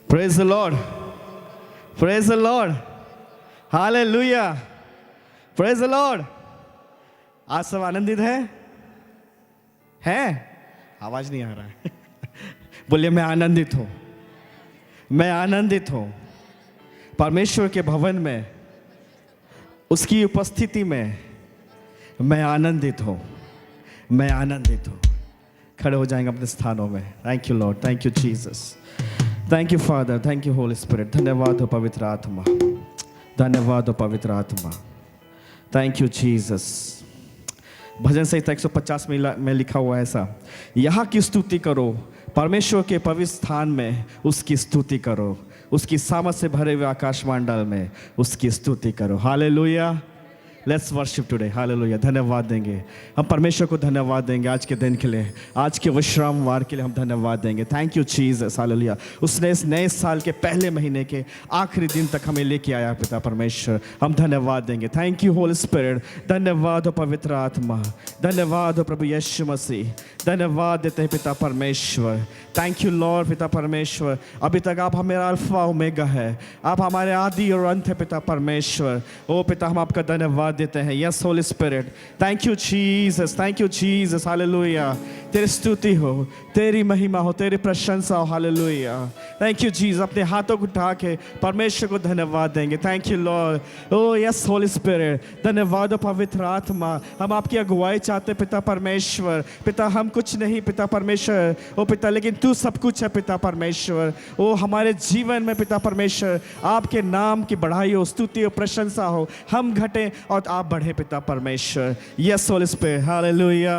Praise the Lord. Praise the Lord. Hallelujah. Praise the Lord. आज सब आनंदित हैं? आवाज नहीं आ रहा है. बोलिए मैं आनंदित हूं. मैं आनंदित हूं. परमेश्वर के भवन में, उसकी उपस्थिति में मैं आनंदित हूं. मैं आनंदित हूं. खड़े हो जाएंगे अपने स्थानों में. Thank you Lord. Thank you Jesus. Thank you Father. Thank you Holy Spirit. धन्यवाद हो पवित्र आत्मा. धन्यवाद हो पवित्र आत्मा. Thank you Jesus. भजन संहिता 150 में लिखा हुआ है ऐसा, यहाँ की स्तुति करो, परमेश्वर के पवित्र स्थान में उसकी स्तुति करो, उसकी सामर्थ से भरे हुए आकाश मंडल में उसकी स्तुति करो. Hallelujah. Let's worship today. Hallelujah. धन्यवाद देंगे हम परमेश्वर को. धन्यवाद देंगे आज के दिन के लिए, आज के विश्रामवार के लिए हम धन्यवाद देंगे. Thank you Jesus. हालेलुया. उसने इस नए साल के पहले महीने के आखिरी दिन तक हमें लेके आया पिता परमेश्वर. हम धन्यवाद देंगे. Thank you Holy Spirit. धन्यवाद हो पवित्र आत्मा. धन्यवाद हो प्रभु यीशु मसीह. धन्यवाद देते हैं पिता परमेश्वर. थैंक यू लॉर्ड पिता परमेश्वर. अभी तक आप हमारा अल्फा ओमेगा है, आप हमारे आदि और अंत है पिता परमेश्वर. ओ पिता हम आपका धन्यवाद देते हैं. Yes Holy spirit. Thank you Jesus. Thank you Jesus. Hallelujah. तेरी स्तुति हो, तेरी महिमा हो, तेरी प्रशंसा हो. हालेलुया. Thank you Jesus. अपने हाथों को उठा के परमेश्वर को धन्यवाद देंगे. Thank you Lord. O yes Holy Spirit. धन्यवाद हो पवित्र आत्मा. हम आपकी अगुवाई चाहते पिता परमेश्वर. पिता हम कुछ नहीं पिता परमेश्वर, ओ पिता, लेकिन तू सब कुछ है पिता परमेश्वर. ओ हमारे जीवन में पिता परमेश्वर आपके नाम की बढ़ाई हो, स्तुति हो, प्रशंसा हो. हम घटे और आप बढ़े पिता परमेश्वर. Yes Holy spirit. Hallelujah.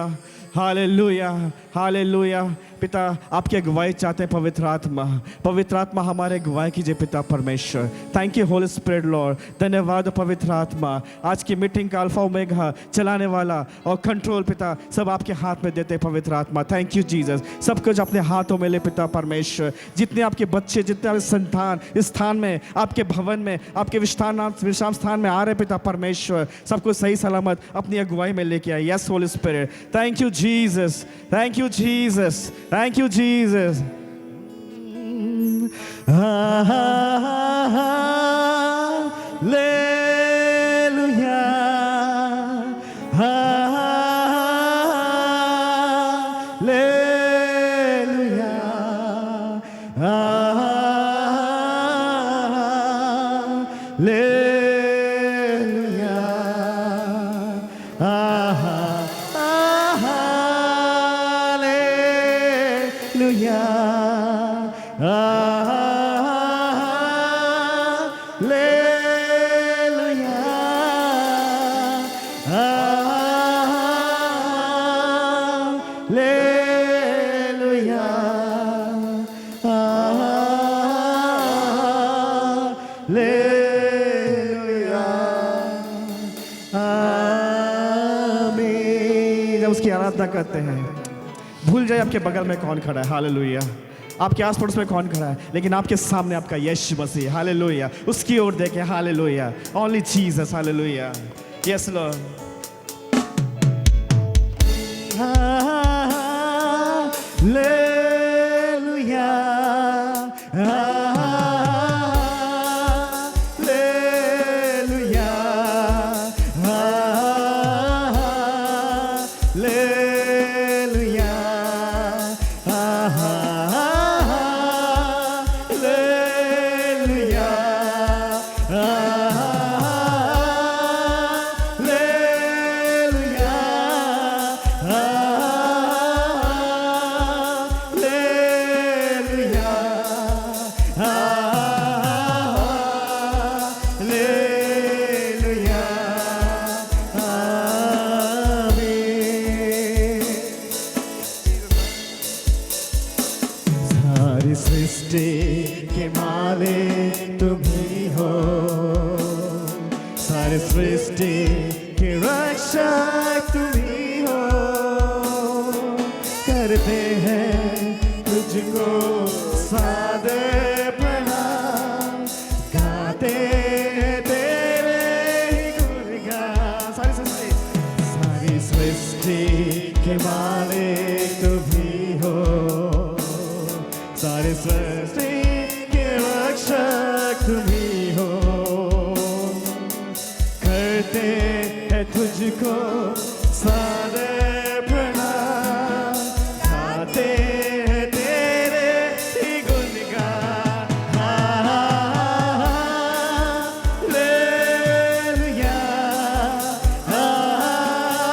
Hallelujah. Hallelujah. पिता आपकी अगुवाई चाहते हैं पवित्र आत्मा. पवित्र आत्मा हमारे अगुवाई कीजिए पिता परमेश्वर. Thank you Holy spirit Lord. धन्यवाद पवित्र आत्मा. आज की मीटिंग का अल्फा ओमेगा चलाने वाला और कंट्रोल पिता सब आपके हाथ में देते हैं पवित्र आत्मा. Thank you Jesus. सब कुछ अपने हाथों में ले पिता परमेश्वर. जितने आपके बच्चे, जितने आपके संतान इस स्थान में, आपके भवन में, आपके विश्राम स्थान में आ रहे पिता परमेश्वर, सबको सही सलामत अपनी अगुवाई में लेके आए. Yes Holy spirit. Thank you Jesus. Thank you Jesus. Thank you, Jesus. उसकी आराधना करते हैं, भूल जाए आपके बगल में कौन खड़ा है. हालेलुया. आपके आस पड़ोस में कौन खड़ा है, लेकिन आपके सामने आपका यीशु मसीह. हालेलुया. उसकी ओर देखें. Hallelujah. Only Jesus. Hallelujah. Yes Lord. Hallelujah. सृष्टि के मालिक तुम ही हो, सारे सृष्टि के रक्षक तुम ही हो. करते हैं तुझको सादे प्रणाम, गाते हैं तेरे ही गुणगान. सारी सृष्टि के मालिक तुम ही हो, सारे सृष्टि के तुझको सारे प्रणाम गाते हैं तेरे ही गुणगान hallelujah hallelujah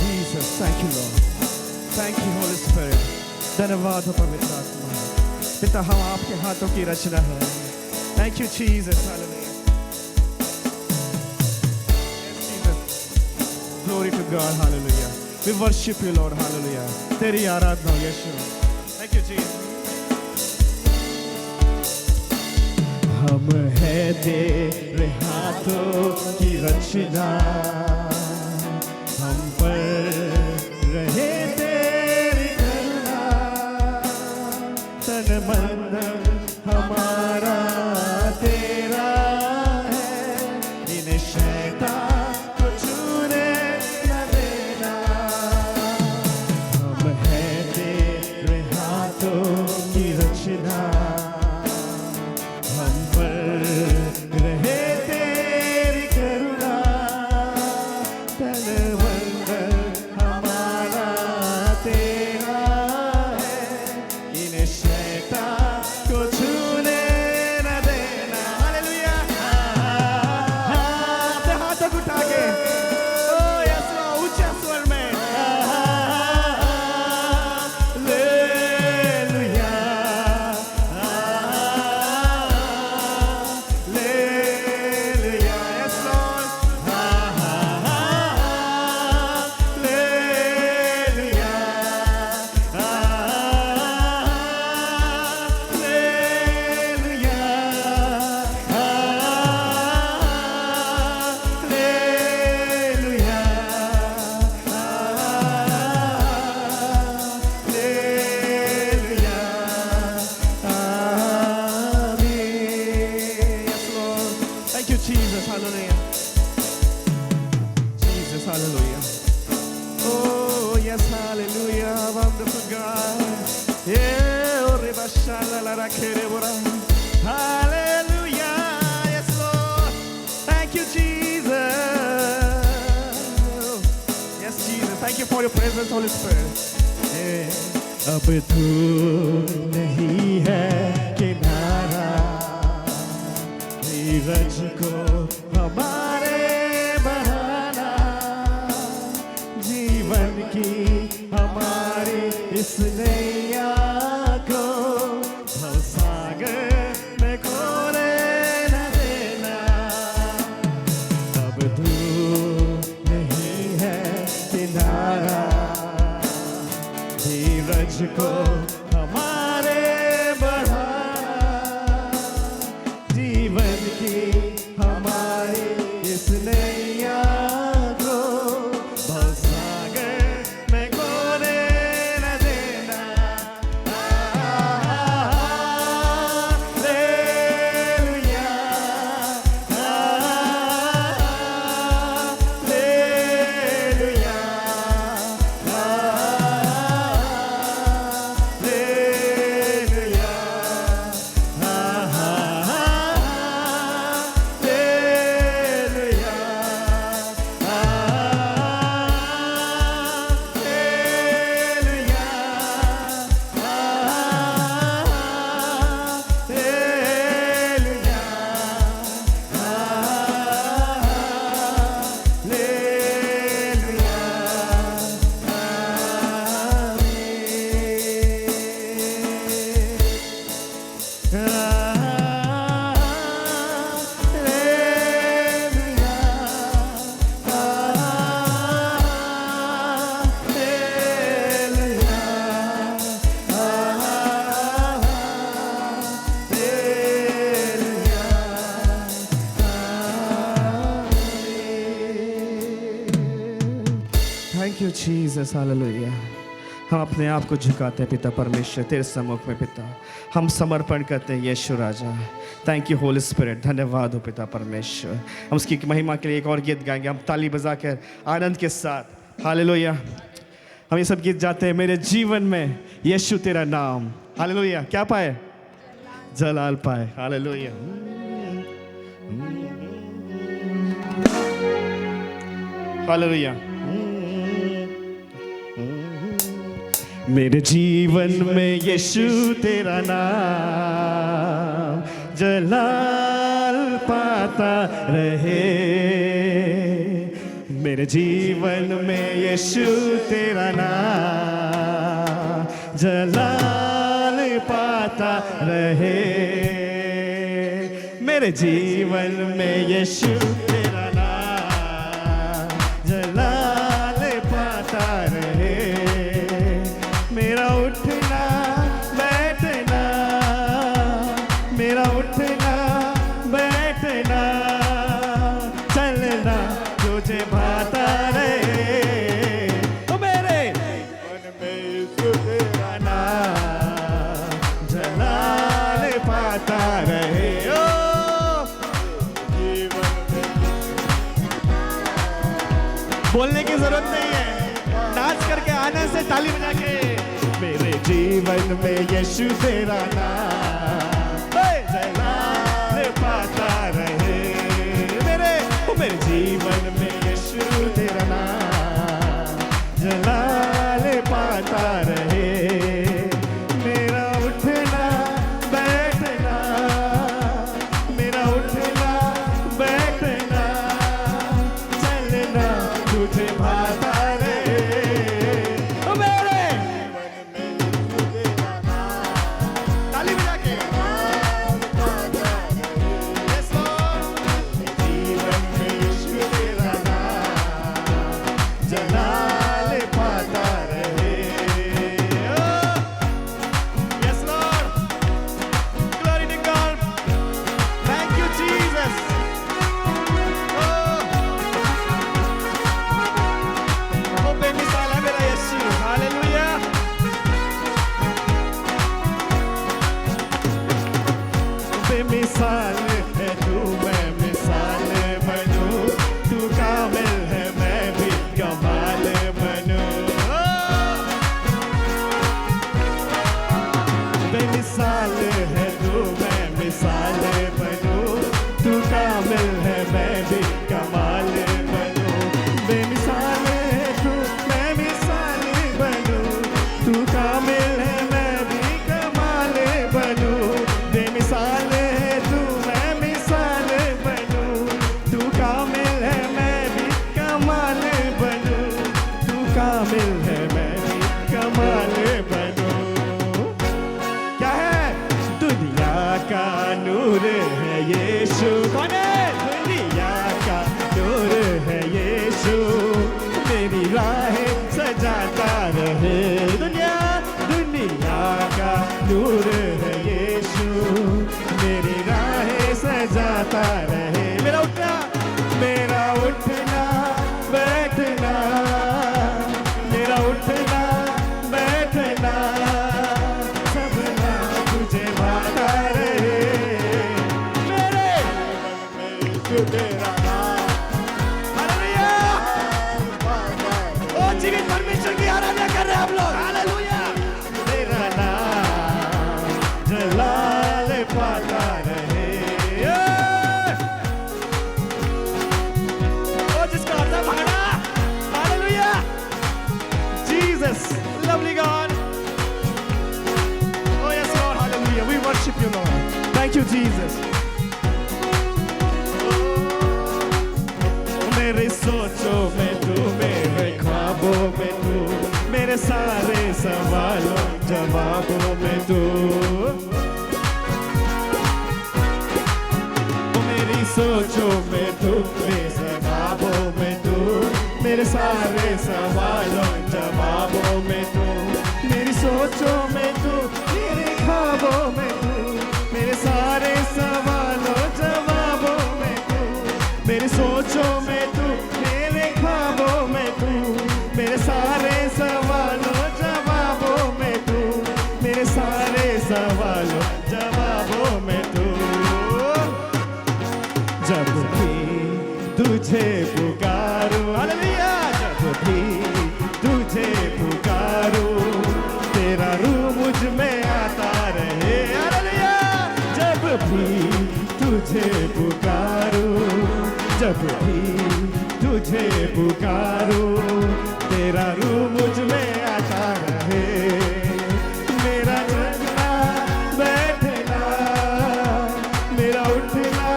Jesus, thank you, Lord. Thank you, Holy Spirit. धन्यवाद हो पवित्र आत्मा। पिता हम आपके हाथों की रचना है। Thank you, Jesus. Hallelujah. Yes, Jesus. Glory to God. Hallelujah. We worship you, Lord. Hallelujah. तेरी आराधना हो यीशु। Thank you, Jesus. हम है तेरे हाथों की रचना, हम पर रहे तेरी करुणा, तन मन हमारा तेरा है, इन्हें शैतान को छूने न देना। हम है तेरे हाथों की रचना, हम पर रहे तेरी करुणा, तन मन हमारा तेरा है, इन्हें शैतान को छूने न देना। हालेलुया। अपने हाथों को उठा के ओ यस लॉर्ड ऊंचे स्वर में hallelujah hallelujah yes Lord hallelujah Thank you, Jesus. Hallelujah. Jesus, hallelujah. Oh, yes, hallelujah. Wonderful God. Yeah, oh, rebashana la rakere bora. Hallelujah. Yes, Lord. Thank you, Jesus. Yes, Jesus. Thank you for your presence, Holy Spirit. Yeah. अब तू नहीं है किनारा, धीरज को हमारे बढ़ाना, जीवन की हमारी इस नैया को भवसागर में खोने न देना। अब तू नहीं है किनारा, धीरज को हमारे बढ़ाना, जीवन की हमारी इस नैया को भवसागर में खोने न देना। Hallelujah hallelujah hallelujah Jesus, hallelujah. हम अपने आप को झुकाते हैं पिता परमेश्वर तेरे सम्मुख में पिता, हम समर्पण करते हैं यीशु राजा। थैंक यू होली स्पिरिट, धन्यवाद हो पिता परमेश्वर। हम उसकी महिमा के लिए एक और गीत गाएंगे, हम ताली बजाकर आनंद के साथ, हालेलुया। हम ये सब गीत जाते हैं, मेरे जीवन में यीशु तेरा नाम, हालेलुया। क्या पाए? जलाल पाए, हालेलुया। हालेलुया। मेरे जीवन में यीशु तेरा नाम जलाल पाता रहे। मेरे जीवन में यीशु तेरा नाम जलाल पाता रहे। मेरे जीवन में यीशु तेरा नाम जलाल पाता रहे। मेरा उठना बैठना, मेरा उठना बैठना, चलना तुझे भाता रहे। ओ मेरे मन में यीशु तेरा नाम जलाल पाता रहे। ओ जीवन में बोलने की जरूरत नहीं है, नाच करके आने से, ताली बजा के। मेरे जीवन में यीशु तेरा नाम जलाल पाता रहे। मेरे जीवन में यीशु तेरा नाम जलाल पाता रहे। मेरा उठना बैठना, मेरा उठना बैठना, चलना तुझे भाता रहे। ताली बजा के जीवन में यीशु तेरा नाम जलाल पाता रहे। Yes Lord, glory to God, thank you Jesus। ओ बेमिसाल है मेरा यीशु, हालेलुया। बेमिसाल है तू, मैं मिसाल बनूं, तू कामिल है मैं भी कमाल बनूं। बेमिसाल है तू, मैं मिसाल बनूं, तू कामिल है मैं भी कमाल बनूं। बेमिसाल है तू, मैं मिसाल बनूं, तू कामिल है मैं भी कमाल बनूं। बेमिसाल है तू, मैं मिसाल बनूं, तू कामिल है मैं भी कमाल बनूं, तू कामिल है मैं भी कमाल बनूं। क्या है? दुनिया का नूर है यीशु। कौन है? दुनिया का नूर है यीशु, मेरी राहें सजाता रहे। दुनिया का नूर है यीशु, मेरी राहें सजाता रहे। मेरा उठना बैठना, मेरा उठना बैठना, सबना तुझे भाता रहे। मेरे मन में यीशु तेरा नाम, हालेलुया। ओ जीवित परमेश्वर की आराधना कर रहे हैं हम लोग, हालेलुया। तेरा नाम जलाल पाता रहे। ओ जिसका अर्थ है भाड़ा, hallelujah. Jesus, lovely God. Oh yes Lord, hallelujah. We worship you Lord. Thank you Jesus. मेरे सोचों में तू, मेरे ख्वाबों में तू, मेरे सारे सवालों जवाबों में तू। मेरी सोचों में तू, मेरे ख्वाबों में तू, मेरे सारे सवालों जवाबों में तू। मेरी सोचों में तू, मेरे ख्वाबों में तू, मेरे सारे सवालों जवाबों में तू। मेरी सोचों में तू, मेरे ख्वाबों में तू, मेरे सारे सारे सवालों जवाबों में तू, जब भी तुझे पुकारूं, हालेलुया, जब भी तुझे पुकारूं, तेरा रूह मुझ में आता रहे, हालेलुया, जब भी तुझे पुकारूं, जब भी तुझे पुकारूं, तेरा रूह मुझ में आता रहे, मेरा चलना बैठना, मेरा उठना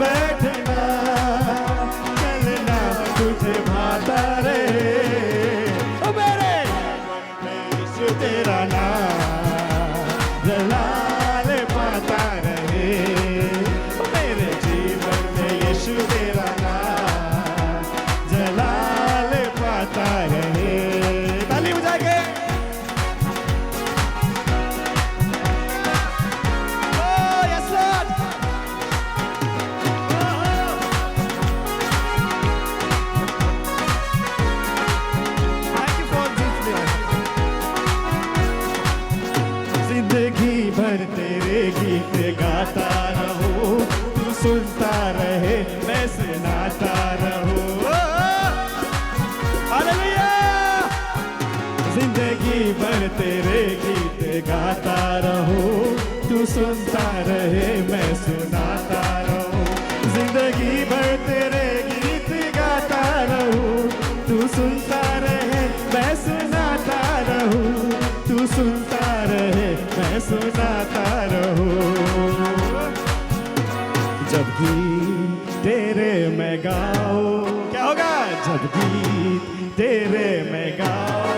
बैठना, चलना तुझे भाता रहे, ओ मेरे यीशु तेरा नाम जलाल पाता रहे, ओ मेरे जीवन में यीशु तेरा नाम जलाल पाता रहे। ताली बजा के Oh, yes, Lord. Thank you for this day. जिंदगी भर तेरे गीत गाता रहूं, तू सुनता रहे मैं सुनाता रहूं, हालेलुया, जिंदगी भर तेरे गीत गाता रहूं, तू सुनता रहे मैं सुनाता रहूं, जिंदगी भर तेरे गीत गाता रहूं, तू सुनता रहे मैं सुनाता रहूं, तू सुनता रहे मैं सुनाता रहूं, जब गीत तेरे मैं गाऊं, क्या होगा, जब गीत तेरे मैं गाऊं,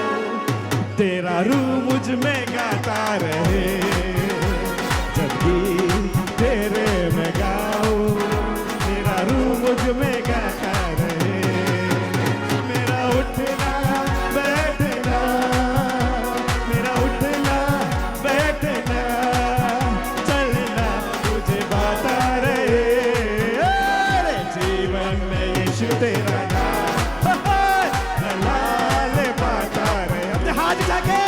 तेरा रूह मुझ में गाता रहे, जब गीत तेरे मैं गाऊं, तेरा रूह मुझ में गाता रहे, मेरा उठना बैठना, मेरा उठना बैठना, चलना तुझे बाता रहे, अरे जीवन में यीशु तेरा नाम जलाल पाता रहे, अपने हाथ जाके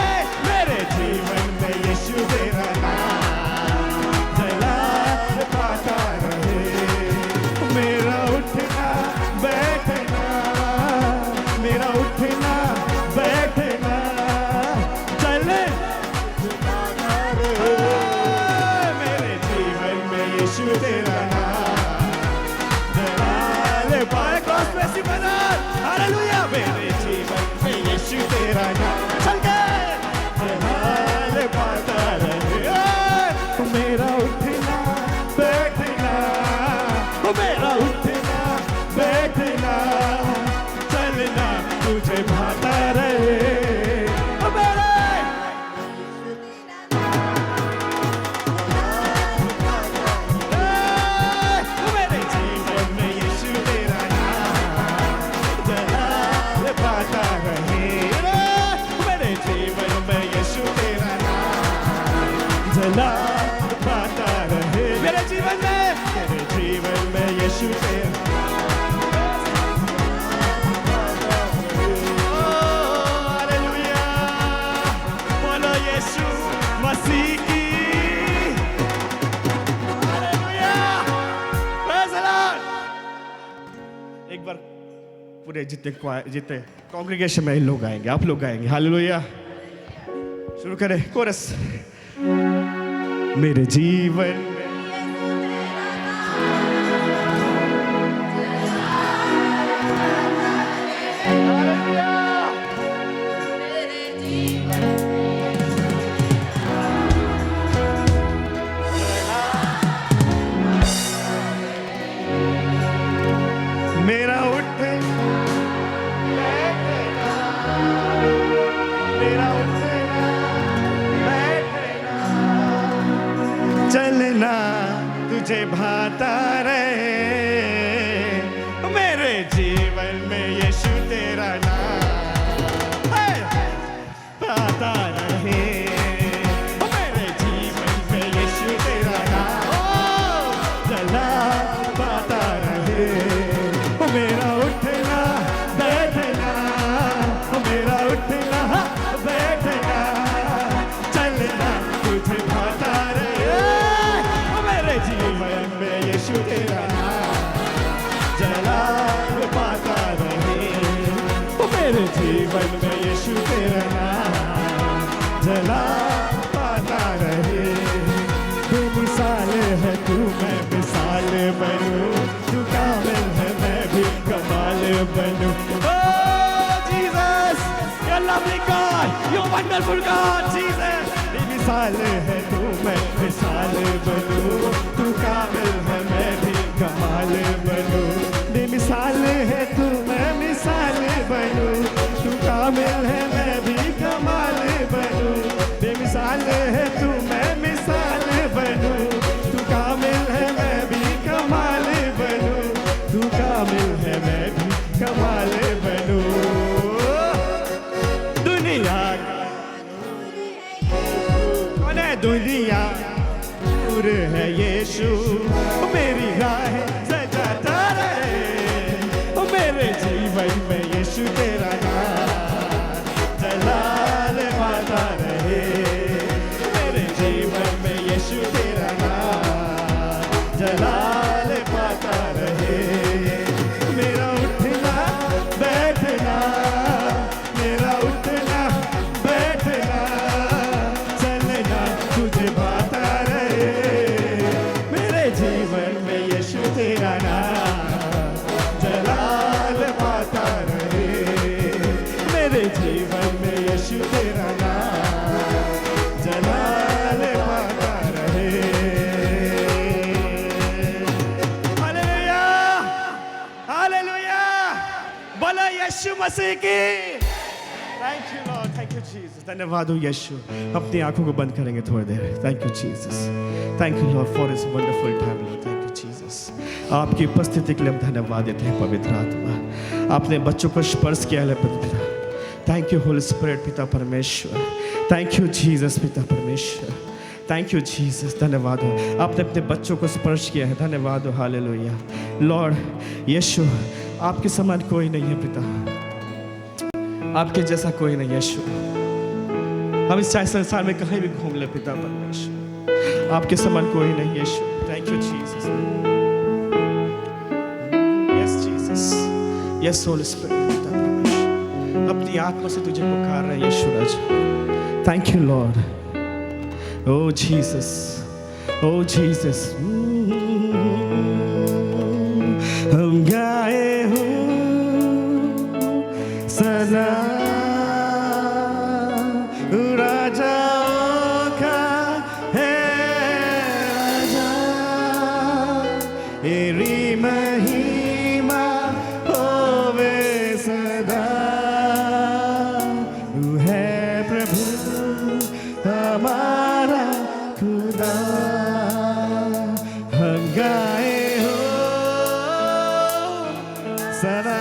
मेरे जीवन में यीशु तेरा नाम जलाल पाता रहे, मेरा उठना बैठना, मेरा उठना बैठना, चले मेरे जीवन में यीशु तेरा नाम जलाल पाए, क्रॉस पे सिमरन, हालेलुया, मेरे जीवन में यीशु तेरा नाम चल के जलाल पाता रहे, मेरा उठना बैठना, मेरा उठना बैठना, चलना तुझे भाता रहे, मेरे जीवन में यीशु तेरा नाम जलाल पाता रहे, मेरे जीवन में यीशु तेरा नाम जलाल पाता रहे, मेरे जीवन में यीशु तेरा हालेलुया, बोलो यीशु मसीह की, हालेलुया, प्रेज़ द लॉर्ड। एक बार पूरे जितने कांग्रेगेशन में लोग आएंगे, आप लोग गाएंगे, हालेलुया, शुरू करें कोरस, मेरे जीवन में मेरा उठना मेरा उठना बैठना, चलना तुझे भाता रहे, मेरे जीवन में यीशु तेरा नाम भाता रहे, मेरे जीवन में यीशु तेरा नाम जला भाता रहे, मेरा उठना बैठना, मेरा उठना बैठना, चलना जीवन में यीशु तेरा नाम जला पाता रहे। बेमिसाल है तू, मैं मिसाल बनूं, तू कामिल है मैं भी कमाल बनूं। Oh Jesus, you're lovely God, you're wonderful God, Jesus। बेमिसाल है तू, मैं मिसाल बनूं, तू कामिल है मैं भी कमाल बनूं। बेमिसाल है तू, मैं मिसाल बनूं, तू कामिल है मैं भी कमाल बनूं। बेमिसाल है तू, मैं मिसाल बनूं, तू कामिल है मैं भी कमाल बनूं, तू कामिल है मैं भी कमाल बनूं। दुनिया कौन है? दुनिया नूर है यीशु, मेरी राह सजाता रहे। मेरे जीवन में यीशु तेरा नाम जलाल पाता रहे। मेरे जीवन में यीशु तेरा नाम जलाल पाता रहे। मेरा उठना बैठना, मेरा उठना बैठना, चलना तुझे भाता रहे। मेरे जीवन में यीशु तेरा नाम जलाल पाता रहे। मेरे जीवन में यीशु तेरा नाम जलाल पाता रहे। हालेलुया, हालेलुया, बोलो यीशु मसीह की। Thank you Lord, thank you Jesus. धन्यवाद हो यीशु। अपनी आंखों को बंद करेंगे थोड़ी देर। Thank you Jesus, thank you Lord for this wonderful time Lord. Thank you Jesus, आपकी उपस्थिति के लिए हम धन्यवाद देते हैं पवित्र आत्मा। आपने बच्चों को स्पर्श किया है पिता। थैंक यू होली स्पिरिट पिता परमेश्वर। थैंक यू जीसस पिता परमेश्वर। थैंक यू जीसस, धन्यवाद हो आपने अपने बच्चों को स्पर्श किया है। धन्यवाद हो, हालेलुया लॉर्ड यीशु। आपके समान कोई नहीं है पिता, आपके जैसा कोई नहीं यीशु। हम इस चाहे संसार में कहीं भी घूम ले पिता परमेश्वर, आपके समान कोई नहीं Yeshu. Thank you Jesus, yes Jesus, yes Holy Spirit पिता परमेश्वर। अपनी आत्मा से तुझे पुकार रहे यीशु राजा। Thank you Lord, oh Jesus, oh Jesus. हम गाए हो सदा राजाओं का है राजा, तेरी महिमा होवे सदा। तू है प्रभु हमारा खुदा। हम गाए हो सदा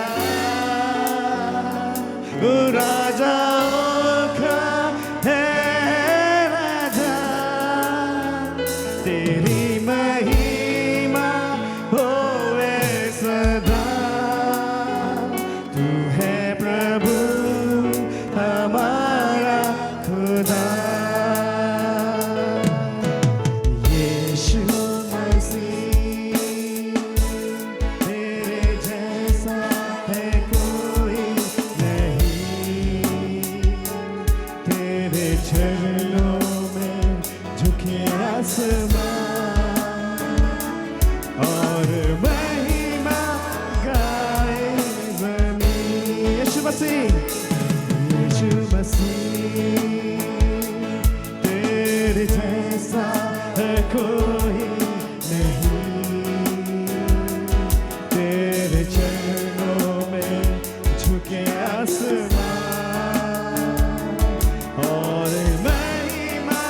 राजाओं का है राजा, तेरी महिमा होवे सदा। तू है प्रभु हमारा खुदा। यीशु मसीह तेरे जैसा है कोई नहीं, तेरे चरणों में झुके आसमान और महिमा गाए ज़मीन। यीशु मसीह, यीशु मसीह तेरे जैसा है कोई नहीं, तेरे चरणों में झुके आसमान और महिमा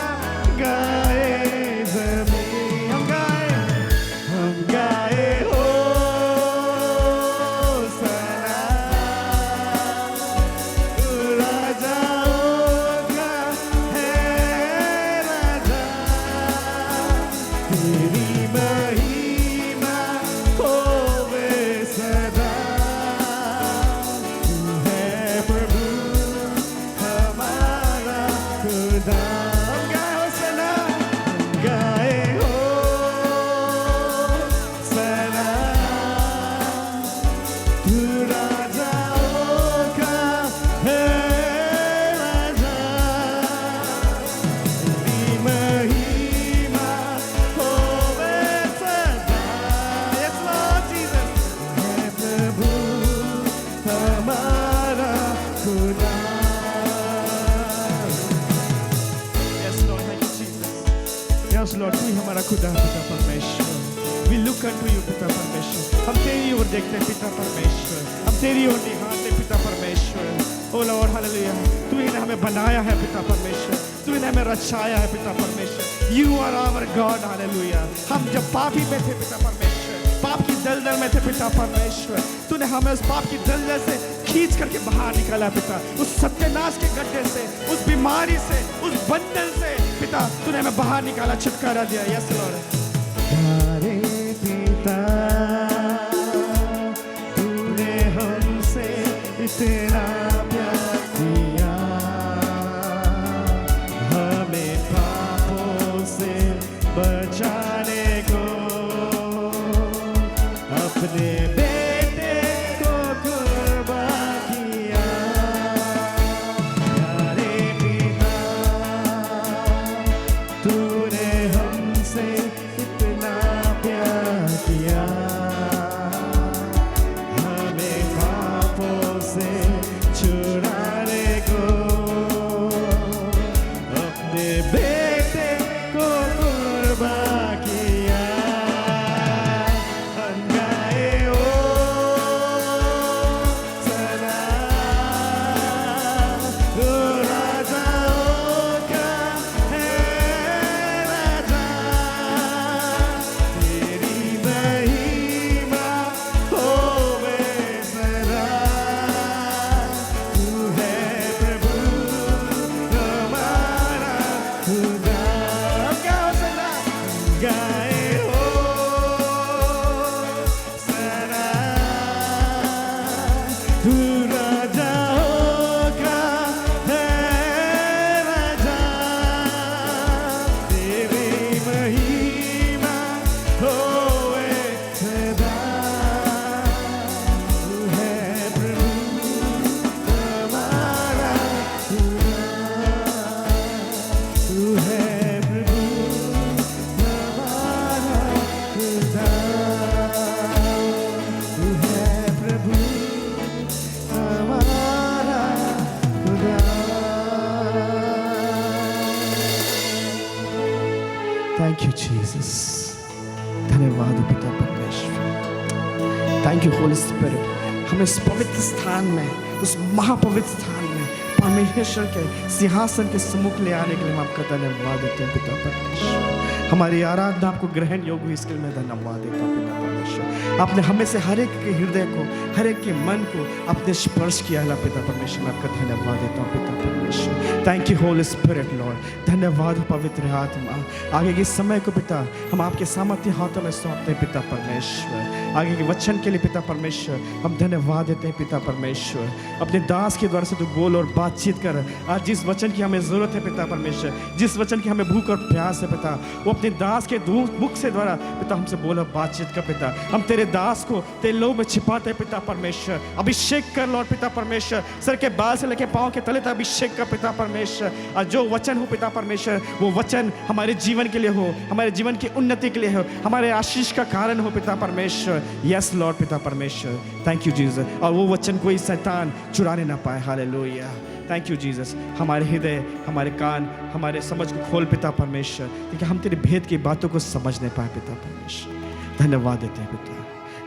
गाए ज़मीन। हम गाए हो सना राजाओं का है राजा, तेरी महिमा होवे सदा। तू है प्रभु हमारा खुदा। हम गाए हो सना, हम गाए हो सना, तू राजाओं का यस लॉर्ड, तू ही हमारा खुदा पिता परमेश्वर। वी लुक अनटू यू पिता परमेश्वर, हम तेरी ओर देखते हैं पिता परमेश्वर, हम तेरी ओर निहारते पिता परमेश्वर। ओ लॉर्ड हालेलुया, तू ही ने हमें बनाया है पिता परमेश्वर, तू ही ने हमें रचाया है पिता परमेश्वर। You are our God hallelujah. हम जब पापी में थे पिता परमेश्वर, पाप की दलदल में थे पिता परमेश्वर, तूने हमें उस पाप की दलदल से खींच करके बाहर निकाला पिता, उस सत्यानाश के गड्ढे से, उस बीमारी से, उस बंधन से पिता तूने हमें बाहर निकाला, छुटकारा दिया। Yes Lord. प्यारे पिता, तूने हमसे इतना प्यार किया, हमें पापों से बचाने को अपने बेटे को कुर्बान किया। प्यारे पिता, तूने हमसे इतना प्यार किया, हमें पापों से छुड़ाने को अपने बेटे को कुर्बान किया। हम गाए ओ सना, तू राजाओं का है राजा, तेरी महिमा होवे सदा। तू है प्रभु हमारा खुदा। गाओ सना, गाए हो सना, तू राजाओं का है राजा, तेरी महिमा होवे सदा। तू है प्रभु हमारा खुदा, तू है प्रभु हमारा खुदा, तू है प्रभु हमारा खुदा। थैंक यू जीसस, धन्यवाद पिता परमेश्वर। थैंक यू होली स्पिरिट, हमें इस पवित्र स्थान में, उस महापवित्र स्थान में परमेश्वर के सिंहासन के सम्मुख ले आने के लिए हम आपका धन्यवाद देते हैं पिता परमेश्वर। हमारी आराधना आपको ग्रहण योग्य हुई, इसके लिए मैं धन्यवाद देता हूँ पिता परमेश्वर। आपने हमें से हर एक के हृदय को, हर एक के मन को आपने स्पर्श किया है पिता परमेश्वर। मैं आपका धन्यवाद देता हूँ पिता परमेश्वर। Thank you Holy spirit Lord. धन्यवाद हो पवित्र आत्मा। आगे के समय को पिता हम आपके सामर्थ्य हाथों में सौंपते हैं पिता परमेश्वर। आगे के वचन के लिए पिता परमेश्वर हम धन्यवाद देते हैं पिता परमेश्वर। अपने दास के द्वारा से तू बोल और बातचीत कर। आज जिस वचन की हमें ज़रूरत है पिता परमेश्वर, जिस वचन की हमें भूख और प्यास है पिता, वो अपने दास के मुख से द्वारा पिता हमसे बोल और बातचीत कर पिता। हम तेरे दास को तेरे लोग में छिपाते हैं पिता परमेश्वर। अभिषेक कर लॉर्ड पिता परमेश्वर, सर के बाल से लेकर पाँव के तले तक अभिषेक कर पिता परमेश्वर। और जो वचन हो पिता परमेश्वर, वो वचन हमारे जीवन के लिए हो, हमारे जीवन की उन्नति के लिए हो, हमारे आशीष का कारण हो पिता परमेश्वर। यस लॉर्ड पिता परमेश्वर, थैंक यू जीसस। और वो वचन कोई शैतान चुराने ना पाए। Hallelujah, thank you Jesus. हमारे हृदय, हमारे कान, हमारे समझ को खोल पिता परमेश्वर, क्योंकि हम तेरे भेद की बातों को समझ नहीं पाए पिता परमेश्वर। धन्यवाद देते हैं पिता,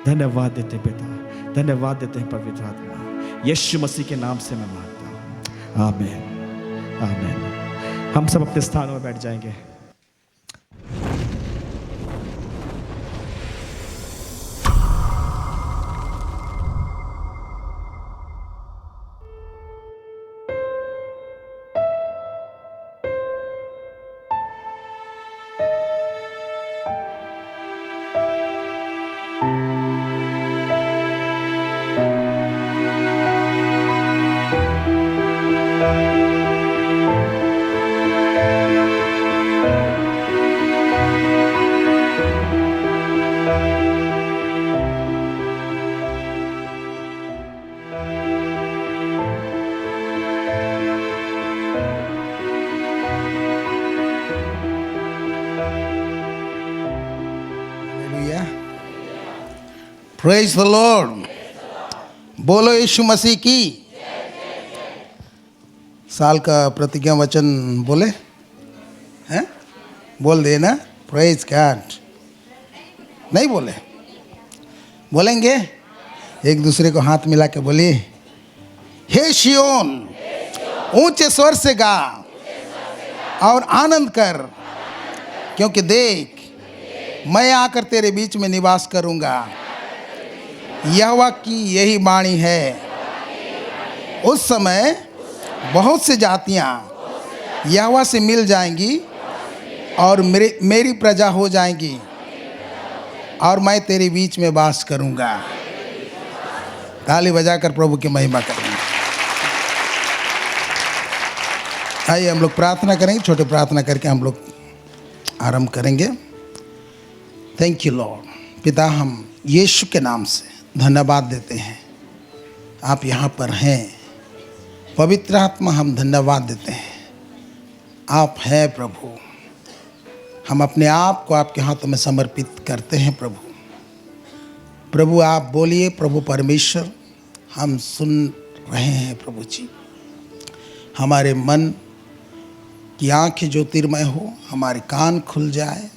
धन्यवाद देते हैं पिता, धन्यवाद देते हैं पवित्र आत्मा। यीशु मसीह के नाम से मैं मांगता हूँ, आमीन, आमीन। हम सब अपने स्थानों में बैठ जाएंगे। Praise the Lord. बोलो यीशु मसीह की। साल का प्रतिज्ञा वचन बोले हैं, बोल देना प्रेज गॉड। नहीं बोले? बोलेंगे? एक दूसरे को हाथ मिला के बोलिए, हे शियोन ऊंचे स्वर से गा और आनंद कर, क्योंकि देख मैं आकर तेरे बीच में निवास करूंगा। यहोवा की यही वाणी है, उस समय बहुत सी जातियां यहोवा से मिल जाएंगी और मेरी प्रजा हो जाएंगी, और मैं तेरे बीच में वास करूंगा। ताली बजाकर प्रभु की महिमा करेंगे। आइए हम लोग प्रार्थना करेंगे, छोटे प्रार्थना करके हम लोग आरंभ करेंगे। Thank you Lord. पिता, हम यीशु के नाम से धन्यवाद देते हैं, आप यहाँ पर हैं। पवित्र आत्मा, हम धन्यवाद देते हैं, आप हैं प्रभु। हम अपने आप को आपके हाथों में समर्पित करते हैं प्रभु। प्रभु आप बोलिए प्रभु परमेश्वर, हम सुन रहे हैं प्रभु जी। हमारे मन की आँखें ज्योतिर्मय हो, हमारे कान खुल जाए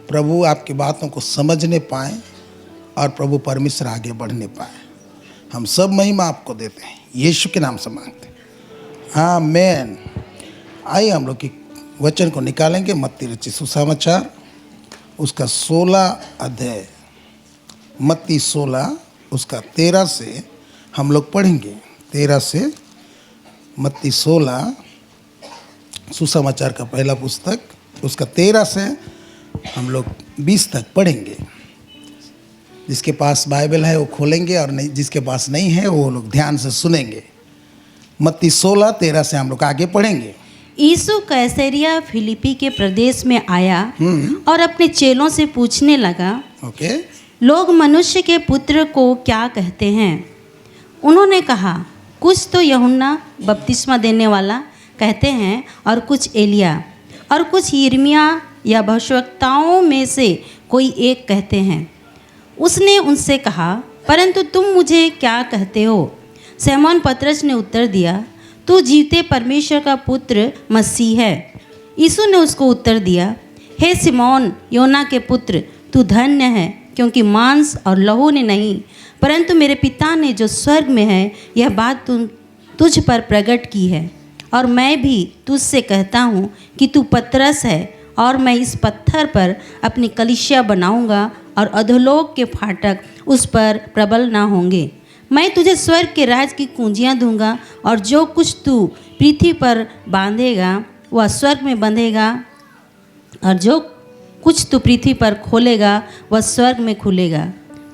प्रभु, आपकी बातों को समझने पाएँ और प्रभु परमेश्वर आगे बढ़ने पाए। हम सब महिमा आपको देते हैं, यीशु के नाम से मांगते हैं, आमीन। आइए हम लोग की वचन को निकालेंगे। मत्ती रचित सुसमाचार उसका 16 अध्याय, मत्ती 16 उसका 13 से हम लोग पढ़ेंगे। 13 से मत्ती 16 सुसमाचार का पहला पुस्तक, उसका 13 से हम लोग 20 तक पढ़ेंगे। जिसके पास बाइबल है वो खोलेंगे, और नहीं जिसके पास नहीं है वो लोग ध्यान से सुनेंगे। मत्ती 16:13 से हम लोग आगे पढ़ेंगे। यीशु कैसरिया फिलिपी के प्रदेश में आया और अपने चेलों से पूछने लगा, ओके, लोग मनुष्य के पुत्र को क्या कहते हैं? उन्होंने कहा, कुछ तो यूहन्ना बपतिस्मा देने वाला कहते हैं, और कुछ एलिया, और कुछ यिर्मयाह या भविष्यवक्ताओं में से कोई एक कहते हैं। उसने उनसे कहा, परंतु तुम मुझे क्या कहते हो? शमौन पतरस ने उत्तर दिया, तू जीवते परमेश्वर का पुत्र मसीह है। यीशु ने उसको उत्तर दिया, हे सिमोन योना के पुत्र, तू धन्य है, क्योंकि मांस और लहू ने नहीं, परंतु मेरे पिता ने जो स्वर्ग में है यह बात तुझ पर प्रकट की है। और मैं भी तुझसे कहता हूँ कि तू पतरस है, और मैं इस पत्थर पर अपनी कलीसिया बनाऊंगा, और अधोलोक के फाटक उस पर प्रबल ना होंगे। मैं तुझे स्वर्ग के राज की कुंजियाँ दूंगा, और जो कुछ तू पृथ्वी पर बांधेगा वह स्वर्ग में बंधेगा, और जो कुछ तू पृथ्वी पर खोलेगा वह स्वर्ग में खुलेगा।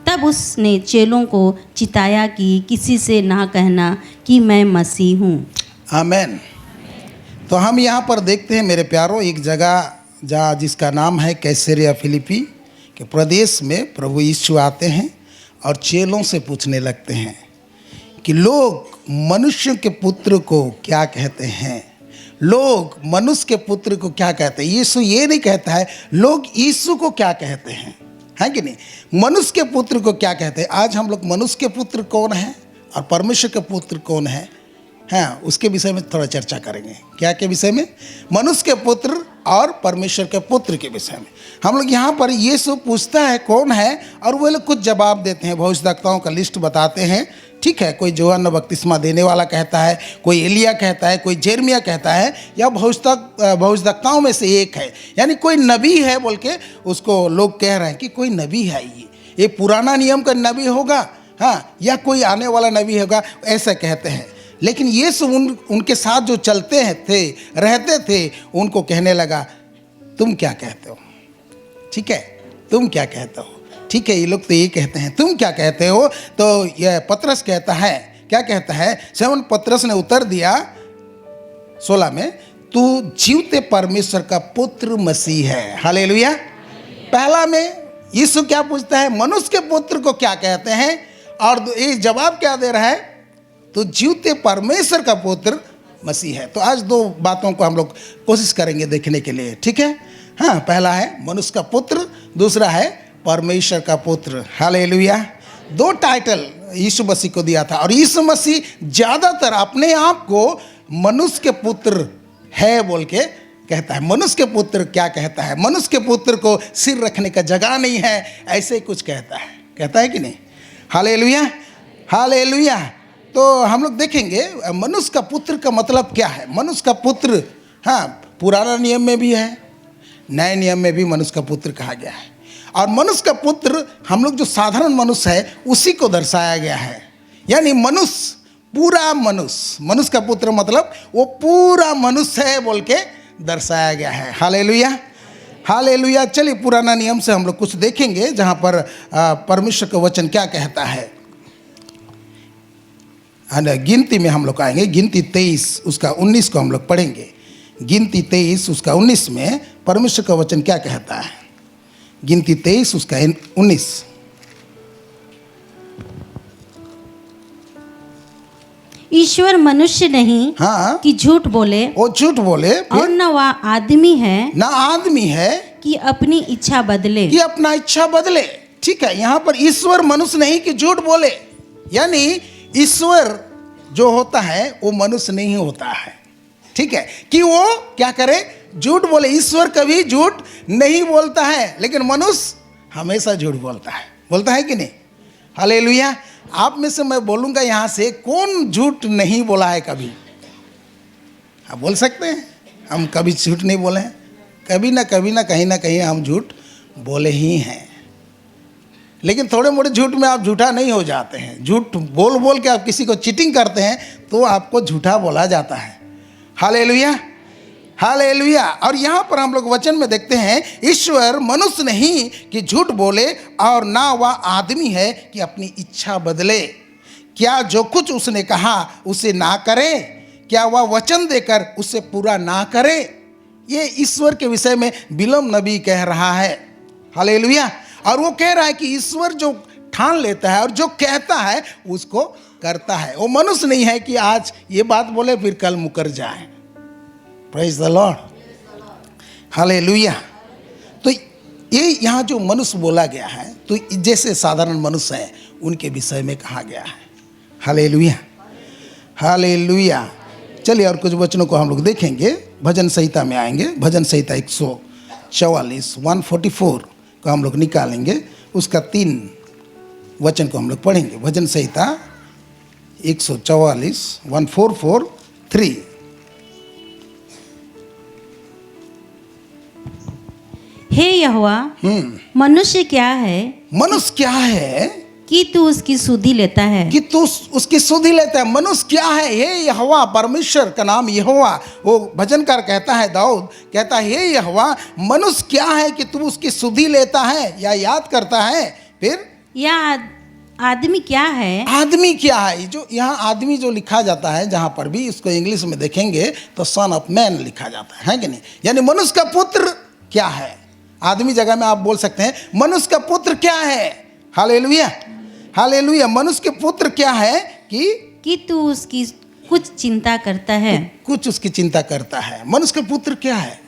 तब उसने चेलों को चिताया कि किसी से ना कहना कि मैं मसीह हूँ। आमीन। तो हम यहाँ पर देखते हैं मेरे प्यारों, एक जगह जहाँ जिसका नाम है कैसरिया फिलिपी के प्रदेश में प्रभु यीशु आते हैं और चेलों से पूछने लगते हैं कि लोग मनुष्य के पुत्र को क्या कहते हैं। लोग मनुष्य के पुत्र को क्या कहते हैं। यीशु ये नहीं कहता है लोग यीशु को क्या कहते हैं, है कि नहीं, मनुष्य के पुत्र को क्या कहते हैं। आज हम लोग मनुष्य के पुत्र कौन है और परमेश्वर के पुत्र कौन है, हाँ, उसके विषय में थोड़ा चर्चा करेंगे। क्या के विषय में? मनुष्य के पुत्र और परमेश्वर के पुत्र के विषय में हम लोग यहाँ पर यीशु पूछता है कौन है, और वो लोग कुछ जवाब देते हैं, भविष्यवक्ताओं का लिस्ट बताते हैं। ठीक है, कोई यूहन्ना बपतिस्मा देने वाला कहता है, कोई एलिया कहता है, कोई यिर्मयाह कहता है, या भविष्यवक्ताओं में से एक है, यानी कोई नबी है बोल के उसको लोग कह रहे हैं कि कोई नबी है, ये पुराना नियम का नबी होगा, हाँ, या कोई आने वाला नबी होगा, ऐसा कहते हैं। लेकिन यीशु उनके साथ जो चलते थे, रहते थे, उनको कहने लगा तुम क्या कहते हो। ठीक है, तुम क्या कहते हो। ठीक है, ये लोग तो ये कहते हैं, तुम क्या कहते हो। तो यह पतरस कहता है, क्या कहता है, शमौन पतरस ने उत्तर दिया 16 में, तू जीवते परमेश्वर का पुत्र मसीह है। हालेलुया। पहला में यीशु क्या पूछता है, मनुष्य के पुत्र को क्या कहते हैं, और ये जवाब क्या दे रहा है, तो जीवते परमेश्वर का पुत्र मसीह है। तो आज दो बातों को हम लोग कोशिश करेंगे देखने के लिए। ठीक है, हाँ, पहला है मनुष्य का पुत्र, दूसरा है परमेश्वर का पुत्र। हालेलुया। दो टाइटल यीशु मसीह को दिया था, और यीशु मसीह ज़्यादातर अपने आप को मनुष्य के पुत्र है बोल के कहता है। मनुष्य के पुत्र क्या कहता है? मनुष्य के पुत्र को सिर रखने का जगह नहीं है, ऐसे कुछ कहता है कि नहीं? Hallelujah, hallelujah. तो हम लोग देखेंगे मनुष्य का पुत्र का मतलब क्या है। मनुष्य का पुत्र, हाँ, पुराना नियम में भी है, नए नियम में भी मनुष्य का पुत्र कहा गया है। और मनुष्य का पुत्र हम लोग जो साधारण मनुष्य है उसी को दर्शाया गया है। यानी मनुष्य, पूरा मनुष्य का पुत्र मतलब वो पूरा मनुष्य है बोल के दर्शाया गया है। Hallelujah, hallelujah. चलिए पुराना नियम से हम लोग कुछ देखेंगे जहाँ पर परमेश्वर का वचन क्या कहता है। गिनती में हम लोग आएंगे, गिनती 23 उसका 19 को हम लोग पढ़ेंगे। गिनती 23 उसका 19 में परमेश्वर का वचन क्या कहता है। गिनती 23 उसका 19। ईश्वर मनुष्य नहीं, हाँ, कि झूठ बोले, वो झूठ बोले, और न वह आदमी है, ना आदमी है कि अपनी इच्छा बदले। कि अपना इच्छा बदले। ठीक है, यहाँ पर ईश्वर मनुष्य नहीं कि झूठ बोले, यानी ईश्वर जो होता है वो मनुष्य नहीं होता है। ठीक है, कि वो क्या करे, झूठ बोले। ईश्वर कभी झूठ नहीं बोलता है, लेकिन मनुष्य हमेशा झूठ बोलता है कि नहीं? हालेलुया। आप में से मैं बोलूँगा यहाँ से, कौन झूठ नहीं बोला है कभी? आप बोल सकते हैं हम कभी झूठ नहीं बोले हैं? कभी ना कहीं ना कहीं हम झूठ बोले ही हैं। लेकिन थोड़े मोटे झूठ में आप झूठा नहीं हो जाते हैं। झूठ बोल के आप किसी को चीटिंग करते हैं तो आपको झूठा बोला जाता है। Hallelujah, hallelujah. और यहाँ पर हम लोग वचन में देखते हैं, ईश्वर मनुष्य नहीं कि झूठ बोले, और ना वह आदमी है कि अपनी इच्छा बदले। क्या जो कुछ उसने कहा उसे ना करे? क्या वह वचन देकर उसे पूरा ना करे? ये ईश्वर के विषय में बिलाम नबी कह रहा है। हालेलुया। और वो कह रहा है कि ईश्वर जो ठान लेता है और जो कहता है उसको करता है। वो मनुष्य नहीं है कि आज ये बात बोले फिर कल मुकर जाए। Praise the Lord, hallelujah. तो ये यहाँ जो मनुष्य बोला गया है, तो जैसे साधारण मनुष्य हैं उनके विषय में कहा गया है। Hallelujah, hallelujah. चलिए और कुछ वचनों को हम लोग देखेंगे। भजन संहिता में आएंगे। भजन संहिता 144 144 को हम लोग निकालेंगे। उसका 3 वचन को हम लोग पढ़ेंगे। भजन संहिता 144 144:3। हे यहोवा, मनुष्य क्या है, मनुष्य क्या है कि तू उसकी सुधि लेता है? कि तू उसकी सुधि लेता है। मनुष्य क्या है? हे यहोवा, परमेश्वर का नाम यहोवा। वो भजनकार कहता है, दाऊद कहता है, हे यहोवा, मनुष्य क्या है कि तू उसकी सुधि लेता है या याद करता है। फिर या आदमी क्या है? आदमी क्या है? जो यहाँ आदमी जो लिखा जाता है, जहाँ पर भी इसको इंग्लिश में देखेंगे तो सन ऑफ मैन लिखा जाता है कि नहीं? यानी मनुष्य का पुत्र क्या है। आदमी जगह में आप बोल सकते हैं मनुष्य का पुत्र क्या है। Hallelujah, hallelujah. मनुष्य के पुत्र क्या है कि तू उसकी कुछ चिंता करता है। कुछ उसकी चिंता करता है। मनुष्य का पुत्र क्या है?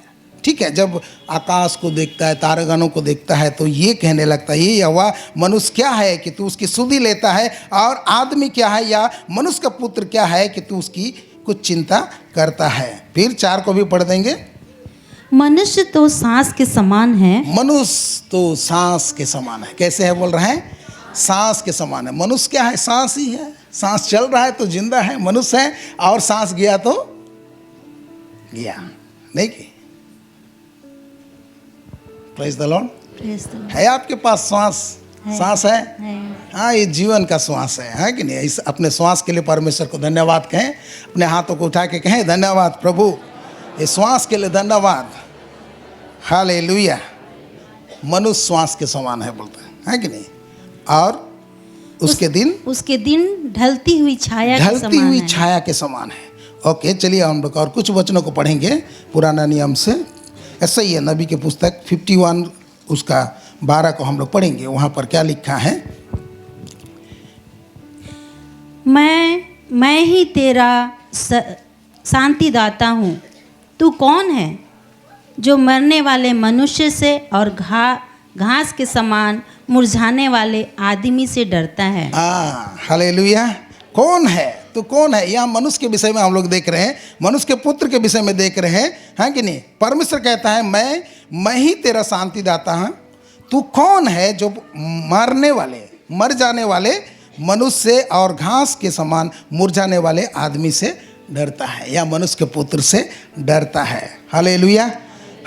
ठीक है, जब आकाश को देखता है, तारागणों को देखता है, तो ये कहने लगता है, ये यहोवा, मनुष्य क्या है कि तू उसकी सुधि लेता है, और आदमी क्या है या मनुष्य का पुत्र क्या है कि तू उसकी कुछ चिंता करता है। फिर 4 को भी पढ़ देंगे। मनुष्य तो सांस के समान है। मनुष्य तो सांस के समान है। कैसे है बोल रहे हैं? सांस के समान है। मनुष्य क्या है? सांस ही है। सांस चल रहा है तो जिंदा है, मनुष्य है। और सांस गया तो गया, नहीं कि? Praise the Lord. है आपके पास सांस है? हाँ, ये जीवन का श्वास है कि नहीं? इस अपने श्वास के लिए परमेश्वर को धन्यवाद कहें। अपने हाथों को उठा के कहें, धन्यवाद प्रभु, ये श्वास के लिए धन्यवाद। हालेलुया। मनुष्य श्वास के समान है बोलता है कि नहीं? और उसके दिन ढलती हुई छाया के समान है। ओके, चलिए हम लोग और कुछ वचनों को पढ़ेंगे पुराना नियम से। ऐसा ही है, नबी के पुस्तक 51 उसका 12 को हम लोग पढ़ेंगे। वहाँ पर क्या लिखा है? मैं ही तेरा शांतिदाता हूँ। तू कौन है जो मरने वाले मनुष्य से और घास के समान मुरझाने वाले आदमी से डरता है? हालेलुया। कौन है? तू कौन है। यहाँ मनुष्य के विषय में हम लोग देख रहे हैं, मनुष्य के पुत्र के विषय में देख रहे हैं कि नहीं। परमेश्वर कहता है मैं ही तेरा शांति दाता हूँ। तू कौन है जो मर जाने वाले मनुष्य से और घास के समान मुरझाने वाले आदमी से डरता है, या मनुष्य के पुत्र से डरता है। Hallelujah,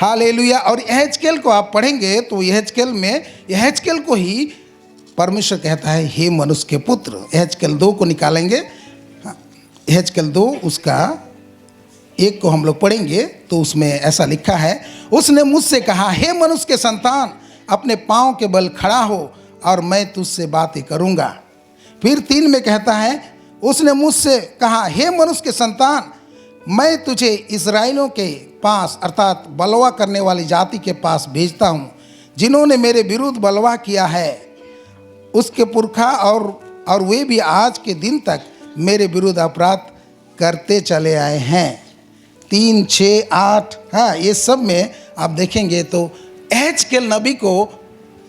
hallelujah. और यहेजकेल को आप पढ़ेंगे तो यहेजकेल को ही परमेश्वर कहता है हे मनुष्य के पुत्र। यहेजकेल 2 को निकालेंगे, यहेजकेल 2 उसका 1 को हम लोग पढ़ेंगे तो उसमें ऐसा लिखा है, उसने मुझसे कहा हे मनुष्य के संतान, अपने पाँव के बल खड़ा हो और मैं तुझसे बातें करूँगा। फिर 3 में कहता है, उसने मुझसे कहा हे मनुष्य के संतान, मैं तुझे इस्राएलियों के पास अर्थात बलवा करने वाली जाति के पास भेजता हूँ, जिन्होंने मेरे विरुद्ध बलवा किया है। उसके पुरखा और वे भी आज के दिन तक मेरे विरुद्ध अपराध करते चले आए हैं। 3, 6, 8 हाँ, ये सब में आप देखेंगे तो यहेजकेल नबी को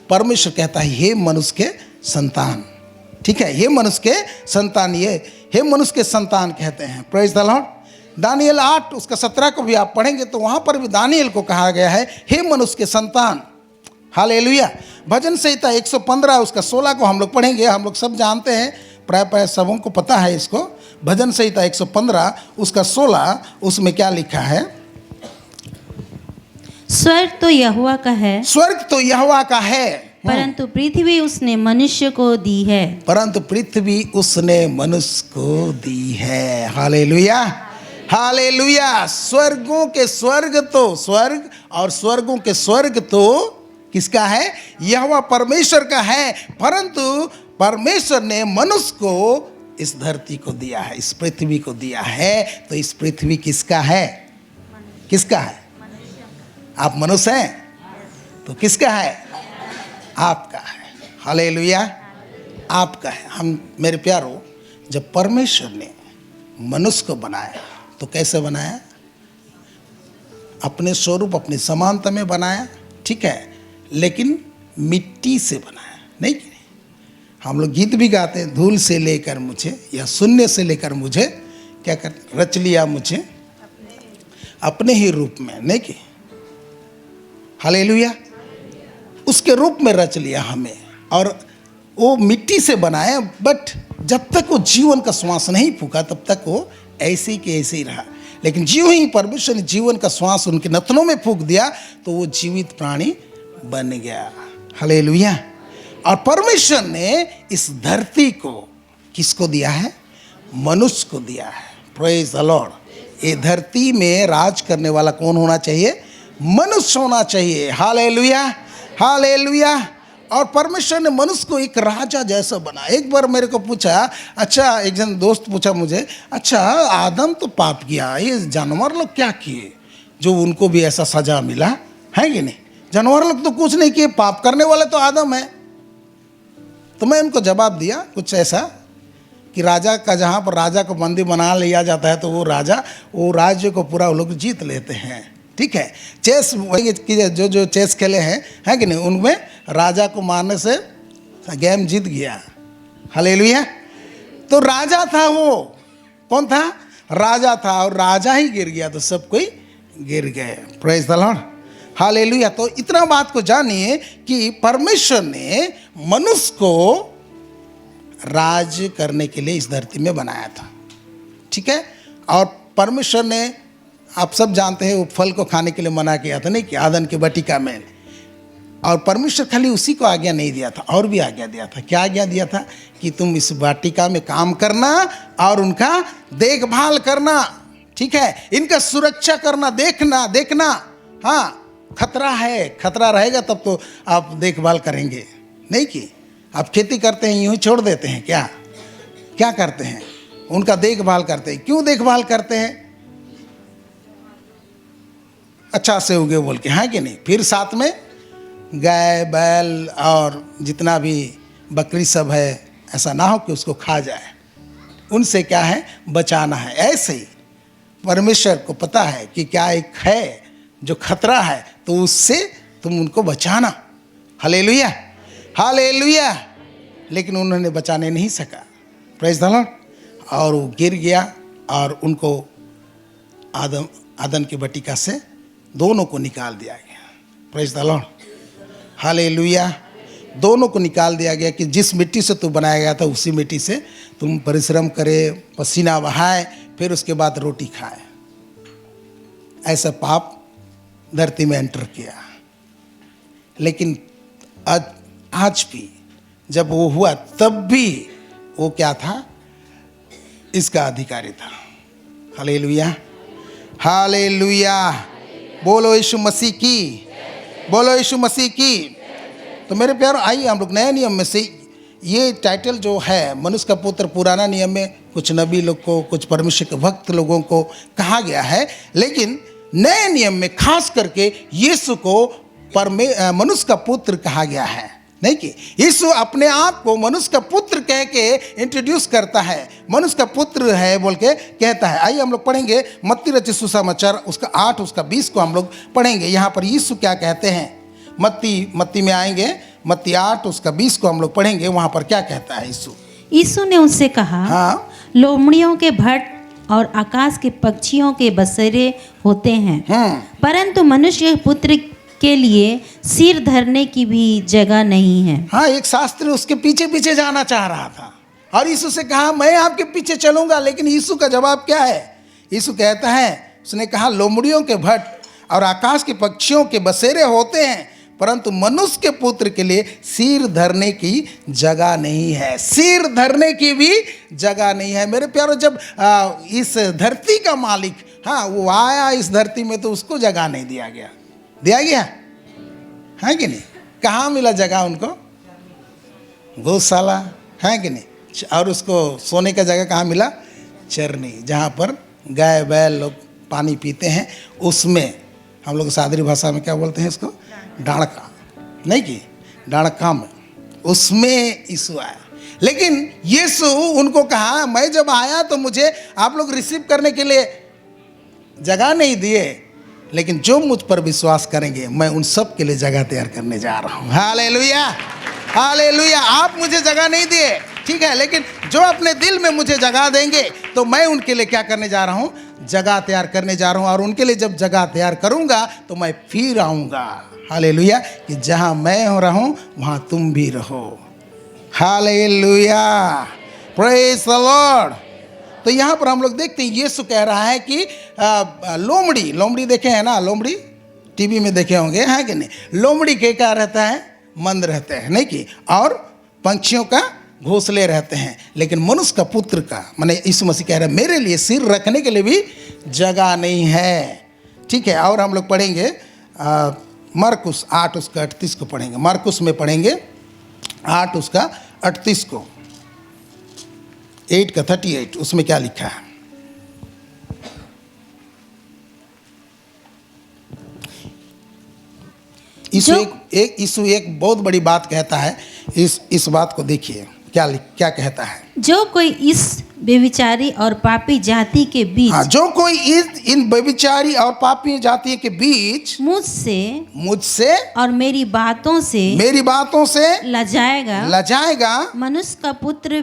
परमेश्वर कहता है हे मनुष्य के संतान। ठीक है, हे मनुष्य के संतान, ये हे मनुष्य के संतान कहते हैं। Praise the Lord. दानियल 8 उसका 17 को भी आप पढ़ेंगे तो वहाँ पर भी दानियल को कहा गया है हे मनुष्य के संतान। हालेलुया। भजन संहिता 115 उसका 16 को हम लोग पढ़ेंगे। हम लोग सब जानते हैं, प्राय सबों को पता है इसको। भजन संहिता 115 उसका 16 उसमें क्या लिखा है? स्वर्ग तो यहोवा का है, स्वर्ग तो यहोवा का है, परंतु पृथ्वी उसने मनुष्य को दी है। परंतु पृथ्वी उसने मनुष्य को दी है। Hallelujah, hallelujah. स्वर्गों के स्वर्ग तो स्वर्ग और स्वर्गों के स्वर्ग तो किसका है? यहोवा परमेश्वर का है। परंतु परमेश्वर ने मनुष्य को इस धरती को दिया है, इस पृथ्वी को दिया है। तो इस पृथ्वी किसका है? किसका है? आप मनुष्य हैं तो किसका है? आपका है। हालेलुया, आपका है। हम मेरे प्यारों, जब परमेश्वर ने मनुष्य को बनाया तो कैसे बनाया? अपने स्वरूप अपनी समानता में बनाया, ठीक है, लेकिन मिट्टी से बनाया। नहीं, हम लोग गीत भी गाते हैं, धूल से लेकर मुझे या शून्य से लेकर मुझे क्या कर रच लिया मुझे अपने ही रूप में। नहीं कि हालेलुया, उसके रूप में रच लिया हमें। और वो मिट्टी से बनाया, बट जब तक वो जीवन का श्वास नहीं फूका तब तक वो ऐसे ही के ऐसे ही रहा। लेकिन ज्यों ही परमेश्वर ने जीवन का श्वास उनके नथनों में फूंक दिया तो वो जीवित प्राणी बन गया। हालेलुया। और परमेश्वर ने इस धरती को किसको दिया है? मनुष्य को दिया है। Praise the Lord. ये धरती में राज करने वाला कौन होना चाहिए? मनुष्य होना चाहिए। Hallelujah, hallelujah. और परमेश्वर ने मनुष्य को एक राजा जैसा बना। एक बार मेरे को पूछा, अच्छा, एक जन दोस्त पूछा मुझे, अच्छा आदम तो पाप किया, ये जानवर लोग क्या किए जो उनको भी ऐसा सजा मिला है कि नहीं? जानवर लोग तो कुछ नहीं किए, पाप करने वाले तो आदम है। तो मैं उनको जवाब दिया कुछ ऐसा कि राजा का, जहाँ पर राजा को बंदी बना लिया जाता है तो वो राजा वो राज्य को पूरा वो लोग जीत लेते हैं। ठीक है, चेस की जो चेस खेले हैं है कि नहीं, उनमें राजा को मारने से गेम जीत गया। हालेलुया। तो राजा था, वो कौन था? राजा था, और राजा ही गिर गया तो सब कोई गिर गए। Praise the Lord. हालेलुया। तो इतना बात को जानिए कि परमेश्वर ने मनुष्य को राज करने के लिए इस धरती में बनाया था। ठीक है, और परमेश्वर ने, आप सब जानते हैं, वो फल को खाने के लिए मना किया था, नहीं कि आदन की बटिका में। और परमेश्वर खाली उसी को आज्ञा नहीं दिया था, और भी आज्ञा दिया था। क्या आज्ञा दिया था? कि तुम इस वाटिका में काम करना और उनका देखभाल करना। ठीक है, इनका सुरक्षा करना, देखना। हाँ, खतरा है, खतरा रहेगा तब तो आप देखभाल करेंगे। नहीं कि आप खेती करते हैं यूं ही छोड़ देते हैं क्या? क्या करते हैं? उनका देखभाल करते हैं। क्यों देखभाल करते हैं? अच्छा से उगे बोल के, हाँ कि नहीं? फिर साथ में गाय बैल और जितना भी बकरी सब है, ऐसा ना हो कि उसको खा जाए। उनसे क्या है? बचाना है। ऐसे ही परमेश्वर को पता है कि क्या एक है जो खतरा है, तो उससे तुम उनको बचाना। Hallelujah, hallelujah. लेकिन उन्होंने बचाने नहीं सका। Praise the Lord. और वो गिर गया और उनको आदम की बटिका से दोनों को निकाल दिया गया। Praise the Lord, hallelujah. दोनों को निकाल दिया गया कि जिस मिट्टी से तू बनाया गया था उसी मिट्टी से तुम परिश्रम करे, पसीना बहाए, फिर उसके बाद रोटी खाए। ऐसा पाप धरती में एंटर किया। लेकिन आज भी जब वो हुआ तब भी वो क्या था? इसका अधिकारी था। Hallelujah, hallelujah. बोलो यीशु मसीह की, बोलो यीशु मसीह की। तो मेरे प्यारो, आइए हम लोग नए नियम में से ये टाइटल जो है मनुष्य का पुत्र, पुराना नियम में कुछ नबी लोग को, कुछ परमेश्वर के भक्त लोगों को कहा गया है, लेकिन नए नियम में खास करके यीशु को मनुष्य का पुत्र कहा गया है। नहीं कि यीशु अपने आप को मनुष्य का पुत्र कह के इंट्रोड्यूस करता है, मनुष्य का पुत्र है बोल के कहता है। आइए हम लोग पढ़ेंगे मत्ती रचित सुसमाचार उसका 8 उसका 20 को हम लोग पढ़ेंगे। यहाँ पर यीशु क्या कहते हैं, मत्ती में आएंगे, मत्ती 8 उसका 20 को हम लोग पढ़ेंगे। वहाँ पर क्या कहता है यीशु ने उनसे कहा, हाँ, लोमड़ियों के भट्ट और आकाश के पक्षियों के बसेरे होते हैं, परंतु मनुष्य के पुत्र के लिए सिर धरने की भी जगह नहीं है। हाँ, एक शास्त्री उसके पीछे पीछे जाना चाह रहा था और यीशु से कहा मैं आपके पीछे चलूंगा, लेकिन यीशु का जवाब क्या है? यीशु कहता है, उसने कहा लोमड़ियों के भट्ट और आकाश के पक्षियों के बसेरे होते हैं, परंतु मनुष्य के पुत्र के लिए सिर धरने की जगह नहीं है। सिर धरने की भी जगह नहीं है। मेरे प्यारो, जब इस धरती का मालिक, हाँ, वो आया इस धरती में तो उसको जगह नहीं दिया गया है कि नहीं? कहाँ मिला जगह उनको? गौशाला, है कि नहीं? और उसको सोने का जगह कहाँ मिला? चरनी, जहाँ पर गाय बैल लोग पानी पीते हैं, उसमें हम लोग सादरी भाषा में क्या बोलते हैं इसको? डाणका, नहीं कि डाणका में, उसमें यीशु आया। लेकिन यीशु उनको कहा मैं जब आया तो मुझे आप लोग रिसीव करने के लिए जगह नहीं दिए, लेकिन जो मुझ पर विश्वास करेंगे मैं उन सब के लिए जगह तैयार करने जा रहा हूँ। Hallelujah, hallelujah. आप मुझे जगह नहीं दिए, ठीक है, लेकिन जो अपने दिल में मुझे जगह देंगे तो मैं उनके लिए क्या करने जा रहा हूँ? जगह तैयार करने जा रहा हूँ। और उनके लिए जब जगह तैयार करूँगा तो मैं फिर आऊँगा। हालेलुया, कि जहाँ मैं हो रहा हूँ वहाँ तुम भी रहो। Hallelujah, praise the Lord. तो यहाँ पर हम लोग देखते हैं यीशु कह रहा है कि लोमड़ी देखे हैं ना, लोमड़ी टीवी में देखे होंगे, है कि नहीं? लोमड़ी के क्या रहता है? मंद रहते हैं, नहीं कि, और पंछियों का घोंसले रहते हैं। लेकिन मनुष्य का पुत्र का, माने यीशु मसीह कह रहे हैं मेरे लिए सिर रखने के लिए भी जगह नहीं है, ठीक है। और हम लोग पढ़ेंगे मरकुस 8 उसका 38 को पढ़ेंगे। मरकुस में पढ़ेंगे 8 उसका 38 को, 8 का 38, उसमें क्या लिखा है? यीशु एक बहुत बड़ी बात कहता है। इस बात को देखिए क्या कहता है। जो कोई इस व्यभिचारी और पापी जाति के बीच, हाँ, जो कोई इन व्यभिचारी और पापी जाति के बीच मुझसे और मेरी बातों से लजाएगा, मनुष्य का पुत्र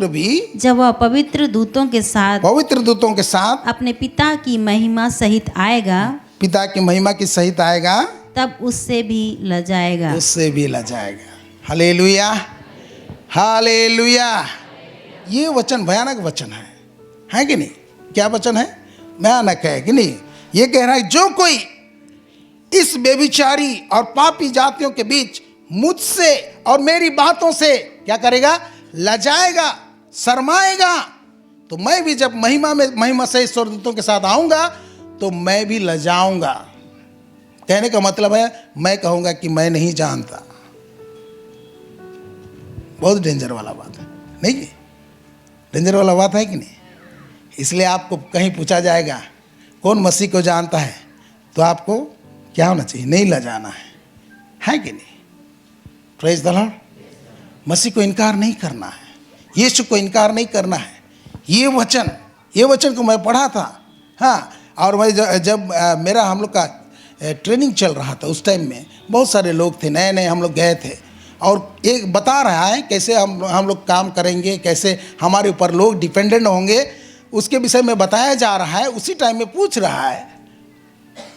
भी जब वह पवित्र दूतों के साथ अपने पिता की महिमा सहित आएगा, तब उससे भी लजाएगा। Hallelujah, hallelujah. ये वचन भयानक वचन है कि नहीं? क्या वचन है? भयानक है कि नहीं? ये कह रहा है जो कोई इस व्यभिचारी और पापी जातियों के बीच मुझसे और मेरी बातों से क्या करेगा? लजाएगा, शर्माएगा, तो मैं भी जब महिमा से स्वर्गदूतों के साथ आऊंगा तो मैं भी लजाऊंगा। कहने का मतलब है मैं कहूंगा कि मैं नहीं जानता। बहुत डेंजर वाला बात है, नहीं कि? डेंजर वाला बात है कि नहीं? इसलिए आपको कहीं पूछा जाएगा कौन मसीह को जानता है, तो आपको क्या होना चाहिए? नहीं लजाना है कि नहीं? Praise the Lord. मसीह को इनकार नहीं करना है, यीशु को इनकार नहीं करना है। ये वचन को मैं पढ़ा था, हाँ। और मैं जब हम लोग का ट्रेनिंग चल रहा था उस टाइम में बहुत सारे लोग थे, नए हम लोग गए थे और एक बता रहा है कैसे हम लोग काम करेंगे, कैसे हमारे ऊपर लोग डिपेंडेंट होंगे, उसके विषय में बताया जा रहा है। उसी टाइम में पूछ रहा है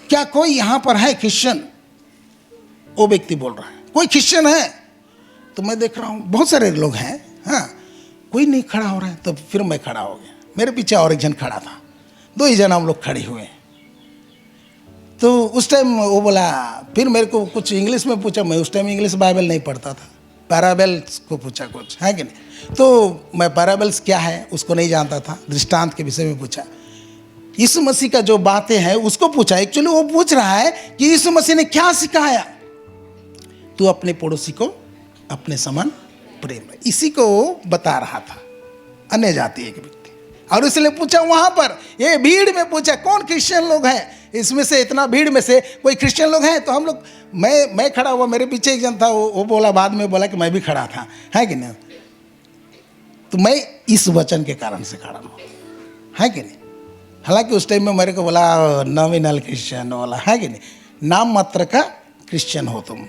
क्या कोई यहाँ पर है क्रिश्चियन। वो व्यक्ति बोल रहा है कोई क्रिश्चियन है। तो मैं देख रहा हूँ बहुत सारे लोग हैं, हाँ, कोई नहीं खड़ा हो रहा है। तो फिर मैं खड़ा हो गया, मेरे पीछे और एक जन खड़ा था, 2 ही जन हम लोग खड़े हुए। तो उस टाइम वो बोला, फिर मेरे को कुछ इंग्लिश में पूछा। मैं उस टाइम इंग्लिश बाइबल नहीं पढ़ता था, पैराबल्स को पूछा कुछ है कि नहीं। तो मैं पैराबल्स क्या है उसको नहीं जानता था, दृष्टांत के विषय में पूछा। यीशु मसीह का जो बातें हैं उसको पूछा। एक्चुअली वो पूछ रहा है कि यीशु मसीह ने क्या सिखाया, तू अपने पड़ोसी को अपने समान प्रेम। इसी को बता रहा था अन्य जाति एक व्यक्ति। और इसलिए पूछा वहां पर, ये भीड़ में पूछा कौन क्रिश्चियन लोग हैं इसमें से, इतना भीड़ में से कोई क्रिश्चियन लोग हैं। तो हम लोग, मैं खड़ा हुआ, मेरे पीछे एक जन था, वो बोला, बाद में बोला कि मैं भी खड़ा था, है कि नहीं। तो मैं इस वचन के कारण से खड़ा हूँ, है कि नहीं। हालांकि उस टाइम में मेरे को बोला नॉमिनल क्रिश्चियन बोला, है कि नहीं, नाम मात्र का क्रिश्चियन हो तुम।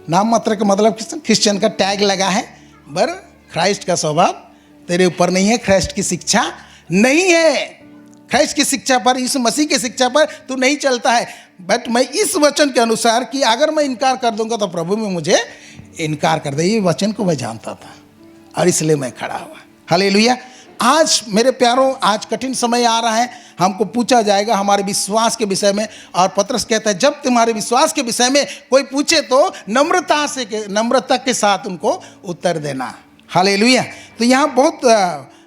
नाम मात्र का मतलब क्रिश्चियन का टैग लगा है, पर क्राइस्ट का स्वभाव तेरे ऊपर नहीं है, क्राइस्ट की शिक्षा नहीं है, क्राइस्ट की शिक्षा पर, यीशु मसीह की शिक्षा पर तू नहीं चलता है। बट मैं इस वचन के अनुसार कि अगर मैं इनकार कर दूंगा तो प्रभु में मुझे इनकार कर दे, ये वचन को मैं जानता था और इसलिए मैं खड़ा हुआ। हालेलुया। आज मेरे प्यारों, आज कठिन समय आ रहा है, हमको पूछा जाएगा हमारे विश्वास के विषय में। और पतरस कहता है जब तुम्हारे विश्वास के विषय में कोई पूछे तो नम्रता के साथ उनको उत्तर देना। हालेलुया। तो यहाँ बहुत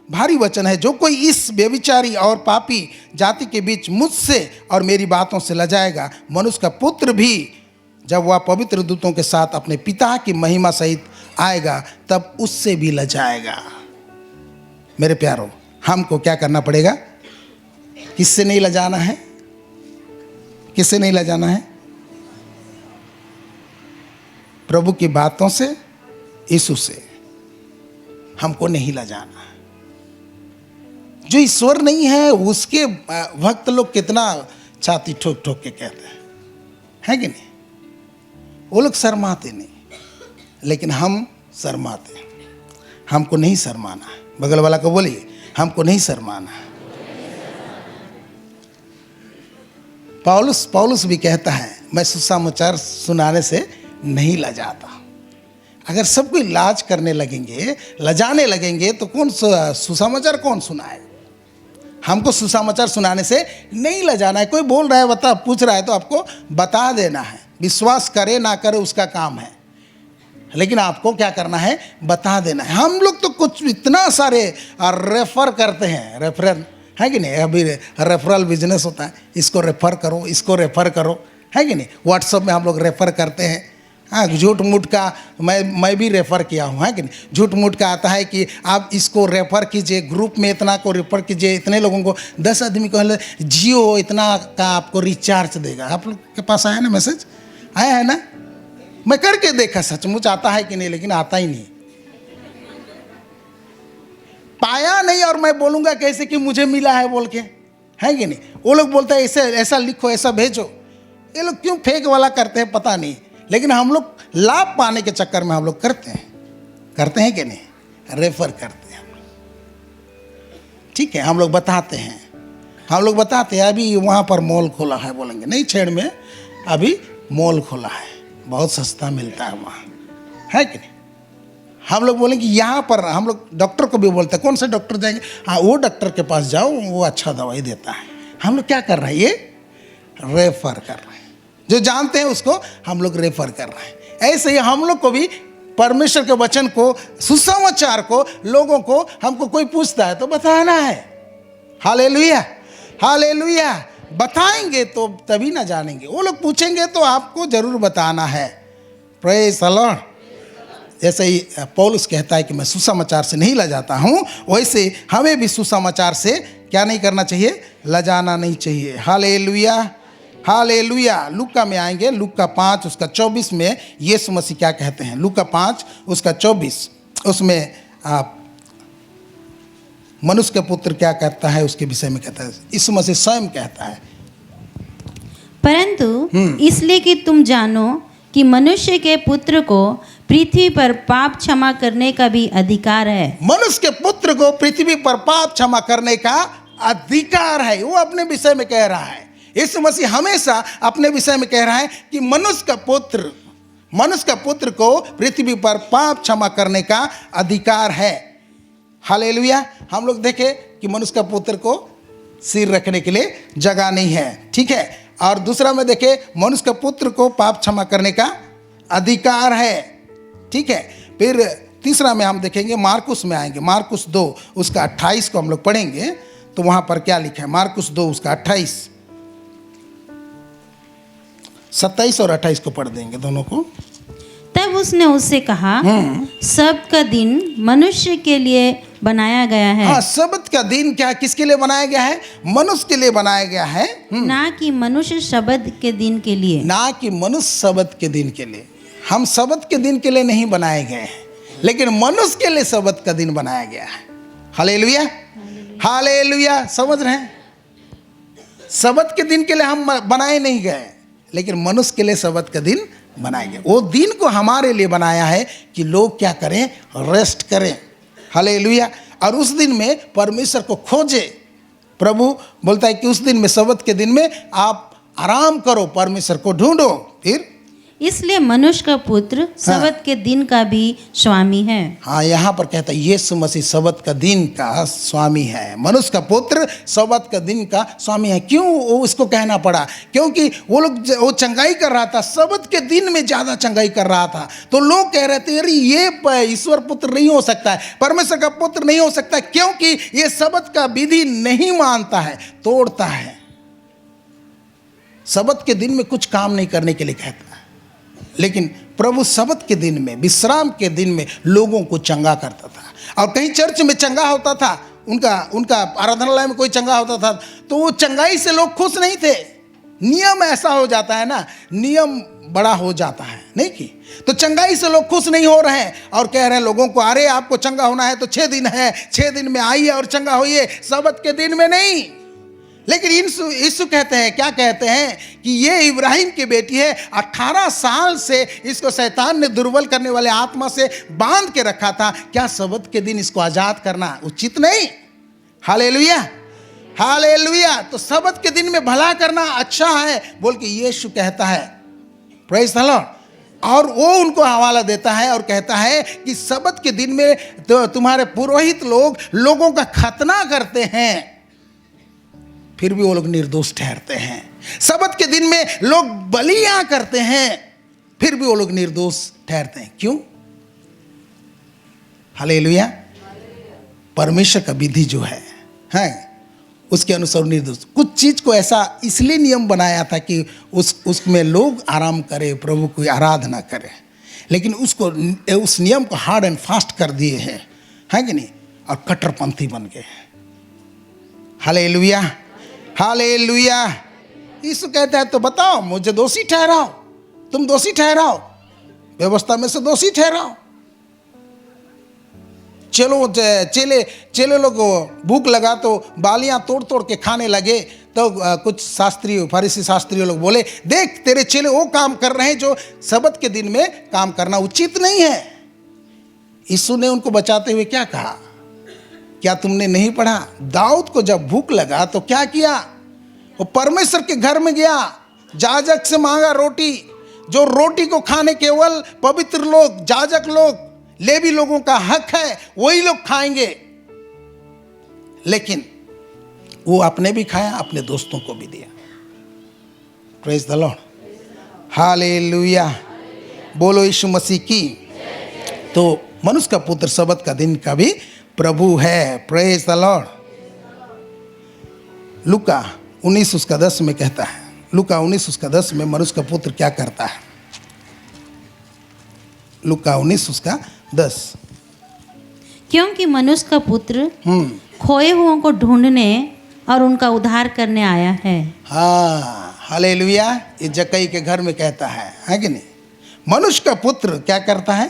भारी वचन है, जो कोई इस व्यभिचारी और पापी जाति के बीच मुझसे और मेरी बातों से लजाएगा, मनुष्य का पुत्र भी जब वह पवित्र दूतों के साथ अपने पिता की महिमा सहित आएगा तब उससे भी लजाएगा। मेरे प्यारों, हमको क्या करना पड़ेगा? किससे नहीं लजाना है? किससे नहीं लजाना है? प्रभु की बातों से, यीशु से हमको नहीं लजाना। जो ईश्वर नहीं है उसके भक्त लोग कितना छाती ठोक ठोक के कहते हैं, है कि नहीं। वो लोग शर्माते नहीं, लेकिन हम शर्माते हैं। हमको नहीं शर्माना है। बगल वाला को बोलिए, हमको नहीं शर्माना है। पौलुस भी कहता है मैं सुसमाचार सुनाने से नहीं लजाता। अगर सब कोई लाज करने लगेंगे, लजाने लगेंगे, तो कौन सुसमाचार कौन सुनाए? हमको सुसमाचार सुनाने से नहीं लजाना है। कोई बोल रहा है, बता, पूछ रहा है तो आपको बता देना है। विश्वास करे ना करे उसका काम है, लेकिन आपको क्या करना है? बता देना है। हम लोग तो कुछ इतना सारे रेफर करते हैं, रेफरल है कि नहीं। अभी रेफरल बिजनेस होता है, इसको रेफर करो, इसको रेफर करो, है कि नहीं। व्हाट्सएप में हम लोग रेफर करते हैं। हाँ, झूठ मूठ का मैं भी रेफ़र किया हूँ, है कि नहीं। झूठ मूठ का आता है कि आप इसको रेफ़र कीजिए, ग्रुप में इतना को रेफ़र कीजिए, इतने लोगों को, 10 आदमी को जियो इतना का आपको रिचार्ज देगा। आप लोग के पास आया ना मैसेज? आया है ना? मैं करके देखा, सचमुच आता है कि नहीं, लेकिन आता ही नहीं, पाया नहीं। और मैं बोलूँगा कैसे कि मुझे मिला है बोल के, है कि नहीं। वो लोग बोलते हैं ऐसे ऐसा लिखो, ऐसा भेजो। ये लोग क्यों फेक वाला करते हैं पता नहीं, लेकिन हम लोग लाभ पाने के चक्कर में हम लोग करते हैं कि नहीं, रेफर करते हैं। ठीक है, हम लोग बताते हैं अभी वहाँ पर मॉल खोला है, बोलेंगे नहीं छेड़ में अभी मॉल खोला है, बहुत सस्ता मिलता है वहाँ, है कि नहीं। हम लोग बोलेंगे यहाँ पर, हम लोग डॉक्टर को भी बोलते हैं, कौन से डॉक्टर जाएंगे? हाँ, वो डॉक्टर के पास जाओ, वो अच्छा दवाई देता है। हम लोग क्या कर रहे हैं? ये रेफर कर रहे हैं। जो जानते हैं उसको हम लोग रेफर कर रहे हैं। ऐसे ही हम लोग को भी परमेश्वर के वचन को, सुसमाचार को, लोगों को, हमको कोई पूछता है तो बताना है। Hallelujah, hallelujah. बताएंगे तो तभी ना जानेंगे। वो लोग पूछेंगे तो आपको जरूर बताना है। Praise the Lord. जैसे ही पौलुस कहता है कि मैं सुसमाचार से नहीं लजाता हूँ, वैसे हमें भी सुसमाचार से क्या नहीं करना चाहिए? लजाना नहीं चाहिए। Hallelujah, hallelujah. लूका में आएंगे, लूका 5 उसका 24 में यीशु मसीह क्या कहते हैं? लूका 5 उसका 24, उसमें आप मनुष्य के पुत्र क्या कहता है उसके विषय में कहता है। यीशु मसीह स्वयं कहता है, परंतु इसलिए कि तुम जानो कि मनुष्य के पुत्र को पृथ्वी पर पाप क्षमा करने का भी अधिकार है। मनुष्य के पुत्र को पृथ्वी पर पाप क्षमा करने का अधिकार है। वो अपने विषय में कह रहा है, यीशु मसीह हमेशा अपने विषय में कह रहा है कि मनुष्य का पुत्र को पृथ्वी पर पाप क्षमा करने का अधिकार है। हालेलुया। हम लोग देखें कि मनुष्य का पुत्र को सिर रखने के लिए जगह नहीं है, ठीक है। और दूसरा में देखें, मनुष्य का पुत्र को पाप क्षमा करने का अधिकार है, ठीक है। फिर तीसरा में हम देखेंगे, मार्कुस में आएंगे, मार्कुस 2 उसका 28 को हम लोग पढ़ेंगे, तो वहाँ पर क्या लिखा है, मार्कुस 2 उसका 28, 27 और 28 को पढ़ देंगे दोनों को। तब उसने उससे कहा, सब्त का दिन मनुष्य के लिए बनाया गया है। हाँ, सब्त का दिन क्या किसके लिए बनाया गया है? मनुष्य के लिए बनाया गया है, ना कि मनुष्य सब्त के दिन के लिए। ना कि मनुष्य सब्त के दिन के लिए। हम सब्त के दिन के लिए नहीं बनाए गए हैं, लेकिन मनुष्य के लिए सब्त का दिन बनाया गया है। Hallelujah, hallelujah. समझ रहे हैं? सब्त के दिन के लिए हम बनाए नहीं गए, लेकिन मनुष्य के लिए सब्त का दिन बनाया गया। वो दिन को हमारे लिए बनाया है कि लोग क्या करें, रेस्ट करें। हालेलुया। और उस दिन में परमेश्वर को खोजे। प्रभु बोलता है कि उस दिन में, सब्त के दिन में आप आराम करो, परमेश्वर को ढूंढो। फिर इसलिए मनुष्य का पुत्र सब्त के दिन का भी स्वामी है। हाँ, यहाँ पर कहता है यीशु मसीह सब्त का दिन का स्वामी है। मनुष्य का पुत्र सब्त का दिन का स्वामी है। क्यों वो उसको कहना पड़ा? क्योंकि वो चंगाई कर रहा था, सब्त के दिन में ज़्यादा चंगाई कर रहा था। तो लोग कह रहे थे, अरे ये ईश्वर पुत्र नहीं हो सकता है, परमेश्वर का पुत्र नहीं हो सकता, क्योंकि ये सब्त का विधि नहीं मानता है, तोड़ता है। सब्त के दिन में कुछ काम नहीं करने के लिए कहता है, लेकिन प्रभु सब्त के दिन में, विश्राम के दिन में लोगों को चंगा करता था। और कहीं चर्च में चंगा होता था, उनका आराधनालय में कोई चंगा होता था, तो वो चंगाई से लोग खुश नहीं थे। नियम ऐसा हो जाता है ना, नियम बड़ा हो जाता है, नहीं कि तो चंगाई से लोग खुश नहीं हो रहे हैं और कह रहे हैं लोगों को, अरे आपको चंगा होना है तो 6 दिन है, 6 दिन में आइए और चंगा होइए, सब्त के दिन में नहीं। लेकिन यीशु कहते हैं, क्या कहते हैं कि ये इब्राहिम की बेटी है, 18 साल से इसको शैतान ने दुर्बल करने वाले आत्मा से बांध के रखा था, क्या सब्त के दिन इसको आजाद करना उचित नहीं? Hallelujah, hallelujah. तो सब्त के दिन में भला करना अच्छा है बोल के यीशु कहता है, प्रेज़ द लॉर्ड। और वो उनको हवाला देता है और कहता है कि सब्त के दिन में तो तुम्हारे पुरोहित लोगों का खतना करते हैं, फिर भी वो लोग निर्दोष ठहरते हैं। सब्त के दिन में लोग बलियां करते हैं, फिर भी वो लोग निर्दोष ठहरते हैं। क्यों? हालेलुया। परमेश्वर का विधि जो है उसके अनुसार निर्दोष। कुछ चीज को ऐसा इसलिए नियम बनाया था कि उसमें लोग आराम करें, प्रभु की आराधना करें, लेकिन उस नियम को हार्ड एंड फास्ट कर दिए हैं, है कि नहीं? और कट्टरपंथी बन गए। Hallelujah, hallelujah. यीशु कहता है, तो बताओ, मुझे दोषी ठहराओ, तुम दोषी ठहराओ, व्यवस्था में से दोषी ठहराओ। चलो चेले लोग भूख लगा तो बालियां तोड़ तोड़ के खाने लगे, तो कुछ फरीसी शास्त्री लोग बोले, देख तेरे चेले वो काम कर रहे हैं जो सब्त के दिन में काम करना उचित नहीं है। यीशु ने उनको बचाते हुए क्या कहा? क्या तुमने नहीं पढ़ा? दाऊद को जब भूख लगा तो क्या किया? वो परमेश्वर के घर में गया, जाजक से मांगा रोटी, जो रोटी को खाने केवल पवित्र लोग, जाजक लोग, लेवी लोगों का हक है, वही लोग खाएंगे। लेकिन वो अपने भी खाया, अपने दोस्तों को भी दिया। Praise the Lord, hallelujah. बोलो यीशु मसीह की। तो मनुष्य का पुत्र सब्त का दिन का भी प्रभु है। Praise the Lord. लूका 19 उसका 10 में कहता है, लूका 19 उसका 10 में मनुष्य का पुत्र क्या करता है? लूका 19 उसका 10। क्योंकि मनुष्य का पुत्र खोए हुओं को ढूंढने और उनका उद्धार करने आया है। हाँ, हालेलुया। ये जक्कई के घर में कहता है कि नहीं? मनुष्य का पुत्र क्या करता है?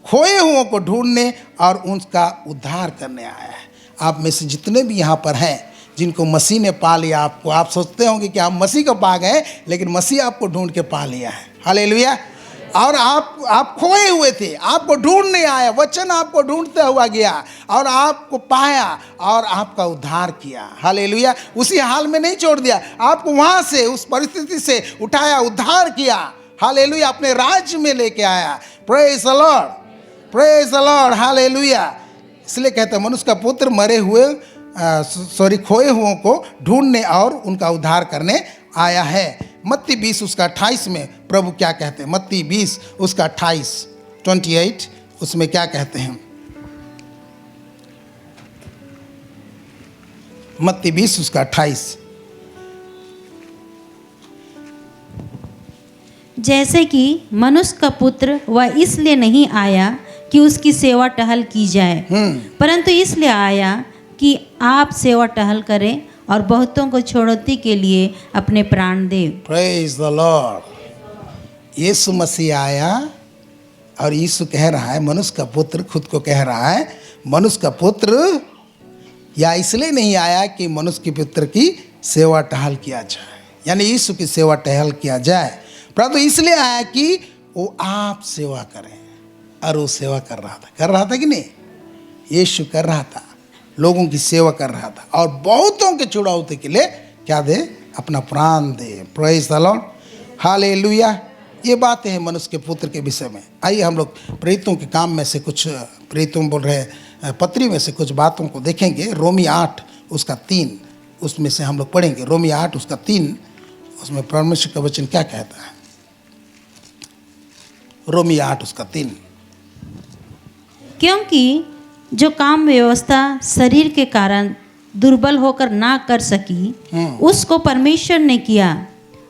खोए हुओं को ढूंढने और उनका उद्धार करने आया है। आप में से जितने भी यहाँ पर हैं, जिनको मसीह ने पा लिया, आपको, आप सोचते होंगे कि आप मसीह को पा गए, लेकिन मसीह आपको ढूंढ के पा लिया है। हालेलुया। और आप खोए हुए थे, आपको ढूंढने आया, वचन आपको ढूंढता हुआ गया और आपको पाया और आपका उद्धार किया। हालेलुया। उसी हाल में नहीं छोड़ दिया, आपको वहां से, उस परिस्थिति से उठाया, उद्धार किया। हालेलुया। अपने राज्य में लेके आया। Praise the Lord, praise the Lord. Hallelujah. इसलिए कहते हैं मनुष्य का पुत्र मरे हुए खोए हुओं को ढूंढने और उनका उद्धार करने आया है। मत्ती 20 उसका 28 में प्रभु क्या कहते हैं? मत्ती 20 उसका 28 उसमें क्या कहते हैं? मत्ती 20 उसका 28। जैसे कि मनुष्य का पुत्र वह इसलिए नहीं आया कि उसकी सेवा टहल की जाए, परंतु इसलिए आया कि आप सेवा टहल करें और बहुतों को छुड़ौती के लिए अपने प्राण दे। Praise the Lord. Yeshu Masih आया और यीशु कह रहा है, मनुष्य का पुत्र खुद को कह रहा है, मनुष्य का पुत्र या इसलिए नहीं आया कि मनुष्य के पुत्र की सेवा टहल किया जाए, यानी यीशु की सेवा टहल किया जाए, परंतु इसलिए आया कि वो आप सेवा करें। और वो सेवा कर रहा था कि नहीं? यीशु कर रहा था, लोगों की सेवा कर रहा था और बहुतों के छुड़ौती के लिए क्या दे? अपना प्राण दे। Praise the Lord. हालेलुया। ये बातें हैं मनुष्य के पुत्र के विषय में। आइए हम लोग प्रेरितों के काम में से कुछ, प्रेरितों बोल रहे पत्री में से कुछ बातों को देखेंगे। रोमी 8 उसका 3 उसमें से हम लोग पढ़ेंगे। रोमी 8 उसका 3 उसमें परमेश्वर का वचन क्या कहता है? रोमी 8 उसका 3। क्योंकि जो काम व्यवस्था शरीर के कारण दुर्बल होकर ना कर सकी, उसको परमेश्वर ने किया,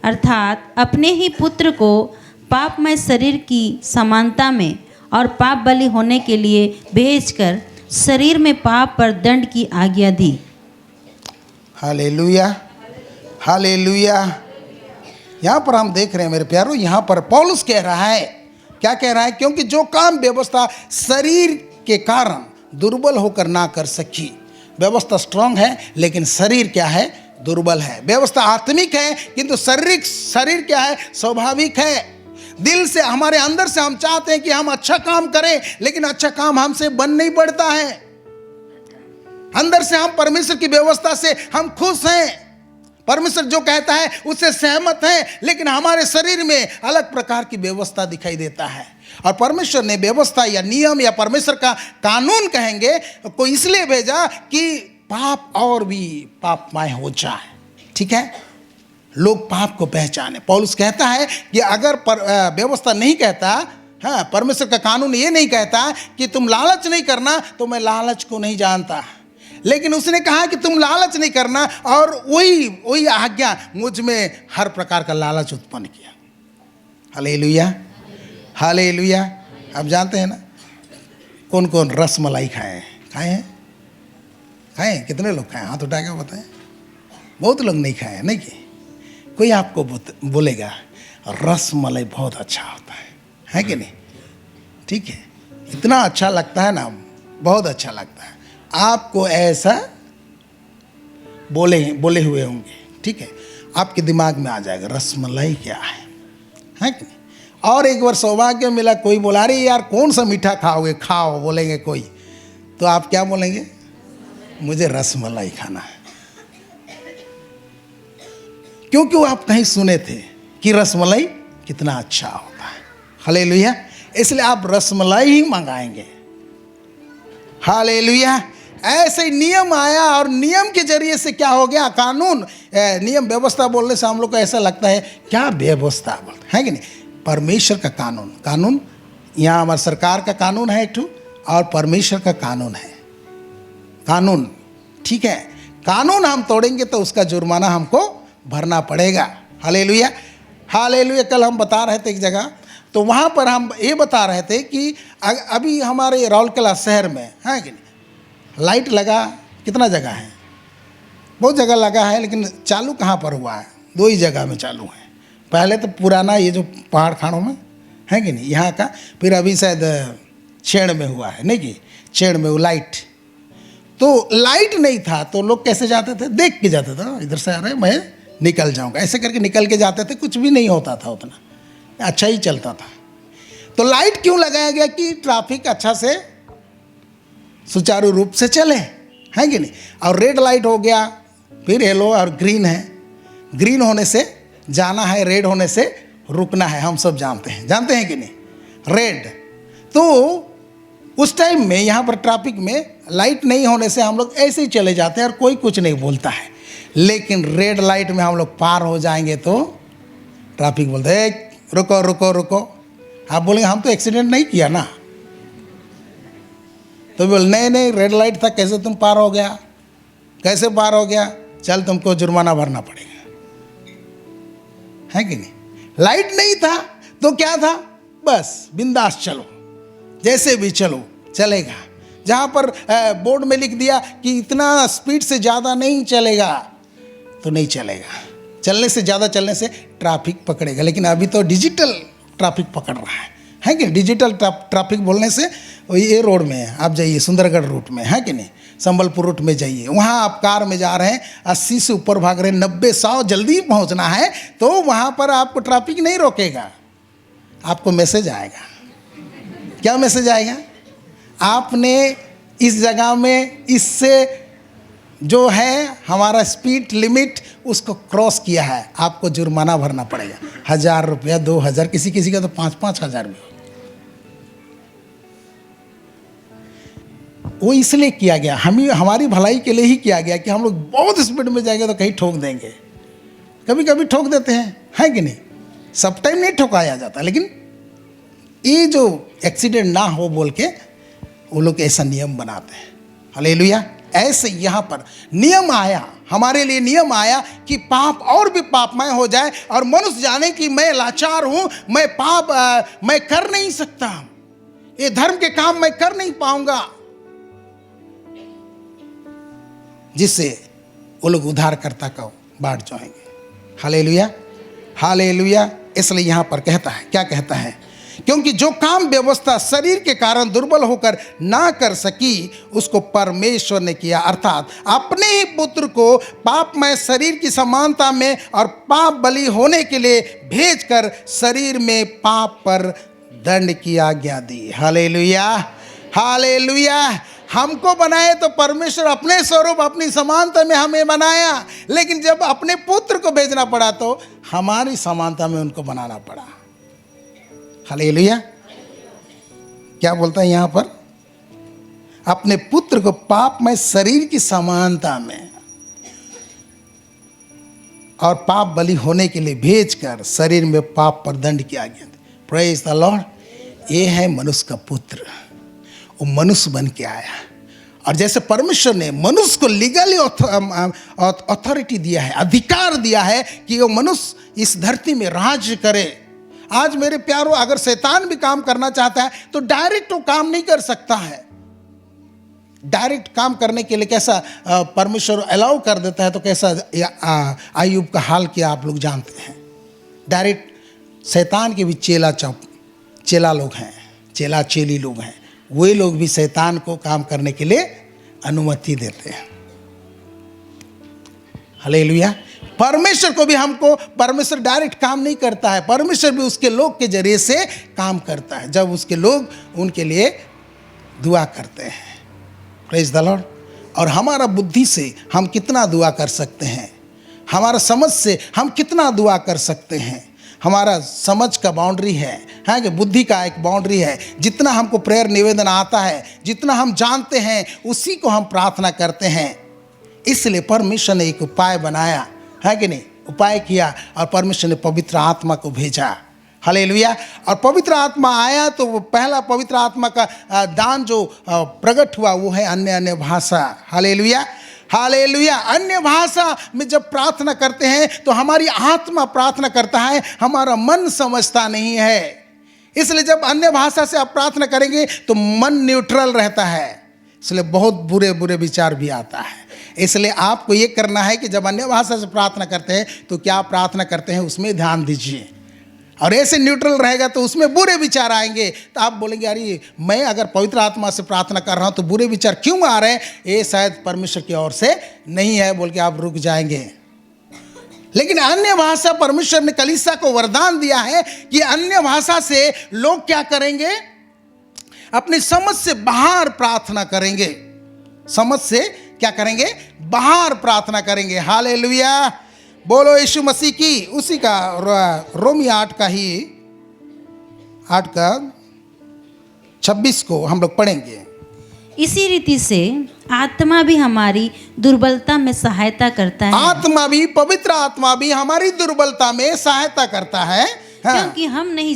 अर्थात अपने ही पुत्र को पापमय शरीर की समानता में और पाप बलि होने के लिए भेजकर शरीर में पाप पर दंड की आज्ञा दी। Hallelujah, hallelujah. यहाँ पर हम देख रहे हैं मेरे प्यारों, यहाँ पर पौलुस कह रहा है, क्या कह रहा है? क्योंकि जो काम व्यवस्था शरीर के कारण दुर्बल होकर ना कर सकी। व्यवस्था स्ट्रांग है लेकिन शरीर क्या है? दुर्बल है। व्यवस्था आत्मिक है किंतु शरीर क्या है? स्वाभाविक है। दिल से, हमारे अंदर से हम चाहते हैं कि हम अच्छा काम करें, लेकिन अच्छा काम हमसे बन नहीं पड़ता है। अंदर से हम परमेश्वर की व्यवस्था से हम खुश हैं, परमेश्वर जो कहता है उससे सहमत हैं, लेकिन हमारे शरीर में अलग प्रकार की व्यवस्था दिखाई देता है। और परमेश्वर ने व्यवस्था या नियम या परमेश्वर का कानून कहेंगे को इसलिए भेजा कि पाप और भी पापमय हो जाए। ठीक है, लोग पाप को पहचाने। पौलुस कहता है कि अगर व्यवस्था नहीं कहता, हाँ, परमेश्वर का कानून ये नहीं कहता कि तुम लालच नहीं करना, तो मैं लालच को नहीं जानता, लेकिन उसने कहा कि तुम लालच नहीं करना, और वही आज्ञा मुझ में हर प्रकार का लालच उत्पन्न किया। Hallelujah, hallelujah. आप जानते हैं ना कौन कौन रस मलाई खाए हैं? कितने लोग खाए? हाथ उठा के बताएं। बहुत लोग नहीं खाए, नहीं कि कोई आपको बोलेगा रस मलाई बहुत अच्छा होता है कि नहीं? ठीक है, इतना अच्छा लगता है ना, बहुत अच्छा लगता है। आपको ऐसा बोले हुए होंगे, ठीक है, आपके दिमाग में आ जाएगा रसमलाई क्या है कि नहीं? और एक बार सौभाग्य मिला, कोई बोला अरे यार कौन सा मीठा खाओगे? खाओ, बोलेंगे कोई, तो आप क्या बोलेंगे? मुझे रसमलाई खाना है, क्योंकि वो आप कहीं सुने थे कि रसमलाई कितना अच्छा होता है। हालेलुया। इसलिए आप रसमलाई ही मंगाएंगे। हालेलुया। ऐसे ही नियम आया और नियम के जरिए से क्या हो गया? कानून, नियम व्यवस्था बोलने से हम लोग को ऐसा लगता है क्या व्यवस्था बोलते हैं कि नहीं? परमेश्वर का कानून यहाँ हमारी सरकार का कानून है एक ठो, और परमेश्वर का कानून है। कानून, ठीक है, कानून हम तोड़ेंगे तो उसका जुर्माना हमको भरना पड़ेगा। Hallelujah, hallelujah. कल हम बता रहे थे एक जगह, तो वहाँ पर हम ये बता रहे थे कि अभी हमारे राउरकेला शहर में है कि नहीं, लाइट लगा, कितना जगह है? बहुत जगह लगा है, लेकिन चालू कहाँ पर हुआ है? 2 ही जगह में चालू है। पहले तो पुराना ये जो पहाड़ खाड़ों में है कि नहीं, यहाँ का, फिर अभी शायद छेड़ में हुआ है, नहीं कि छेड़ में वो लाइट, तो लाइट नहीं था तो लोग कैसे जाते थे? देख के जाते थे, इधर से आ रहे मैं निकल जाऊंगा, ऐसे करके निकल के जाते थे, कुछ भी नहीं होता था, उतना अच्छा ही चलता था। तो लाइट क्यों लगाया गया? कि ट्रैफिक अच्छा से सुचारू रूप से चले, है कि नहीं। और रेड लाइट हो गया, फिर येलो और ग्रीन है। ग्रीन होने से जाना है, रेड होने से रुकना है, हम सब जानते हैं कि नहीं। रेड, तो उस टाइम में यहाँ पर ट्रैफिक में लाइट नहीं होने से हम लोग ऐसे ही चले जाते हैं और कोई कुछ नहीं बोलता है। लेकिन रेड लाइट में हम लोग पार हो जाएंगे तो ट्रैफिक बोलते हैं रुको रुको रुको। आप बोलेंगे हम तो एक्सीडेंट नहीं किया ना, तो बोल नहीं रेड लाइट था, कैसे तुम पार हो गया, कैसे पार हो गया, चल तुमको जुर्माना भरना पड़ेगा, है कि नहीं। लाइट नहीं था तो क्या था, बस बिंदास चलो, जैसे भी चलो चलेगा। जहाँ पर बोर्ड में लिख दिया कि इतना स्पीड से ज़्यादा नहीं चलेगा तो नहीं चलेगा, चलने से ज़्यादा चलने से ट्रैफिक पकड़ेगा। लेकिन अभी तो डिजिटल ट्रैफिक पकड़ रहा है कि डिजिटल ट्रैफिक बोलने से ये रोड में है, आप जाइए सुंदरगढ़ रूट में, है कि नहीं, संबलपुर रूट में जाइए, वहाँ आप कार में जा रहे हैं 80 से ऊपर भाग रहे हैं, 90-100 जल्दी पहुँचना है, तो वहाँ पर आपको ट्रैफिक नहीं रोकेगा, आपको मैसेज आएगा। क्या मैसेज आएगा? आपने इस जगह में इससे जो है हमारा स्पीड लिमिट उसको क्रॉस किया है, आपको जुर्माना भरना पड़ेगा, 1000 रुपया, 2000, किसी का तो 5-5 हज़ार भी। वो इसलिए किया गया, हमारी भलाई के लिए ही किया गया कि हम लोग बहुत स्पीड में जाएंगे तो कहीं ठोक देंगे। कभी कभी ठोक देते हैं, है कि नहीं, सब टाइम नहीं ठोकाया जाता, लेकिन ये जो एक्सीडेंट ना हो बोल के वो लोग ऐसा नियम बनाते हैं। हालेलुया। ऐसे यहाँ पर नियम आया, हमारे लिए नियम आया कि पाप और भी पापमय हो जाए और मनुष्य जाने कि मैं लाचार हूँ, मैं पाप मैं कर नहीं सकता, ये धर्म के काम मैं कर नहीं पाऊंगा, जिससे वो लोग उद्धारकर्ता का बाट जाएंगे। Hallelujah hallelujah. इसलिए यहाँ पर कहता है, क्या कहता है, क्योंकि जो काम व्यवस्था शरीर के कारण दुर्बल होकर ना कर सकी उसको परमेश्वर ने किया, अर्थात अपने ही पुत्र को पापमय शरीर की समानता में और पाप बलि होने के लिए भेजकर शरीर में पाप पर दंड की आज्ञा दी। Hallelujah hallelujah. हमको बनाए तो परमेश्वर अपने स्वरूप अपनी समानता में हमें बनाया, लेकिन जब अपने पुत्र को भेजना पड़ा तो हमारी समानता में उनको बनाना पड़ा। हालेलुया। क्या बोलता है यहाँ पर, अपने पुत्र को पाप में शरीर की समानता में और पाप बलि होने के लिए भेजकर शरीर में पाप पर दंड की आज्ञा दी। Praise the Lord. ये है मनुष्य का पुत्र, वो मनुष्य बन के आया। और जैसे परमेश्वर ने मनुष्य को लीगली अथॉरिटी दिया है, अधिकार दिया है कि वो मनुष्य इस धरती में राज्य करे। आज मेरे प्यारों, अगर शैतान भी काम करना चाहता है तो डायरेक्ट वो काम नहीं कर सकता है। डायरेक्ट काम करने के लिए कैसा परमेश्वर अलाउ कर देता है, तो कैसा अय्यूब का हाल किया आप लोग जानते हैं। डायरेक्ट शैतान के भी चेला लोग हैं, चेला चेली लोग हैं, वे लोग भी शैतान को काम करने के लिए अनुमति देते हैं। हालेलुया। परमेश्वर को भी हमको, परमेश्वर डायरेक्ट काम नहीं करता है, परमेश्वर भी उसके लोग के जरिए से काम करता है, जब उसके लोग उनके लिए दुआ करते हैं। Praise the Lord. और हमारा बुद्धि से हम कितना दुआ कर सकते हैं, हमारा समझ से हम कितना दुआ कर सकते हैं। हमारा समझ का बाउंड्री है कि बुद्धि का एक बाउंड्री है। जितना हमको प्रेयर निवेदन आता है, जितना हम जानते हैं, उसी को हम प्रार्थना करते हैं। इसलिए परमेश्वर ने एक उपाय बनाया, है कि नहीं, उपाय किया, और परमेश्वर ने पवित्र आत्मा को भेजा। हालेलुया। और पवित्र आत्मा आया तो वो पहला पवित्र आत्मा का दान जो प्रकट हुआ वो है अन्य भाषा। Hallelujah hallelujah. अन्य भाषा में जब प्रार्थना करते हैं तो हमारी आत्मा प्रार्थना करता है, हमारा मन समझता नहीं है। इसलिए जब अन्य भाषा से आप प्रार्थना करेंगे तो मन न्यूट्रल रहता है, इसलिए बहुत बुरे बुरे विचार भी आता है। इसलिए आपको ये करना है कि जब अन्य भाषा से प्रार्थना करते हैं तो क्या प्रार्थना करते हैं उसमें ध्यान दीजिए। और ऐसे न्यूट्रल रहेगा तो उसमें बुरे विचार आएंगे, तो आप बोलेंगे अरे मैं अगर पवित्र आत्मा से प्रार्थना कर रहा हूँ तो बुरे विचार क्यों आ रहे हैं, ये शायद परमेश्वर की ओर से नहीं है, बोल के आप रुक जाएंगे। लेकिन अन्य भाषा परमेश्वर ने कलीसिया को वरदान दिया है कि अन्य भाषा से लोग क्या करेंगे, अपनी समझ से बाहर प्रार्थना करेंगे। समझ से क्या करेंगे, बाहर प्रार्थना करेंगे। हालेलुया, बोलो यीशु मसीह की। उसी का रोमी 8:26 को हम लोग पढ़ेंगे। इसी रीति से आत्मा भी हमारी दुर्बलता में सहायता करता है। आत्मा भी, पवित्र आत्मा भी हमारी दुर्बलता में सहायता करता है। हाँ। क्योंकि हम नहीं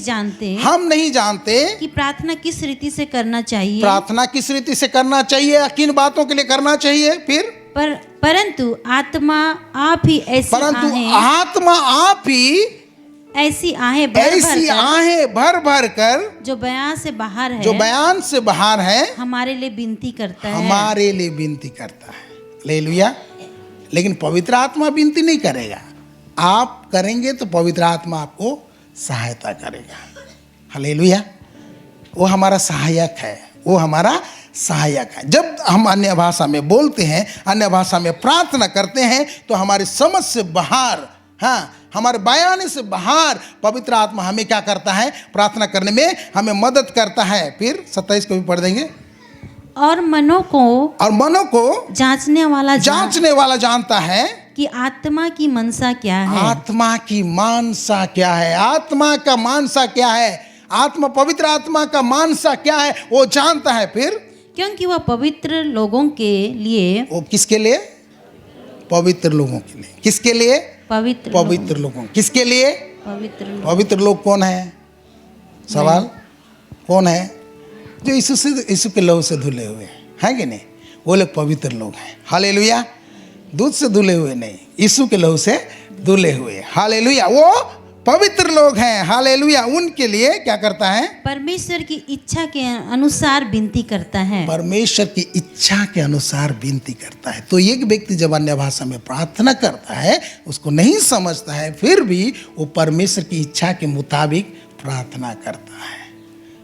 जानते कि प्रार्थना किस रीति से करना चाहिए। प्रार्थना किस रीति से करना चाहिए, किन बातों के लिए करना चाहिए। फिर परंतु आत्मा आप ही ऐसी आहें भर भर कर जो बयान से बाहर है हमारे लिए विनती करता है। हालेलुया। लेकिन पवित्र आत्मा विनती नहीं करेगा, आप करेंगे तो पवित्र आत्मा आपको सहायता करेगा। हालेलुया, वो हमारा सहायक है। जब हम अन्य भाषा में बोलते हैं, अन्य भाषा में प्रार्थना करते हैं, तो हमारी समझ से बाहर, हाँ, हमारे बयान से बाहर पवित्र आत्मा हमें क्या करता है, प्रार्थना करने में हमें मदद करता है। फिर 27 को भी पढ़ देंगे। और मनों को जांचने वाला जानता है कि आत्मा की मनसा क्या है। आत्मा का मानसा क्या है, आत्मा, पवित्र आत्मा का मानसा क्या है, वो जानता है। फिर क्योंकि वह पवित्र लोगों के लिए, वो किसके लिए, पवित्र लोगों के लिए। किसके लिए, पवित्र लोगों। किसके लिए, पवित्र लोग कौन है, सवाल कौन है, जो यीशु के लहू से धुले हुए हैं कि नहीं, वो लोग पवित्र लोग हैं। हालेलुया, दूध से धुले हुए नहीं, यीशु के लहू से धुले हुए। हालेलुया, वो पवित्र लोग हैं। हालेलुया, उनके लिए क्या करता है, परमेश्वर की इच्छा के अनुसार विनती करता है। परमेश्वर की इच्छा के अनुसार विनती करता है। तो एक व्यक्ति जब अन्य भाषा में प्रार्थना करता है, उसको नहीं समझता है, फिर भी वो परमेश्वर की इच्छा के मुताबिक प्रार्थना करता है।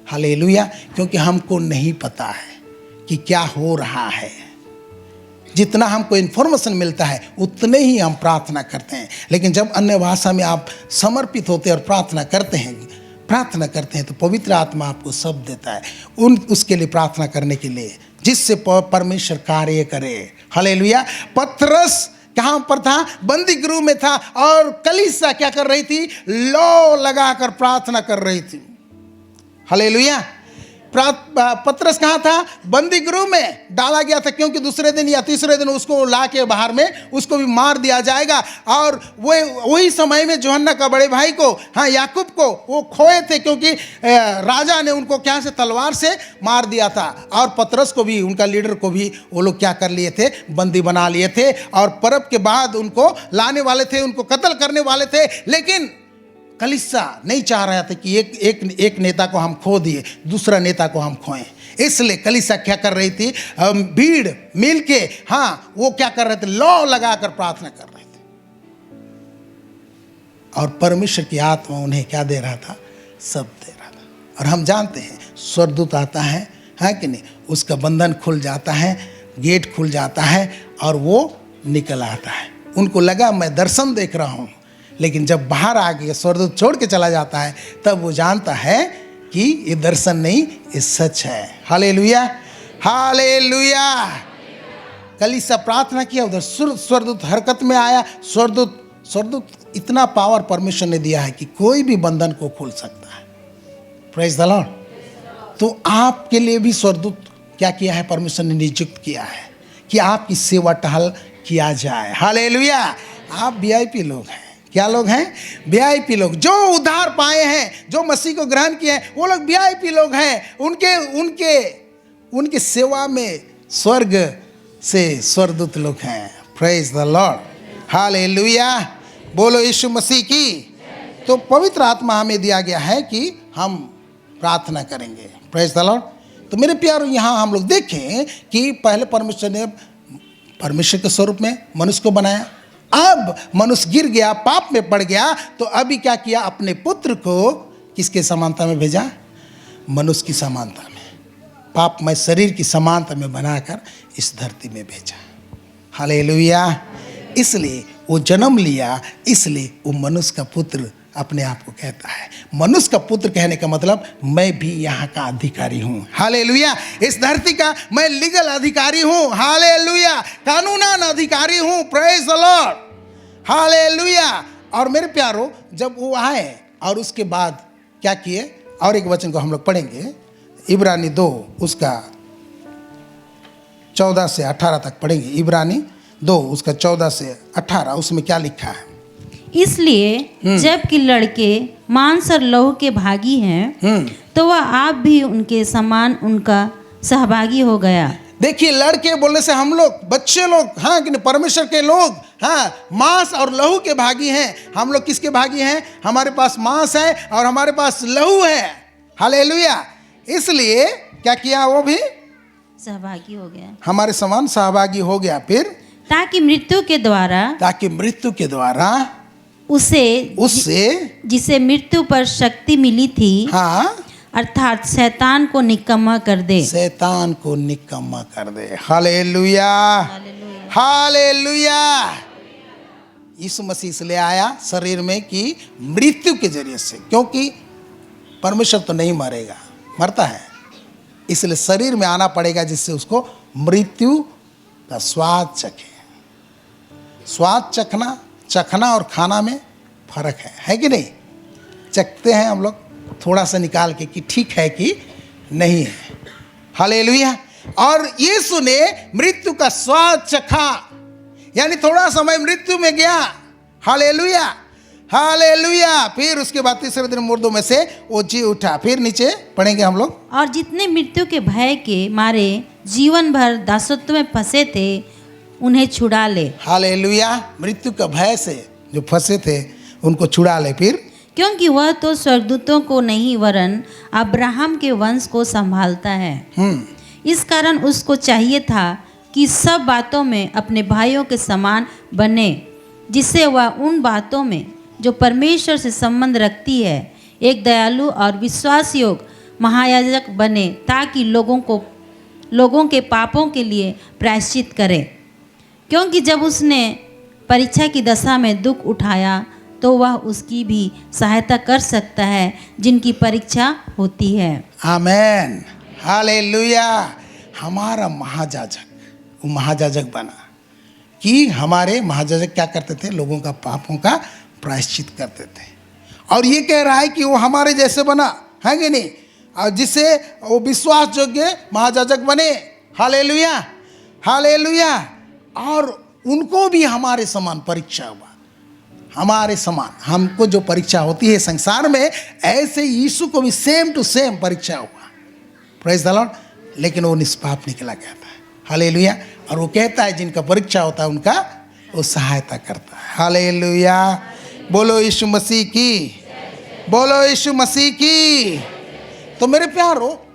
हालेलुया, क्योंकि हमको नहीं पता है कि क्या हो रहा है। जितना हमको इन्फॉर्मेशन मिलता है उतने ही हम प्रार्थना करते हैं। लेकिन जब अन्य भाषा में आप समर्पित होते हैं और प्रार्थना करते हैं तो पवित्र आत्मा आपको शब्द देता है उसके लिए प्रार्थना करने के लिए, जिससे परमेश्वर कार्य करे। हालेलुया। पतरस कहाँ पर था, बंदी गृह में था, और कलीसिया क्या कर रही थी, लौ लगाकर प्रार्थना कर रही थी। हालेलुया। पतरस कहाँ था, बंदी गृह में डाला गया था, क्योंकि दूसरे दिन या तीसरे दिन उसको ला के बाहर में उसको भी मार दिया जाएगा। और वही समय में यूहन्ना का बड़े भाई को, हाँ, याकूब को वो खोए थे, क्योंकि राजा ने उनको क्या से तलवार से मार दिया था। और पतरस को भी, उनका लीडर को भी वो लोग क्या कर लिए थे, बंदी बना लिए थे, और परब के बाद उनको लाने वाले थे, उनको कत्ल करने वाले थे। लेकिन कलीसिया नहीं चाह रहा था कि एक नेता को हम खो दिए, दूसरा नेता को हम खोएं। इसलिए कलीसिया क्या कर रही थी, भीड़ मिल के, हाँ, वो क्या कर रहे थे, लौ लगाकर प्रार्थना कर रहे थे। और परमेश्वर की आत्मा उन्हें क्या दे रहा था, सब दे रहा था। और हम जानते हैं स्वर्गदूत आता है कि नहीं, उसका बंधन खुल जाता है, गेट खुल जाता है, और वो निकल आता है। उनको लगा मैं दर्शन देख रहा हूँ, लेकिन जब बाहर आ गया, स्वर्गदूत छोड़ के चला जाता है, तब वो जानता है कि ये दर्शन नहीं, ये सच है। Hallelujah, hallelujah. कलीसिया प्रार्थना किया, उधर स्वर्गदूत हरकत में आया। स्वर्गदूत इतना पावर परमेश्वर ने दिया है कि कोई भी बंधन को खोल सकता है। Praise the Lord. तो आपके लिए भी स्वर्गदूत क्या किया है, परमेश्वर ने नियुक्त किया है कि आपकी सेवा टहल किया जाए। हालेलुया। आप वीआईपी लोग हैं। क्या लोग हैं, वीआईपी लोग। जो उद्धार पाए हैं, जो मसीह को ग्रहण किए हैं, वो लोग वीआईपी लोग हैं। उनके सेवा में स्वर्ग से स्वर्गदूत लोग हैं। Praise the Lord. हालेलुया, बोलो यीशु मसीह की। तो पवित्र आत्मा हमें दिया गया है कि हम प्रार्थना करेंगे। Praise the Lord. तो मेरे प्यारों, यहाँ हम लोग देखें कि पहले परमेश्वर ने परमेश्वर के स्वरूप में मनुष्य को बनाया। अब मनुष्य गिर गया, पाप में पड़ गया, तो अभी क्या किया, अपने पुत्र को किसके समानता में भेजा, मनुष्य की समानता में, पापमय शरीर की समानता में बनाकर इस धरती में भेजा। हालेलुया। इसलिए वो जन्म लिया, इसलिए वो मनुष्य का पुत्र अपने आप को कहता है। मनुष्य का पुत्र कहने का मतलब मैं भी यहाँ का अधिकारी हूँ। हालेलुया। इस धरती का मैं लीगल अधिकारी हूँ। हालेलुया। कानूनन अधिकारी हूँ। Praise the Lord. हालेलुया। और मेरे प्यारो, जब वो आए और उसके बाद क्या किए, और एक वचन को हम लोग पढ़ेंगे, इब्रानी 2 उसका 14 से 18 तक पढ़ेंगे। इब्रानी 2 उसका 14 से 18, उसमें क्या लिखा है? इसलिए जबकि लड़के मांस और लहू के भागी हैं, तो वह आप भी उनके समान उनका सहभागी हो गया। देखिए, लड़के बोलने से हम लोग, बच्चे लोग, हाँ कि नहीं, परमेश्वर के लोग, हाँ, मांस और लहू के भागी हैं। हम लोग किसके भागी हैं? हमारे पास मांस है और हमारे पास लहू है। हालेलुया। इसलिए क्या किया? वो भी सहभागी हो गया, हमारे समान सहभागी हो गया। फिर ताकि मृत्यु के द्वारा उसे जिसे मृत्यु पर शक्ति मिली थी, हाँ, अर्थात शैतान को निकम्मा कर दे। शैतान को निकम्मा कर दे। हालेलुया। हालेलुया। यीशु मसीह इसलिए आया शरीर में कि मृत्यु के जरिए से, क्योंकि परमेश्वर तो नहीं मरेगा, मरता है, इसलिए शरीर में आना पड़ेगा जिससे उसको मृत्यु का स्वाद चखे। स्वाद चखना और खाना में फर्क है कि नहीं? चखते हैं हम लोग थोड़ा सा निकाल के कि ठीक है कि नहीं है। हालेलुया। और यीशु ने मृत्यु का स्वाद चखा, यानी थोड़ा समय मृत्यु में गया। हालेलुया। हालेलुया। फिर उसके बाद तीसरे दिन मुर्दों में से वो जी उठा। फिर नीचे पढ़ेंगे हम लोग। और जितने मृत्यु के भय के मारे जीवन भर दासत्व में फंसे थे, उन्हें छुड़ा ले। हालेलुया। मृत्यु का भय से जो फंसे थे उनको छुड़ा ले। फिर क्योंकि वह तो स्वर्गदूतों को नहीं वरन अब्राहम के वंश को संभालता है। इस कारण उसको चाहिए था कि सब बातों में अपने भाइयों के समान बने, जिससे वह उन बातों में जो परमेश्वर से संबंध रखती है एक दयालु और विश्वास योग्य महायाजक बने, ताकि लोगों के पापों के लिए प्रायश्चित करे। क्योंकि जब उसने परीक्षा की दशा में दुख उठाया, तो वह उसकी भी सहायता कर सकता है जिनकी परीक्षा होती है। आमेन। हालेलुया। हमारा महायाजक, वो महायाजक बना कि हमारे महायाजक क्या करते थे? लोगों का पापों का प्रायश्चित करते थे। और ये कह रहा है कि वो हमारे जैसे बना, है कि नहीं? और जिससे वो विश्वास योग्य महायाजक बने। हालेलुया। हालेलुया। और उनको भी हमारे समान परीक्षा हुआ। हमारे समान हमको जो परीक्षा होती है संसार में, ऐसे यीशु को भी सेम टू सेम परीक्षा हुआ। Praise the Lord. लेकिन वो निष्पाप निकला गया था। हालेलुया। और वो कहता है जिनका परीक्षा होता है उनका वो सहायता करता है। हालेलुया। बोलो यीशु मसीह की। बोलो यीशु मसीह की। तो मेरे प्यारो,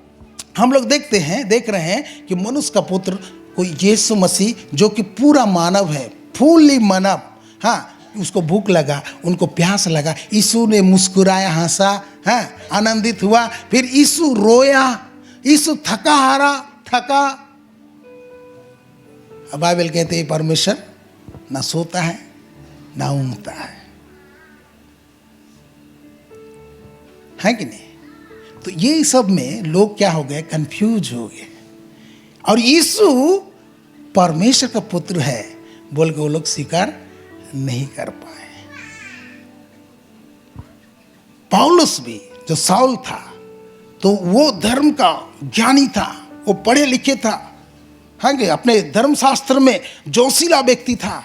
हम लोग देख रहे हैं कि मनुष्य का पुत्र कोई यीशु मसीह जो कि पूरा मानव है, फुल्ली मानव। हाँ, उसको भूख लगा, उनको प्यास लगा, यीशु ने मुस्कुराया, हंसा, हाँ, आनंदित हुआ। फिर यीशु रोया, यीशु थका। बाइबल कहते हैं परमेश्वर ना सोता है ना ऊँघता है कि नहीं? तो ये सब में लोग क्या हो गए? कंफ्यूज हो गए। और यीशु परमेश्वर का पुत्र है बोल के वो लोग स्वीकार नहीं कर पाए। पौलुस भी जो साउल था, तो वो धर्म का ज्ञानी था, वो पढ़े लिखे था, हाँ, अपने धर्मशास्त्र में जोशीला व्यक्ति था।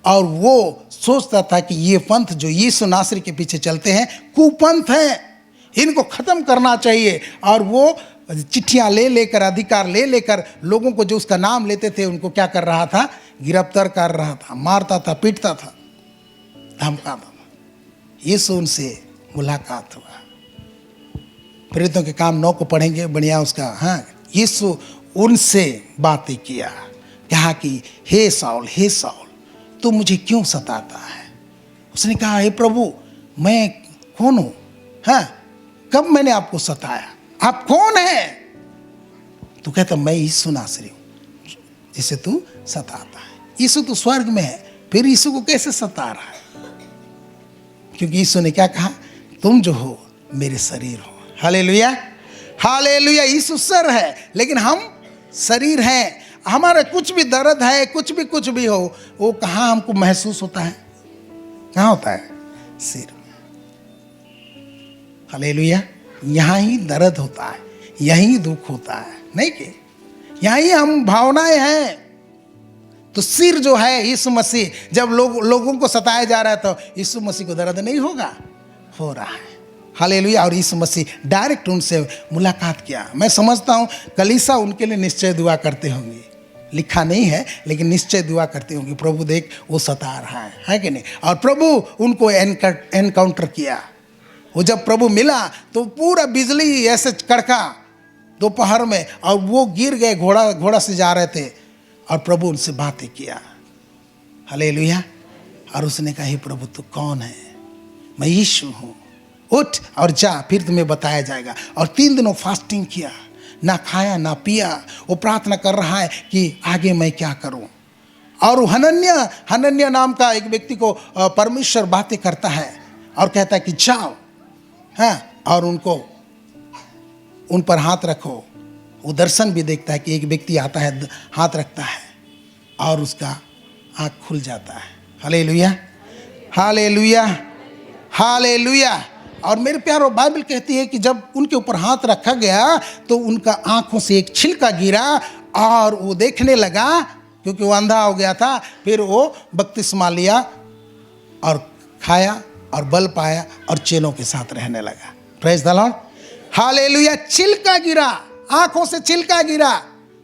और वो सोचता था कि ये पंथ जो यीशु नासरी के पीछे चलते हैं कुपंथ हैं, इनको खत्म करना चाहिए। और वो चिट्ठियाँ लेकर, अधिकार लेकर लोगों को जो उसका नाम लेते थे उनको क्या कर रहा था? गिरफ्तार कर रहा था, मारता था, पीटता था, धमकाता था। यीशु उनसे मुलाकात हुआ। प्रेरितों के काम 9 को पढ़ेंगे, बढ़िया उसका। हाँ, यीशु उनसे बातें किया, कहा कि हे साउल तू मुझे क्यों सताता है? उसने कहा, हे प्रभु, मैं कौन हूँ? हाँ, कब मैंने आपको सताया? आप कौन है? तो कहता, मैं यीशु नासरी हूँ जिसे तू सताता है। यीशु तो स्वर्ग में है, फिर यीशु को कैसे सता रहा है? क्योंकि यीशु ने क्या कहा, तुम जो हो मेरे शरीर हो। Hallelujah, hallelujah. यीशु सर है लेकिन हम शरीर हैं। हमारा कुछ भी दर्द है, कुछ भी हो, वो कहाँ हमको महसूस होता है? कहाँ होता है? सिर में। हालेलुया। यहाँ ही दर्द होता है, यहीं दुख होता है, नहीं कि यहीं हम भावनाएं हैं। तो सिर जो है यीशु मसीह, जब लोगों को सताया जा रहा है तो यीशु मसीह को दर्द नहीं होगा, हो रहा है। हालेलुया। और यीशु मसीह डायरेक्ट उनसे मुलाकात किया। मैं समझता हूँ कलीसिया उनके लिए निश्चय दुआ करते होंगे, लिखा नहीं है लेकिन निश्चय दुआ करते होंगे, प्रभु देख वो सता रहा है कि नहीं? और प्रभु उनको एनकाउंटर किया। वो जब प्रभु मिला तो पूरा बिजली ऐसे कड़का दोपहर में, और वो गिर गए, घोड़ा से जा रहे थे, और प्रभु उनसे बातें किया। हालेलुया। और उसने कहा, हे प्रभु तू कौन है? मैं यीशु हूँ, उठ और जा, फिर तुम्हें बताया जाएगा। और 3 दिनों फास्टिंग किया, ना खाया ना पिया। वो प्रार्थना कर रहा है कि आगे मैं क्या करूं। और हनन्या नाम का एक व्यक्ति को परमेश्वर बातें करता है और कहता है कि जाओ, हाँ, और उन पर हाथ रखो। वो दर्शन भी देखता है कि एक व्यक्ति आता है, हाथ रखता है और उसका आँख खुल जाता है। Hallelujah, hallelujah, hallelujah. और मेरे प्यारो, बाइबल कहती है कि जब उनके ऊपर हाथ रखा गया तो उनका आंखों से एक छिलका गिरा और वो देखने लगा, क्योंकि वो अंधा हो गया था। फिर वो बपतिस्मा लिया और खाया और बल पाया और चेलों के साथ रहने लगा। Praise the Lord, hallelujah. छिलका गिरा, आंखों से छिलका गिरा,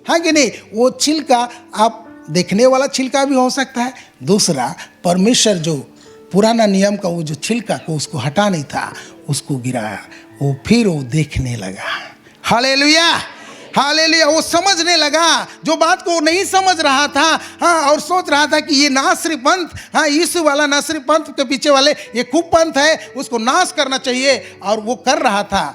हाँ कि नहीं? वो छिलका आप देखने वाला छिलका भी हो सकता है, दूसरा परमेश्वर जो पुराना नियम का वो जो छिलका को उसको हटा नहीं था, उसको गिराया। वो फिर वो देखने लगा। Hallelujah, hallelujah. वो समझने लगा जो बात को वो नहीं समझ रहा था, हाँ, और सोच रहा था कि ये नासरी पंथ, हाँ, यीशु वाला नासरी पंथ के पीछे वाले ये कुपंथ है, उसको नाश करना चाहिए, और वो कर रहा था।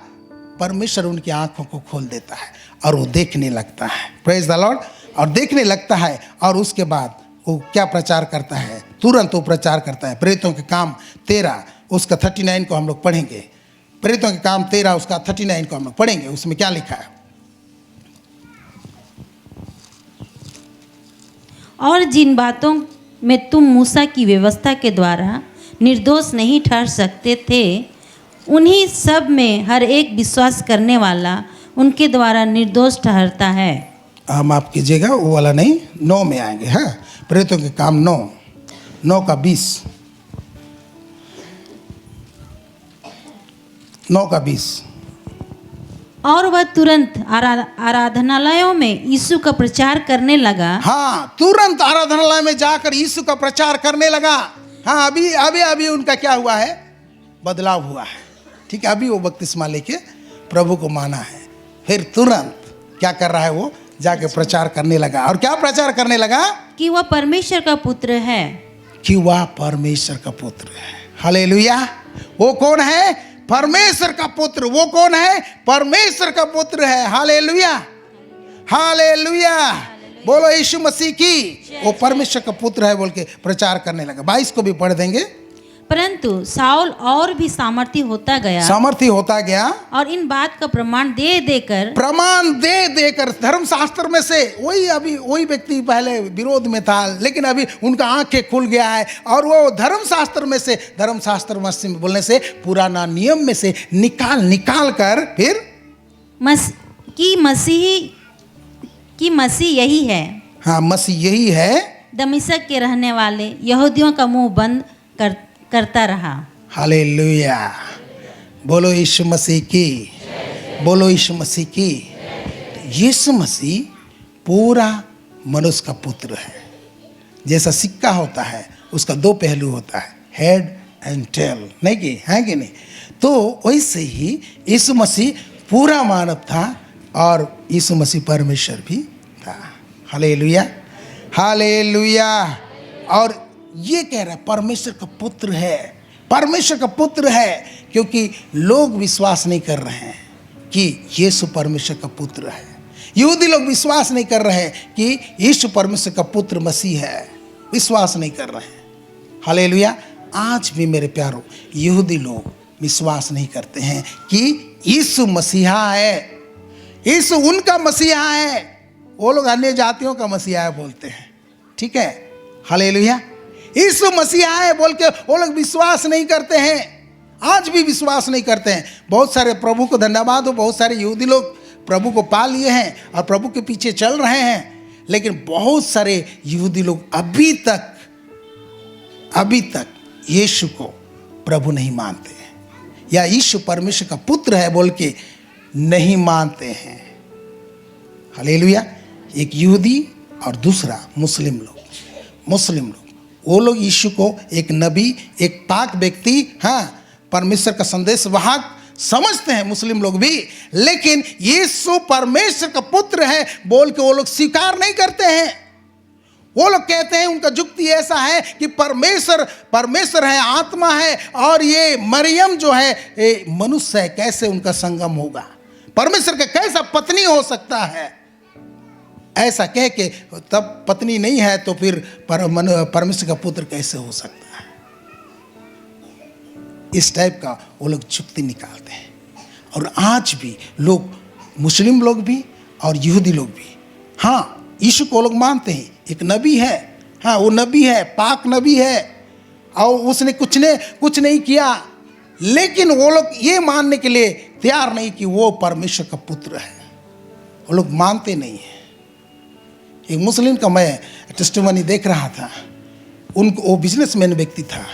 परमेश्वर उनकी आंखों को खोल देता है और वो देखने लगता है। Praise the Lord. और देखने लगता है, और उसके बाद वो क्या प्रचार करता है? तुरंत वो प्रचार करता है। प्रेरितों के काम 13 उसका 39 को हम लोग पढ़ेंगे। प्रेरितों के काम 13 उसका 39 को हम लोग पढ़ेंगे। उसमें क्या लिखा है? और जिन बातों में तुम मूसा की व्यवस्था के द्वारा निर्दोष नहीं ठहर सकते थे, उन्हीं सब में हर एक विश्वास करने वाला उनके द्वारा निर्दोष ठहरता है। हम आप कीजिएगा, वो वाला नहीं, 9 में आएंगे। हाँ, प्रेरितों के काम 9 का 20, 9 का 20। और वह तुरंत आराधनालयों में यीशु का प्रचार करने लगा। हाँ, तुरंत आराधनालय में जाकर यीशु का प्रचार करने लगा। हाँ, अभी उनका क्या हुआ है? बदलाव हुआ है। ठीक है, अभी वो बपतिस्मा लेके प्रभु को माना है। फिर तुरंत क्या कर रहा है? वो जाके प्रचार करने लगा। और क्या प्रचार करने लगा? कि वह परमेश्वर का पुत्र है, कि वह परमेश्वर का पुत्र है। हालेलुया। वो कौन है? परमेश्वर का पुत्र। वो कौन है? परमेश्वर का पुत्र है। Hallelujah, hallelujah. बोलो यीशु मसीह की। वो परमेश्वर का पुत्र है बोल के प्रचार करने लगा। 22 को भी पढ़ देंगे। परंतु साउल और भी सामर्थी होता गया और इन बात का प्रमाण दे देकर धर्मशास्त्र में से वही व्यक्ति पहले विरोध में था, लेकिन अभी उनका आंखें खुल गया है और वो धर्मशास्त्र में बोलने से पुराना नियम में से निकाल कर फिर मसीह यही है। हाँ, मसीह यही है। दमिश्क के रहने वाले यहूदियों का मुंह बंद करता रहा। हालेलुया। बोलो यीशु मसीह की, बोलो यीशु मसीह की। यीशु मसीह पूरा मनुष्य का पुत्र है। जैसा सिक्का होता है उसका 2 पहलू होता है, हेड एंड टेल, नहीं कि है कि नहीं? तो वैसे ही यीशु मसीह पूरा मानव था और यीशु मसीह परमेश्वर भी था। Hallelujah, hallelujah. और ये कह रहा है परमेश्वर का पुत्र है, परमेश्वर का पुत्र है, क्योंकि लोग विश्वास नहीं कर रहे हैं कि यीशु परमेश्वर का पुत्र है। यहूदी लोग विश्वास नहीं कर रहे हैं कि यीशु परमेश्वर का पुत्र मसीह है, विश्वास नहीं कर रहे हैं। हालेलुया। आज भी मेरे प्यारों, यहूदी लोग विश्वास नहीं करते हैं कि यीशु मसीहा है, यीशु उनका मसीहा है। वो लोग अन्य जातियों का मसीहा है बोलते हैं, ठीक है। हालेलुया। यीशु मसीहा है बोल के वो लोग विश्वास नहीं करते हैं, आज भी विश्वास नहीं करते हैं। बहुत सारे, प्रभु को धन्यवाद हो, बहुत सारे यहूदी लोग प्रभु को पा लिए हैं और प्रभु के पीछे चल रहे हैं, लेकिन बहुत सारे यहूदी लोग अभी तक यीशु को प्रभु नहीं मानते हैं, या यीशु परमेश्वर का पुत्र है बोल के नहीं मानते हैं। हालेलुया। एक यहूदी और दूसरा मुस्लिम लोग, वो लोग यीशु को एक नबी, एक पाक व्यक्ति, हाँ, परमेश्वर का संदेश वाहक समझते हैं मुस्लिम लोग भी, लेकिन यीशु परमेश्वर का पुत्र है बोल के वो लोग स्वीकार नहीं करते हैं। वो लोग कहते हैं, उनका जुक्ति ऐसा है कि परमेश्वर है, आत्मा है, और ये मरियम जो है ये मनुष्य है, कैसे उनका संगम होगा, परमेश्वर का कैसा पत्नी हो सकता है। ऐसा कह के तब पत्नी नहीं है तो फिर परमेश्वर का पुत्र कैसे हो सकता है। इस टाइप का वो लोग जुक्ति निकालते हैं। और आज भी लोग, मुस्लिम लोग भी और यहूदी लोग भी, हाँ, यीशु को लोग मानते हैं, एक नबी है, हाँ, वो नबी है, पाक नबी है, और उसने कुछ नहीं किया, लेकिन वो लोग ये मानने के लिए तैयार नहीं कि वो परमेश्वर का पुत्र है। वो लोग मानते नहीं हैं। एक मुस्लिम का मैं टेस्टिमनी देख रहा था, वो बिजनेसमैन व्यक्ति था,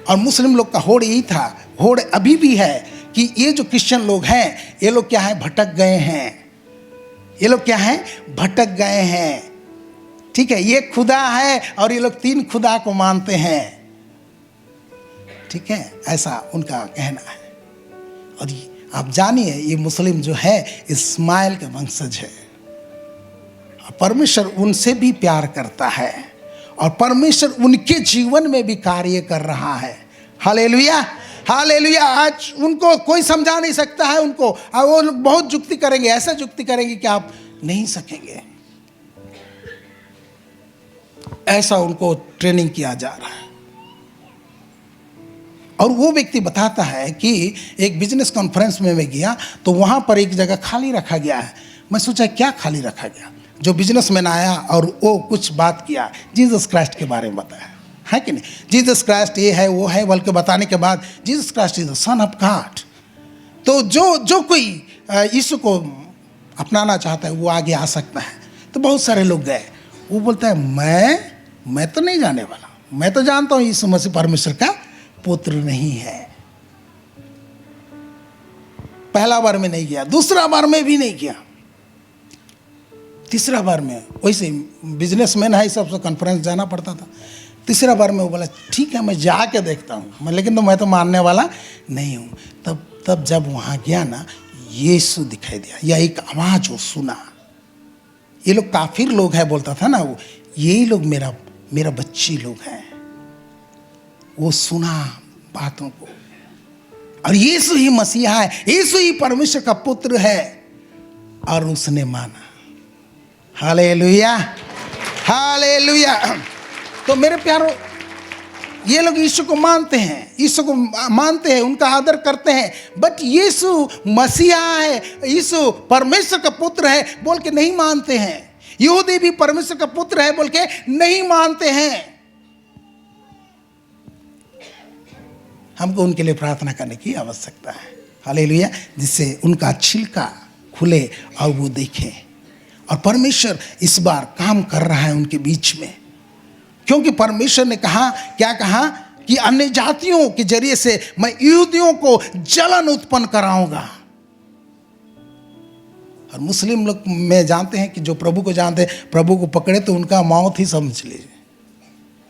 और मुस्लिम लोग का होड़ यही था, होड़ अभी भी है कि ये जो क्रिश्चियन लोग हैं, ये लोग क्या है, भटक गए हैं। ये लोग क्या है, भटक गए हैं, ठीक है। ये खुदा है और ये लोग 3 खुदा को मानते हैं, ठीक है, ऐसा उनका कहना है। और आप जानिए, ये मुस्लिम जो है इस्माइल के वंशज है, परमेश्वर उनसे भी प्यार करता है और परमेश्वर उनके जीवन में भी कार्य कर रहा है। Hallelujah, hallelujah. आज उनको कोई समझा नहीं सकता है उनको, और वो लोग बहुत जुक्ति करेंगे, ऐसा जुक्ति करेंगे कि आप नहीं सकेंगे, ऐसा उनको ट्रेनिंग किया जा रहा है। और वो व्यक्ति बताता है कि एक बिजनेस कॉन्फ्रेंस में मैं गया तो वहाँ पर एक जगह खाली रखा गया है। मैं सोचा क्या खाली रखा गया। जो बिजनेसमैन आया और वो कुछ बात किया, जीसस क्राइस्ट के बारे में बताया, है कि नहीं, जीसस क्राइस्ट ये है वो है, बल्कि बताने के बाद Jesus Christ is the son of God. तो जो कोई यीशु को अपनाना चाहता है वो आगे आ सकता है। तो बहुत सारे लोग गए। वो बोलता है मैं तो नहीं जाने वाला, मैं तो जानता हूँ यीशु मसीह परमेश्वर का पुत्र नहीं है। पहला बार में नहीं गया, दूसरा बार में भी नहीं किया, तीसरा बार में वैसे बिजनेसमैन है, सबसे कॉन्फ्रेंस जाना पड़ता था। तीसरा बार में वो बोला ठीक है मैं जाके देखता हूँ, लेकिन मैं तो मानने वाला नहीं हूँ। तब जब वहाँ गया ना, यीशु दिखाई दिया, या एक आवाज़ वो सुना। ये लोग काफिर लोग हैं बोलता था ना वो, यही लोग मेरा बच्ची लोग हैं। वो सुना बातों को, और यीशु ही मसीहा है, यीशु ही परमेश्वर का पुत्र है, और उसने माना। Hallelujah, hallelujah. तो मेरे प्यारों, ये लोग यीशु को मानते हैं, यीशु को मानते हैं, उनका आदर करते हैं, बट यीशु मसीहा है, यीशु परमेश्वर का पुत्र है बोल के नहीं मानते हैं। यहूदी भी परमेश्वर का पुत्र है बोल के नहीं मानते हैं। हमको उनके लिए प्रार्थना करने की आवश्यकता है। हालेलुया, जिससे उनका छिलका खुले और वो देखें। और परमेश्वर इस बार काम कर रहा है उनके बीच में, क्योंकि परमेश्वर ने कहा, क्या कहा कि अन्य जातियों के जरिए से मैं यहूदियों को जलन उत्पन्न कराऊंगा। और मुस्लिम लोग में जानते हैं कि जो प्रभु को जानते हैं, प्रभु को पकड़े तो उनका मौत ही समझ लीजिए।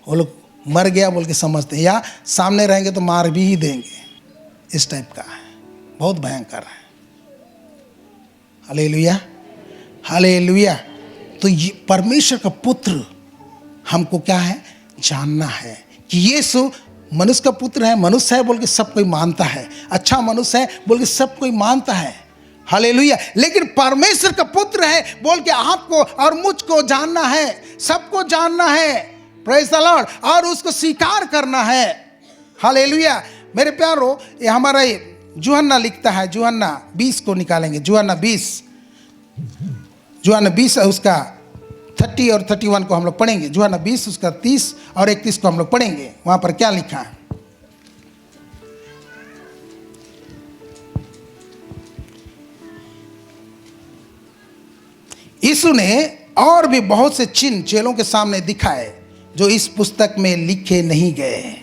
वो लोग मर गया बोल के समझते हैं, या सामने रहेंगे तो मार भी ही देंगे, इस टाइप का है, बहुत भयंकर है। Hallelujah, hallelujah. तो ये परमेश्वर का पुत्र हमको क्या है, जानना है कि यीशु मनुष्य का पुत्र है, मनुष्य है बोल के सब कोई मानता है, अच्छा मनुष्य है बोल के सब कोई मानता है। हालेलुया। लेकिन परमेश्वर का पुत्र है बोल के आपको और मुझको जानना है, सबको जानना है। प्रेज द लॉर्ड, और उसको स्वीकार करना है। हालेलुया। मेरे प्यारो, ये हमारा यूहन्ना लिखता है, यूहन्ना 20 को निकालेंगे, यूहन्ना 20 उसका 30 और 31 को हम लोग पढ़ेंगे। यूहन्ना 20 उसका 30 और 31 को हम लोग पढ़ेंगे। वहां पर क्या लिखा है? यीशु ने और भी बहुत से चिन्ह चेलों के सामने दिखाए जो इस पुस्तक में लिखे नहीं गए हैं,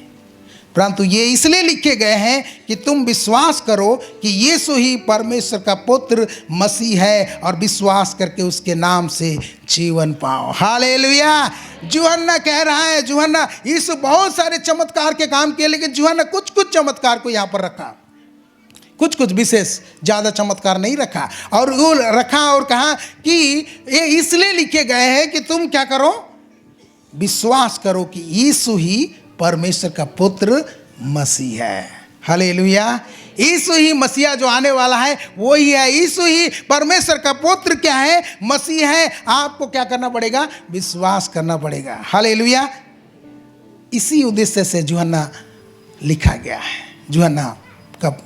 परंतु ये इसलिए लिखे गए हैं कि तुम विश्वास करो कि यीशु ही परमेश्वर का पुत्र मसीह है, और विश्वास करके उसके नाम से जीवन पाओ। हालेलुया। यूहन्ना कह रहा है, यूहन्ना, यीशु बहुत सारे चमत्कार के काम किए, लेकिन यूहन्ना कुछ कुछ चमत्कार को यहाँ पर रखा, कुछ कुछ विशेष, ज़्यादा चमत्कार नहीं रखा, और वो रखा और कहा कि ये इसलिए लिखे गए हैं कि तुम क्या करो, विश्वास करो कि यीशु ही परमेश्वर का पुत्र मसीह है। हालेलुया। यीशु ही मसीहा जो आने वाला है वो ही है। यीशु ही परमेश्वर का पुत्र क्या है, मसीह है। आपको क्या करना पड़ेगा, विश्वास करना पड़ेगा। हालेलुया। इसी उद्देश्य से यूहन्ना लिखा गया है, यूहन्ना का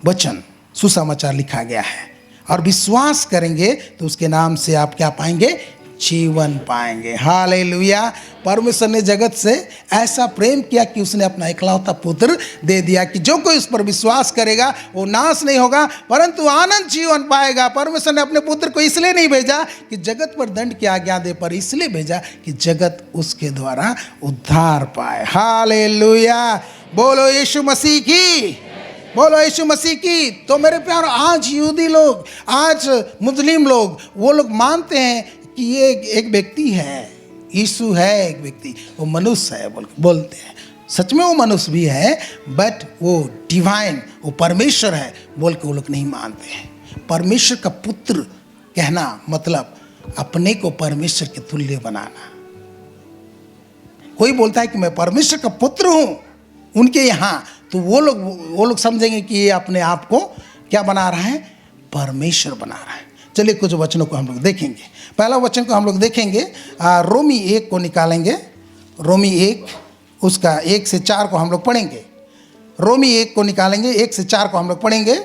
वचन सुसमाचार लिखा गया है, और विश्वास करेंगे तो उसके नाम से आप क्या पाएंगे, जीवन पाएंगे। हालेलुया। परमेश्वर ने जगत से ऐसा प्रेम किया कि उसने अपना इकलौता पुत्र दे दिया कि जो कोई उस पर विश्वास करेगा वो नाश नहीं होगा परंतु आनंद जीवन पाएगा। परमेश्वर ने अपने पुत्र को इसलिए नहीं भेजा कि जगत पर दंड की आज्ञा दे, पर इसलिए भेजा कि जगत उसके द्वारा उद्धार पाए। हालेलुया। बोलो यीशु मसीह की, बोलो यीशु मसीह की। तो मेरे प्यार, आज यहूदी लोग, आज मुस्लिम लोग, वो लोग मानते हैं कि ये एक व्यक्ति है, यीशु है एक व्यक्ति, वो मनुष्य है बोलते हैं। सच में वो मनुष्य भी है, बट वो डिवाइन, वो परमेश्वर है बोल के वो लोग नहीं मानते हैं। परमेश्वर का पुत्र कहना मतलब अपने को परमेश्वर के तुल्य बनाना। कोई बोलता है कि मैं परमेश्वर का पुत्र हूं उनके यहाँ, तो वो लोग समझेंगे कि ये अपने आप को क्या बना रहा है, परमेश्वर बना रहा है। चलिए कुछ वचनों को हम लोग देखेंगे। पहला वचन को हम लोग देखेंगे, रोमी 1 को निकालेंगे। रोमी 1 उसका 1 से 4 को हम लोग पढ़ेंगे। रोमी 1 को निकालेंगे, 1 से 4 को हम लोग पढ़ेंगे।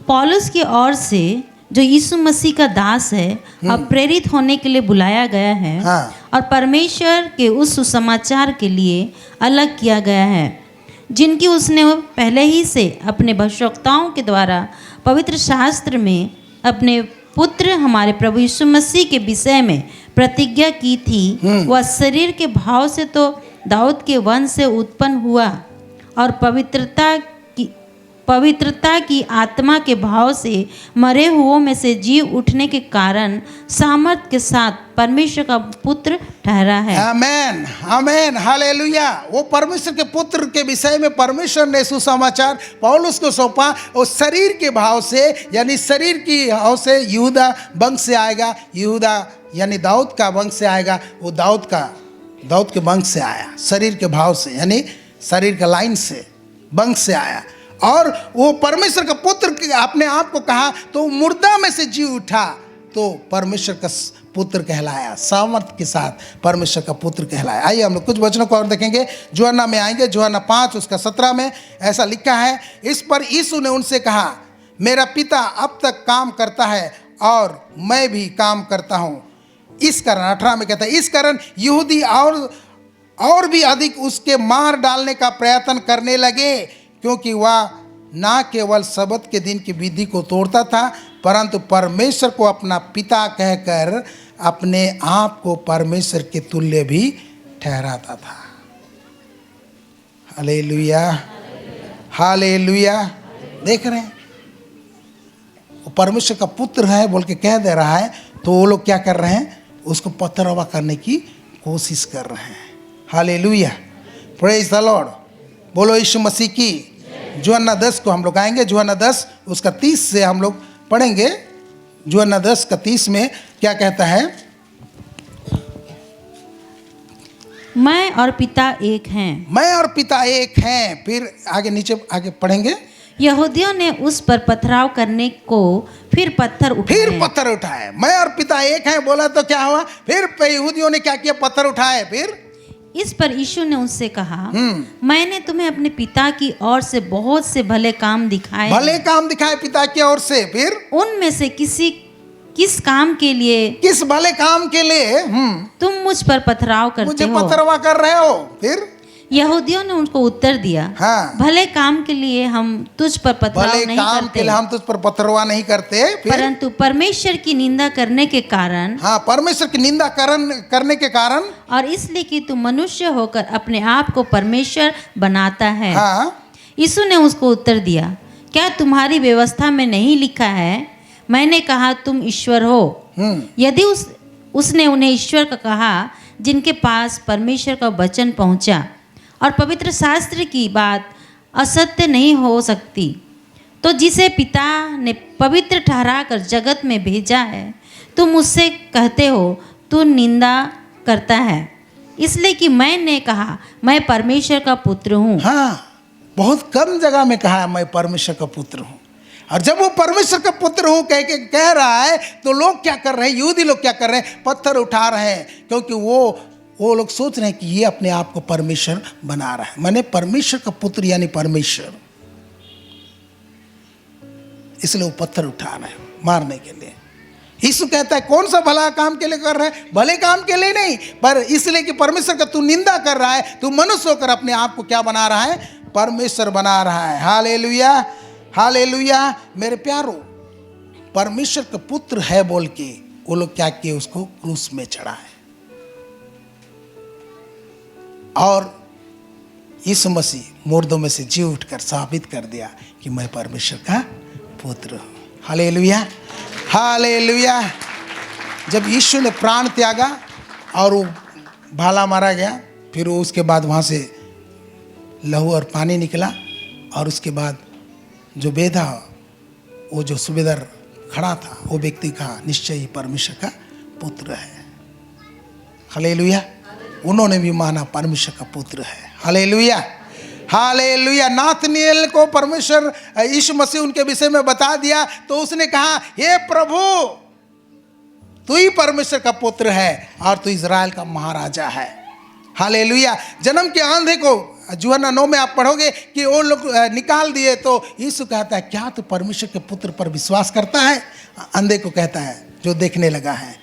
पौलुस की ओर से जो यीशु मसीह का दास है, अब प्रेरित होने के लिए बुलाया गया है, हाँ। और परमेश्वर के उस सुसमाचार के लिए अलग किया गया है जिनकी उसने पहले ही से अपने भविष्यवक्ताओं के द्वारा पवित्र शास्त्र में अपने पुत्र हमारे प्रभु यीशु मसीह के विषय में प्रतिज्ञा की थी। वह शरीर के भाव से तो दाऊद के वंश से उत्पन्न हुआ, और पवित्रता की आत्मा के भाव से मरे हुओं में से जी उठने के कारण सामर्थ के साथ परमेश्वर का पुत्र ठहरा है। आमेन, आमेन, हालेलुया। वो परमेश्वर के पुत्र के विषय में परमेश्वर ने सुसमाचार पौलुस को सौंपा। वो शरीर के भाव से, यानी शरीर की भाव से यहूदा वंश से आएगा, यहूदा यानी दाऊद का वंश से आएगा। वो दाऊद के वंश से आया, शरीर के भाव से, यानी शरीर का लाइन से, वंश से आया। और वो परमेश्वर का पुत्र अपने आप को कहा तो मुर्दा में से जी उठा, तो परमेश्वर का पुत्र कहलाया, सामर्थ के साथ परमेश्वर का पुत्र कहलाया। आइए हम लोग कुछ वचनों को और देखेंगे। यूहन्ना में आएंगे, यूहन्ना 5 उसका 17 में ऐसा लिखा है, इस पर यीशु ने उनसे कहा, मेरा पिता अब तक काम करता है और मैं भी काम करता हूँ। इस कारण 18 में कहता है, इस कारण यहूदी और भी अधिक उसके मार डालने का प्रयत्न करने लगे, क्योंकि वह ना केवल सबत के दिन की विधि को तोड़ता था परंतु परमेश्वर को अपना पिता कहकर अपने आप को परमेश्वर के तुल्य भी ठहराता था। Hallelujah, hallelujah. देख रहे हैं, वो परमेश्वर का पुत्र है बोल के कह दे रहा है, तो वो लोग क्या कर रहे हैं, उसको पत्थरवा करने की कोशिश कर रहे हैं। Hallelujah, praise the Lord. बोलो यीशु मसीह की। यूहन्ना 10 को हम लोग आएंगे। यूहन्ना 10 उसका 30 से हम लोग पढ़ेंगे। यूहन्ना 10 का 30 में क्या कहता है, मैं और पिता एक हैं। मैं और पिता एक हैं। फिर आगे नीचे आगे पढ़ेंगे। यहूदियों ने उस पर पथराव करने को फिर पत्थर फिर उठाए। पत्थर उठाए। मैं और पिता एक हैं बोला तो क्या हुआ? फिर यहूदियों ने क्या किया? पत्थर उठाए। फिर इस पर यीशु ने उससे कहा, मैंने तुम्हें अपने पिता की ओर से बहुत से भले काम दिखाए। भले काम दिखाए पिता की ओर से। फिर उनमें से किस काम के लिए किस भले काम के लिए तुम मुझ पर पथराव करते मुझे हो? पथरवा कर रहे हो? फिर यहूदियों ने उनको उत्तर दिया, हाँ, भले काम के लिए हम तुझ पर पथराव भले नहीं काम के करते, लिए हम तुझ पर पथरवा नहीं करते। फिर परंतु परमेश्वर की निंदा करने के कारण हाँ, परमेश्वर की निंदा करने के कारण और इसलिए कि तू मनुष्य होकर अपने आप को परमेश्वर बनाता है। हाँ, यीशु ने उसको उत्तर दिया, क्या तुम्हारी व्यवस्था में नहीं लिखा है, मैंने कहा तुम ईश्वर हो? यदि उसने उन्हें ईश्वर का कहा जिनके पास परमेश्वर का वचन पहुंचा और पवित्र शास्त्र की बात असत्य नहीं हो सकती, तो जिसे पिता ने पवित्र ठहराकर जगत में भेजा है तुम उससे कहते हो तू निंदा करता है, इसलिए कि मैंने कहा मैं परमेश्वर का पुत्र हूँ। हाँ, बहुत कम जगह में कहा है मैं परमेश्वर का पुत्र हूँ। और जब वो परमेश्वर का पुत्र हूँ कह रहा है तो लोग क्या कर रहे हैं? यहूदी लोग क्या कर रहे हैं? पत्थर उठा रहे हैं, क्योंकि वो लोग सोच रहे हैं कि ये अपने आप को परमेश्वर बना रहा है। मैंने परमेश्वर का पुत्र यानी परमेश्वर, इसलिए वो पत्थर उठा रहे हैं मारने के लिए। यीशु कहता है कौन सा भला काम के लिए कर रहा है? भले काम के लिए नहीं, पर इसलिए कि परमेश्वर का तू निंदा कर रहा है। तू मनुष्य होकर अपने आप को क्या बना रहा है? परमेश्वर बना रहा है। Hallelujah, hallelujah. मेरे प्यारो, परमेश्वर का पुत्र है बोल के वो लोग क्या किए? उसको क्रूस में चढ़ाए और यीशु मसीह मुर्दों में से जी उठकर साबित कर दिया कि मैं परमेश्वर का पुत्र हूँ। Hallelujah, hallelujah. जब यीशु ने प्राण त्यागा और वो भाला मारा गया, फिर वो उसके बाद वहाँ से लहू और पानी निकला, और उसके बाद जो बेधा वो जो सूबेदार खड़ा था वो व्यक्ति कहा निश्चय ही परमेश्वर का पुत्र है। हालेलुया। उन्होंने भी माना परमेश्वर का पुत्र है। Hallelujah, hallelujah. नाथनीएल को परमेश्वर यीशु मसीह उनके विषय में बता दिया तो उसने कहा हे प्रभु तू ही परमेश्वर का पुत्र है और तू इज़राइल का महाराजा है। हालेलुया। जन्म के आंधे को यूहन्ना 9 में आप पढ़ोगे कि वो लोग निकाल दिए तो यीशु कहता है क्या तू परमेश्वर के पुत्र पर विश्वास करता है? अंधे को कहता है जो देखने लगा है।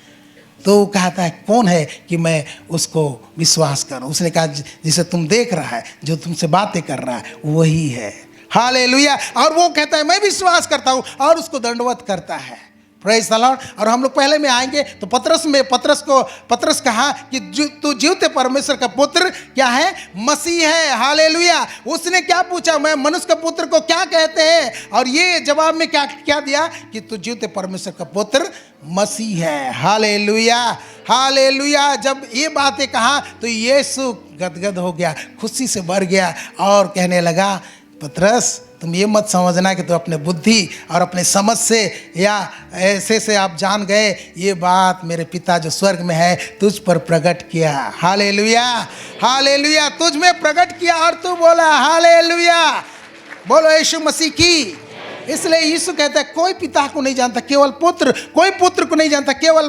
तो वो कहता है कौन है कि मैं उसको विश्वास करूं? उसने कहा जिसे तुम देख रहा है, जो तुमसे बातें कर रहा है वही है। हालेलुया। और वो कहता है मैं विश्वास करता हूं और उसको दंडवत करता है। Praise the Lord. और हम लोग पहले में आएंगे तो पतरस कहा कि तू जीवते परमेश्वर का पुत्र क्या है? मसीह है। हालेलुया। उसने क्या पूछा? मैं मनुष्य का पुत्र को क्या कहते हैं? और ये जवाब में क्या दिया कि तू जीवते परमेश्वर का पुत्र मसीह है। Hallelujah, hallelujah. जब ये बातें कहा तो यीशु गदगद हो गया, खुशी से भर गया और कहने लगा पतरस तुम ये मत समझना कि तो अपने बुद्धि और अपने समझ से या ऐसे से आप जान गए, ये बात मेरे पिता जो स्वर्ग में है तुझ पर प्रकट किया। Hallelujah, hallelujah. तुझ में प्रकट किया और तू बोला हालेलुया। बोलो यीशु मसीह की। इसलिए यीशु कहता है कोई पिता को नहीं जानता केवल पुत्र, कोई पुत्र को नहीं जानता केवल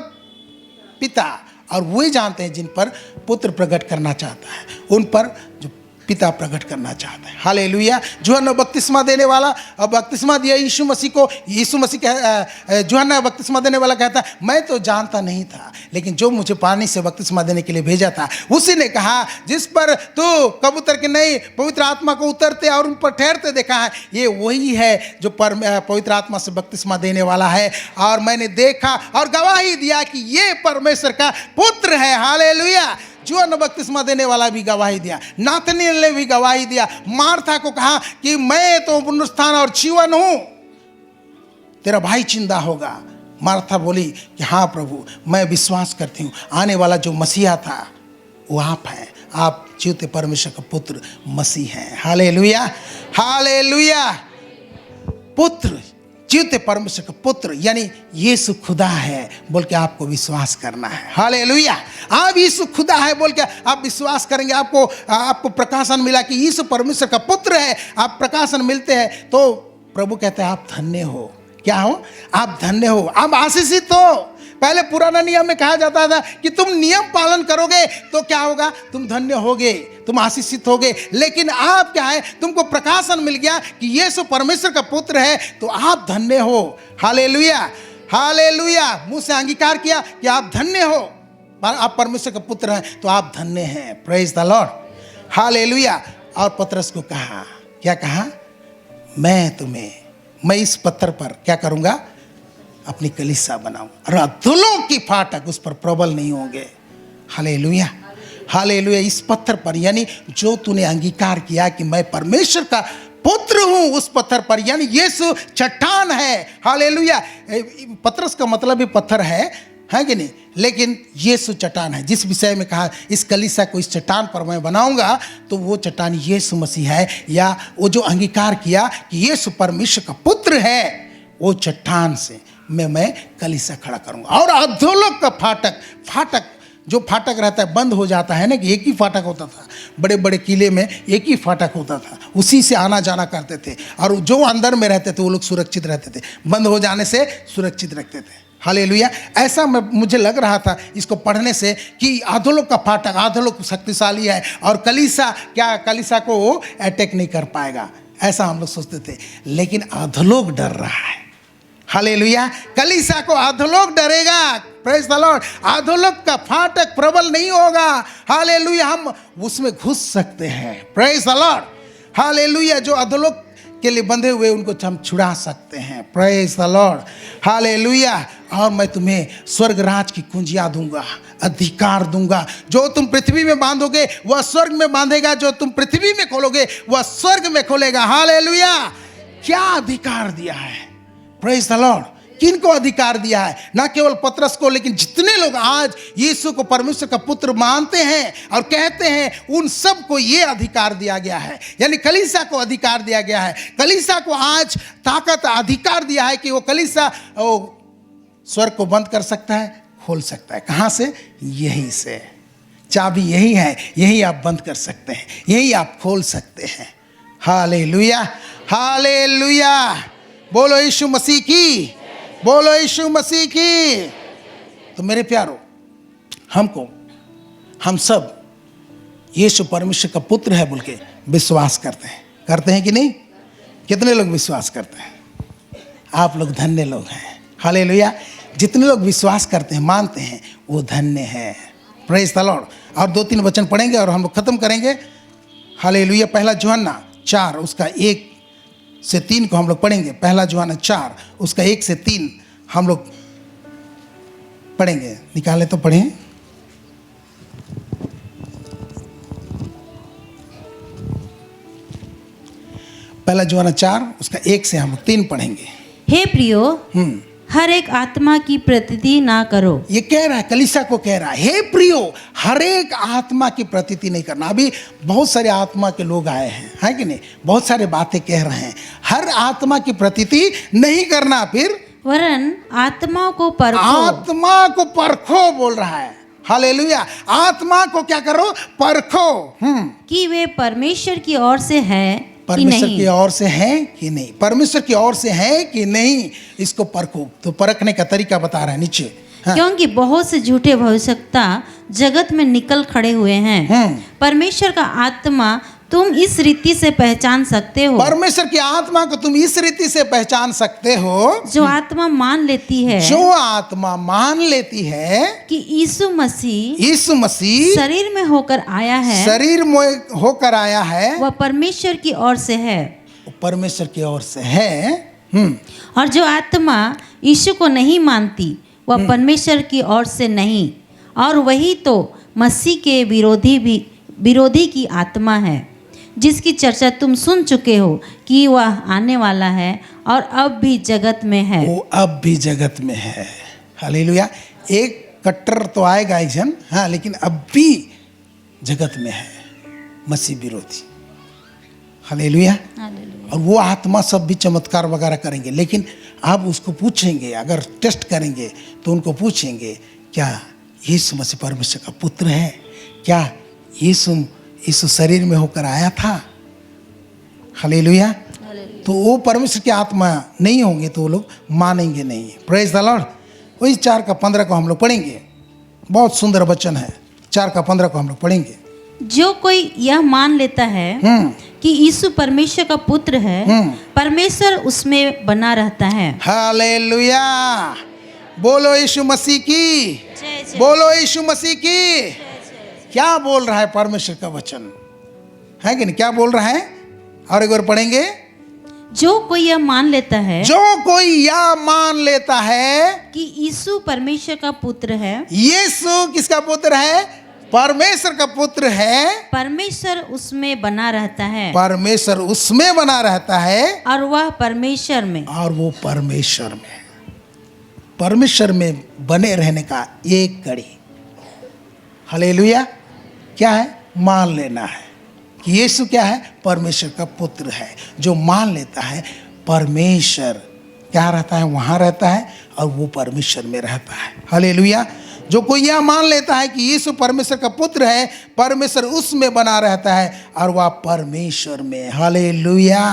पिता, और वही जानते हैं जिन पर पुत्र प्रकट करना चाहता है, उन पर जो पिता प्रकट करना चाहता है। हालेलुया। यूहन्ना बपतिस्मा देने वाला, अब बपतिस्मा दिया यीशु मसीह को। यीशु मसीह यूहन्ना बपतिस्मा देने वाला कहता है मैं तो जानता नहीं था, लेकिन जो मुझे पानी से बपतिस्मा देने के लिए भेजा था उसी ने कहा जिस पर तू कबूतर के नहीं पवित्र आत्मा को उतरते और उन पर ठहरते देखा है, ये वही है जो पवित्र आत्मा से बपतिस्मा देने वाला है। और मैंने देखा और गवाही दिया कि ये परमेश्वर का पुत्र है। हालेलुया। यूहन्ना बपतिस्मा देने वाला भी गवाही दिया, नाथनीएल ने भी गवाही दिया। मार्था को कहा कि मैं तो पुनरुत्थान और जीवन हूं, तेरा भाई जिंदा होगा। मार्था बोली कि हाँ प्रभु मैं विश्वास करती हूँ आने वाला जो मसीहा था वो आप हैं, आप जीवते परमेश्वर का पुत्र मसीह हैं। Hallelujah, hallelujah. पुत्र, जीवते परमेश्वर का पुत्र यानी यीशु खुदा है बोल के आपको विश्वास करना है। हालेलुया। आप यीशु खुदा है बोल के आप विश्वास करेंगे, आपको प्रकाशन मिला कि यीशु परमेश्वर का पुत्र है। आप प्रकाशन मिलते हैं तो प्रभु कहते हैं आप धन्य हो। क्या हो? आप धन्य हो, आप आशीषित हो। पहले पुराना नियम में कहा जाता था कि तुम नियम पालन करोगे तो क्या होगा? तुम धन्य होगे, तुम आशीषित होगे। लेकिन आप क्या है? तुमको प्रकाशन मिल गया कि यीशु परमेश्वर का पुत्र है, तो आप धन्य हो। Hallelujah, hallelujah. मुंह से अंगीकार किया कि आप धन्य हो, आप परमेश्वर का पुत्र हैं, तो आप धन्य हैं। Praise the Lord, hallelujah. और पतरस को कहा, क्या कहा? मैं इस पत्थर पर क्या करूंगा? अपनी कलीसिया बनाऊंगा, और अधोलोक की फाटक उस पर प्रबल नहीं होंगे। Hallelujah, hallelujah. इस पत्थर पर, यानी जो तूने अंगीकार किया कि मैं परमेश्वर का पुत्र हूं, उस पत्थर पर, यानी यीशु चट्टान है। हालेलुया। पतरस का मतलब भी पत्थर है कि नहीं? लेकिन यीशु चट्टान है। जिस विषय में कहा इस कलीसिया को इस चट्टान पर मैं बनाऊंगा, तो वो चट्टान यीशु मसीह है, या वो जो अंगीकार किया कि यीशु परमेश्वर का पुत्र है, वो चट्टान से मैं कलीसिया खड़ा करूंगा। और अधोलोक का फाटक जो फाटक रहता है बंद हो जाता है ना, कि एक ही फाटक होता था, बड़े बड़े किले में एक ही फाटक होता था, उसी से आना जाना करते थे, और जो अंदर में रहते थे वो लोग सुरक्षित रहते थे, बंद हो जाने से सुरक्षित रखते थे। हालेलुया। ऐसा मुझे लग रहा था इसको पढ़ने से कि अधोलोक का फाटक, अधोलोक शक्तिशाली है, और कलीसिया को वो अटैक नहीं कर पाएगा, ऐसा हम लोग सोचते थे। लेकिन अधोलोक डर रहा है। हालेलुया। कलीसिया को अधोलोक डरेगा। Praise the Lord. अधोलोक का फाटक प्रबल नहीं होगा। हालेलुया। हम उसमें घुस सकते हैं। Praise the Lord. हालेलुया। जो अधोलोक के लिए बंधे हुए उनको हम छुड़ा सकते हैं। Praise the Lord. हालेलुया। और मैं तुम्हें स्वर्ग राज की कुंजियां दूंगा, अधिकार दूंगा। जो तुम पृथ्वी में बांधोगे वह स्वर्ग में बांधेगा, जो तुम पृथ्वी में खोलोगे वह स्वर्ग में खोलेगा। हालेलुया। क्या अधिकार दिया है? Praise the Lord. किनको अधिकार दिया है? ना केवल पतरस को, लेकिन जितने लोग आज यीशु को परमेश्वर का पुत्र मानते हैं और कहते हैं, उन सब को ये अधिकार दिया गया है। यानी कलीसिया को अधिकार दिया गया है। कलीसिया को आज ताकत, अधिकार दिया है कि वो कलीसिया स्वर्ग को बंद कर सकता है, खोल सकता है। कहाँ से? यहीं से। चाबी यही है, यही आप बंद कर सकते हैं, यही आप खोल सकते हैं। Hallelujah, hallelujah. बोलो यीशु मसीह की, बोलो यीशु मसीह की। तो मेरे प्यारो, हम सब यीशु परमेश्वर का पुत्र है बोल के विश्वास करते हैं कि नहीं? कितने लोग विश्वास करते हैं? आप लोग धन्य लोग हैं। हालेलुया। जितने लोग विश्वास करते हैं, मानते हैं, वो धन्य है। Praise the Lord. और 2-3 वचन पढ़ेंगे और हम लोग खत्म करेंगे। हालेलुया। पहला यूहन्ना 4 उसका 1 से 3 को हम लोग पढ़ेंगे। पहला यूहन्ना 4 उसका 1 से 3 हम लोग पढ़ेंगे। निकाले तो पढ़ें। पहला यूहन्ना 4 उसका 1 से हम लोग 3 पढ़ेंगे। हे प्रियो, हर एक आत्मा की प्रतीति ना करो। ये कह रहा है, कलीसिया को कह रहा है, हे प्रियो, हर एक आत्मा की प्रतीति नहीं करना। अभी बहुत सारे आत्मा के लोग आए हैं कि नहीं? बहुत सारे बातें कह रहे हैं। हर आत्मा की प्रतीति नहीं करना, फिर वरन आत्मा को परखो। आत्मा को परखो बोल रहा है। हालेलुया। आत्मा को क्या करो? परखो। कि वे परमेश्वर की ओर से है परमेश्वर की ओर से है कि नहीं? परमेश्वर की ओर से है कि नहीं, इसको परखो। तो परखने का तरीका बता रहा है नीचे। क्योंकि बहुत से झूठे भविष्यवक्ता जगत में निकल खड़े हुए हैं। परमेश्वर का आत्मा तुम इस रीति से पहचान सकते हो। परमेश्वर की आत्मा को तुम इस रीति से पहचान सकते हो, जो आत्मा मान लेती है, जो आत्मा मान लेती है कि यीशु मसीह शरीर में होकर आया है, शरीर में होकर आया है, वह परमेश्वर की ओर से है। परमेश्वर की ओर से है। और जो आत्मा यीशु को नहीं मानती, वह परमेश्वर की ओर से नहीं, और वही तो मसीह के विरोधी की आत्मा है, जिसकी चर्चा तुम सुन चुके हो कि वह आने वाला है और अब भी जगत में है। वो अब भी जगत में है। हालेलुया। एक कट्टर तो आएगा एक जन, हाँ, लेकिन अब भी जगत में है मसीह विरोधी। हालेलुया। और वो आत्मा सब भी चमत्कार वगैरह करेंगे, लेकिन आप उसको पूछेंगे, अगर टेस्ट करेंगे तो उनको पूछेंगे, क्या यीशु मसीह परमेश्वर का पुत्र है? क्या यीशु शरीर में होकर आया था? हालेलुया। तो वो परमेश्वर की आत्मा नहीं होंगे तो वो लोग मानेंगे नहीं। Praise the Lord. वही 4 का 15 को हम लोग पढ़ेंगे, बहुत सुंदर वचन है। 4 का 15 को हम लोग पढ़ेंगे। जो कोई यह मान लेता है कि यीशु परमेश्वर का पुत्र है, परमेश्वर उसमें बना रहता है। हालेलुया। बोलो यीशु मसीह की, बोलो यीशु मसीह की। क्या बोल रहा है परमेश्वर का वचन, है कि नहीं? क्या बोल रहा है? और एक बार पढ़ेंगे। जो कोई यह मान लेता है, जो कोई यह मान लेता है कि यीशु परमेश्वर का पुत्र है। यीशु किसका पुत्र है? परमेश्वर का पुत्र है। परमेश्वर उसमें बना रहता है, परमेश्वर उसमें बना रहता है और वह परमेश्वर में, और वो परमेश्वर में। परमेश्वर में बने रहने का एक कड़ी, हालेलुया, क्या है? मान लेना है कि यीशु क्या है? परमेश्वर का पुत्र है। जो मान लेता है परमेश्वर क्या रहता है? वहाँ रहता है और वो परमेश्वर में रहता है। हालेलुया। जो कोई यह मान लेता है कि यीशु परमेश्वर का पुत्र है, परमेश्वर उसमें बना रहता है और वह परमेश्वर में। Hallelujah,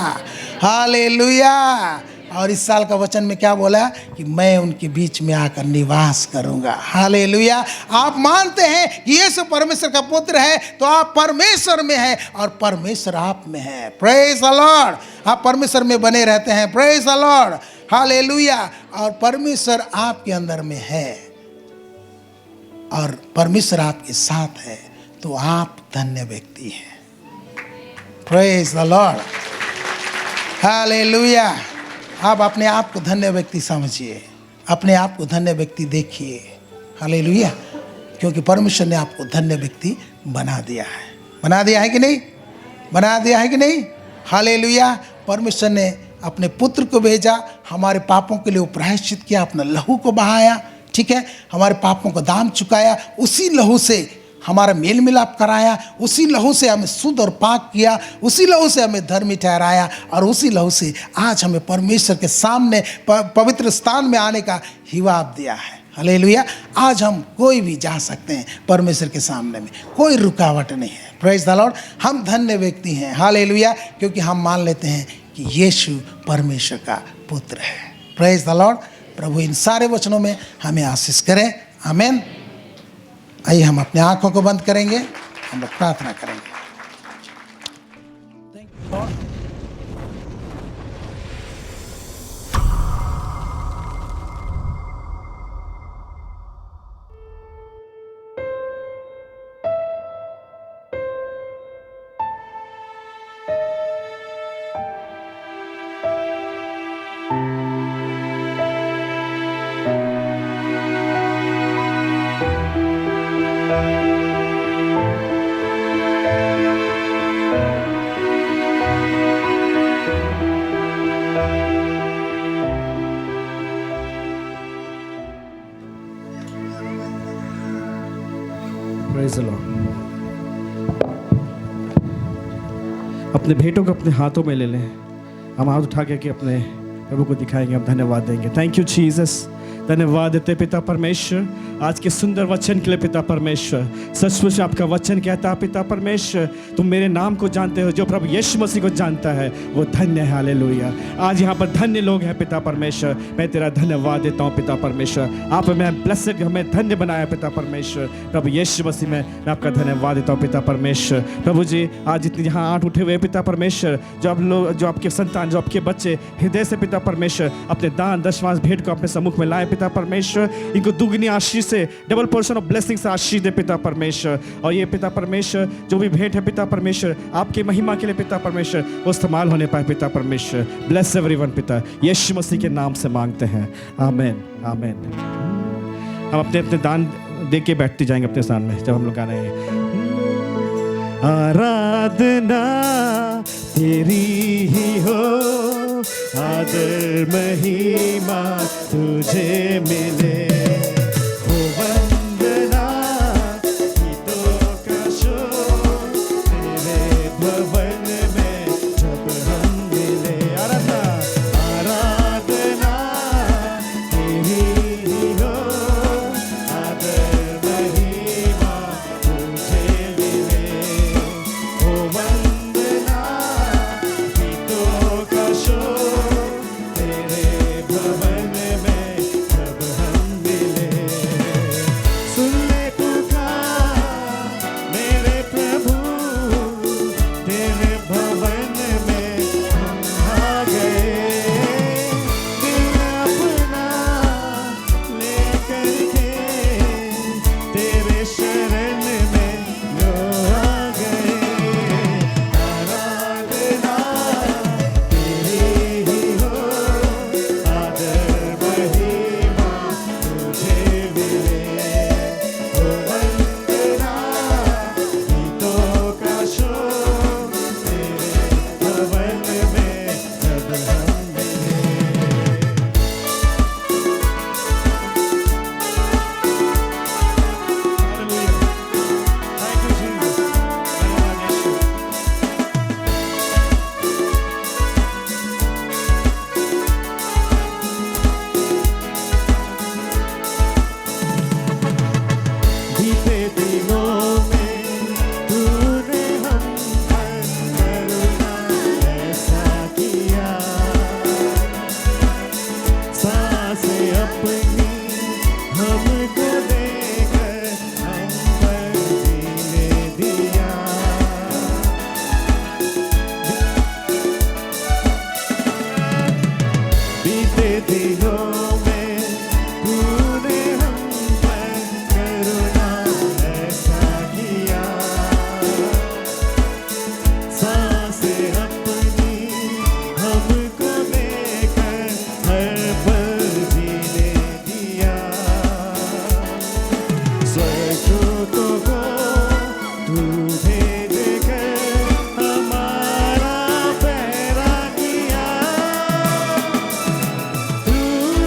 hallelujah. और इस साल का वचन में क्या बोला? कि मैं उनके बीच में आकर निवास करूंगा। हालेलुया। आप मानते हैं कि यीशु परमेश्वर का पुत्र है तो आप परमेश्वर में हैं और परमेश्वर आप में है। Praise the Lord. आप परमेश्वर में बने रहते हैं। Praise the Lord. हालेलुया। और परमेश्वर आपके अंदर में है और परमेश्वर आपके साथ है तो आप धन्य व्यक्ति हैं। Praise the Lord. हालेलुया। आप अपने आप को धन्य व्यक्ति समझिए, अपने आप को धन्य व्यक्ति देखिए। हालेलुया। क्योंकि परमेश्वर ने आपको धन्य व्यक्ति बना दिया है। बना दिया है कि नहीं? बना दिया है कि नहीं? हालेलुया। परमेश्वर ने अपने पुत्र को भेजा, हमारे पापों के लिए वो प्रायश्चित किया, अपना लहू को बहाया, ठीक है, हमारे पापों का दाम चुकाया, उसी लहू से हमारा मेल मिलाप कराया, उसी लहू से हमें शुद्ध और पाक किया, उसी लहू से हमें धर्मी ठहराया और उसी लहू से आज हमें परमेश्वर के सामने पवित्र स्थान में आने का हिवाब दिया है। हालेलुया। आज हम कोई भी जा सकते हैं परमेश्वर के सामने में, कोई रुकावट नहीं है। Praise the Lord. हम धन्य व्यक्ति हैं। हालेलुया। क्योंकि हम मान लेते हैं कि यीशु परमेश्वर का पुत्र है। Praise the Lord. प्रभु इन सारे वचनों में हमें आशीष करें। आमीन। आइए हम अपने आंखों को बंद करेंगे, हम लोग प्रार्थना करेंगे। Praise the Lord. अपने भेंटों को अपने हाथों में ले लें। हम हाथ उठा के अपने प्रभु को दिखाएंगे, हम धन्यवाद देंगे। Thank you Jesus. धन्यवाद देते पिता परमेश्वर आज के सुंदर वचन के लिए। पिता परमेश्वर सचमुच आपका वचन कहता है पिता परमेश्वर तुम मेरे नाम को जानते हो, जो प्रभु यीशु मसीह को जानता है वो धन्य है। हालेलुया। आज यहाँ पर धन्य लोग हैं पिता परमेश्वर। मैं तेरा धन्यवाद देता हूँ पिता परमेश्वर। आप मैं ब्लेसेड हमें धन्य बनाया पिता परमेश्वर। प्रभु यीशु मसीह में मैं आपका धन्यवाद देता हूँ पिता परमेश्वर। प्रभु जी आज जितने यहाँ 8 उठे हुए पिता परमेश्वर, जो आप लोग, जो आपके संतान, जो आपके बच्चे हृदय से पिता परमेश्वर अपने दान दशवांश भेंट को अपने सम्मुख में लाए पिता परमेश्वर, इनको दुगनी आशीष से, डबल पोर्शन ऑफ ब्लेसिंग से आशीष दे पिता परमेश्वर। और ये पिता परमेश्वर जो भी भेंट है पिता परमेश्वर आपकी महिमा के लिए पिता परमेश्वर वो इस्तेमाल होने पाए पिता परमेश्वर। ब्लेस एवरीवन पिता यीशु मसीह के नाम से मांगते हैं। आमीन आमीन। हम अपने अपने दान दे के बैठते जाएंगे अपने स्थान में जब हम लोग गाने हैं। आराधना तेरी ही हो, आदर महिमा तुझे मिले, हो वंदना गीतों का शोर तेरे भवन में जब हम मिले। आराधना आराधना तेरी ही हो, आदर महिमा तुझे मिले, हो वंदना गीतों का शोर सांसें अपनी हमको देकर हम पर जीने दिया। बीते दिनों में तूने हम पर करुणा ऐसा किया। सांसें अपनी हमको देकर हर पल जीने दिया। स्वर्गदूतों को तू भेज कर हमारा पहरा किया। तू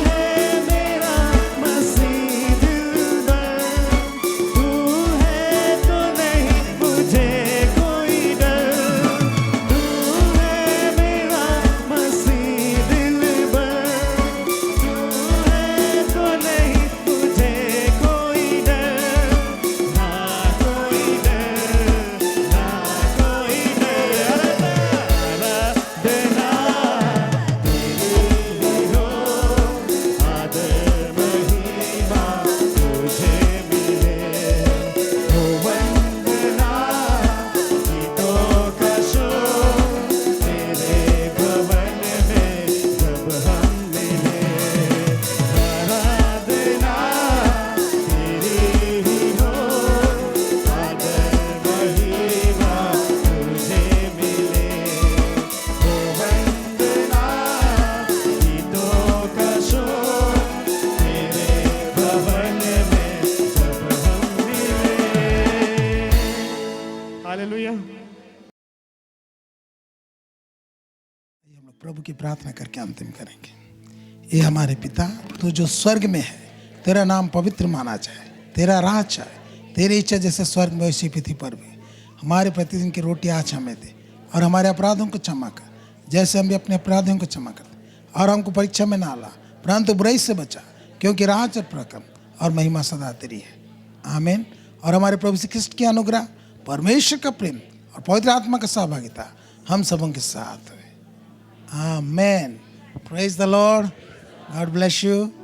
है मेरा मसीह दिलबर, तू है तो नहीं मुझे कोई डर। तू है मेरा मसीह दिलबर, तू है तो नहीं मुझे कोई डर। ना कोई डर, ना कोई डर। आराधना तेरी ही हो, आदर महिमा तुझे मिले। हो वंदना गीतों का शोर तेरे भवन में जब हम मिले। आराधना तेरी ही हो, आदर महिमा तुझे मिले। हो वंदना गीतों का शोर तेरे भवन में जब हम मिले। हालेलुया। हम लोग प्रभु की प्रार्थना करके अंतिम करेंगे। ये हमारे पिता, तू जो स्वर्ग में है, तेरा नाम पवित्र माना जाए, तेरा राज चाहे, तेरी इच्छा जैसे स्वर्ग में वैसी पृथ्वी पर भी। हमारे प्रतिदिन की रोटी आज हमें दे, और हमारे अपराधों को क्षमा कर जैसे हम भी अपने अपराधियों को क्षमा करते। और हमको परीक्षा में ना ला, परंतु बुराई से बचा, क्योंकि राज और प्रकम और महिमा सदा तेरी है। आमीन। और हमारे प्रभु श्री कृष्ण की अनुग्रह, परमेश्वर का प्रेम और पवित्र आत्मा का सहभागिता हम सबों के साथ है। Amen. Praise the Lord. God bless you.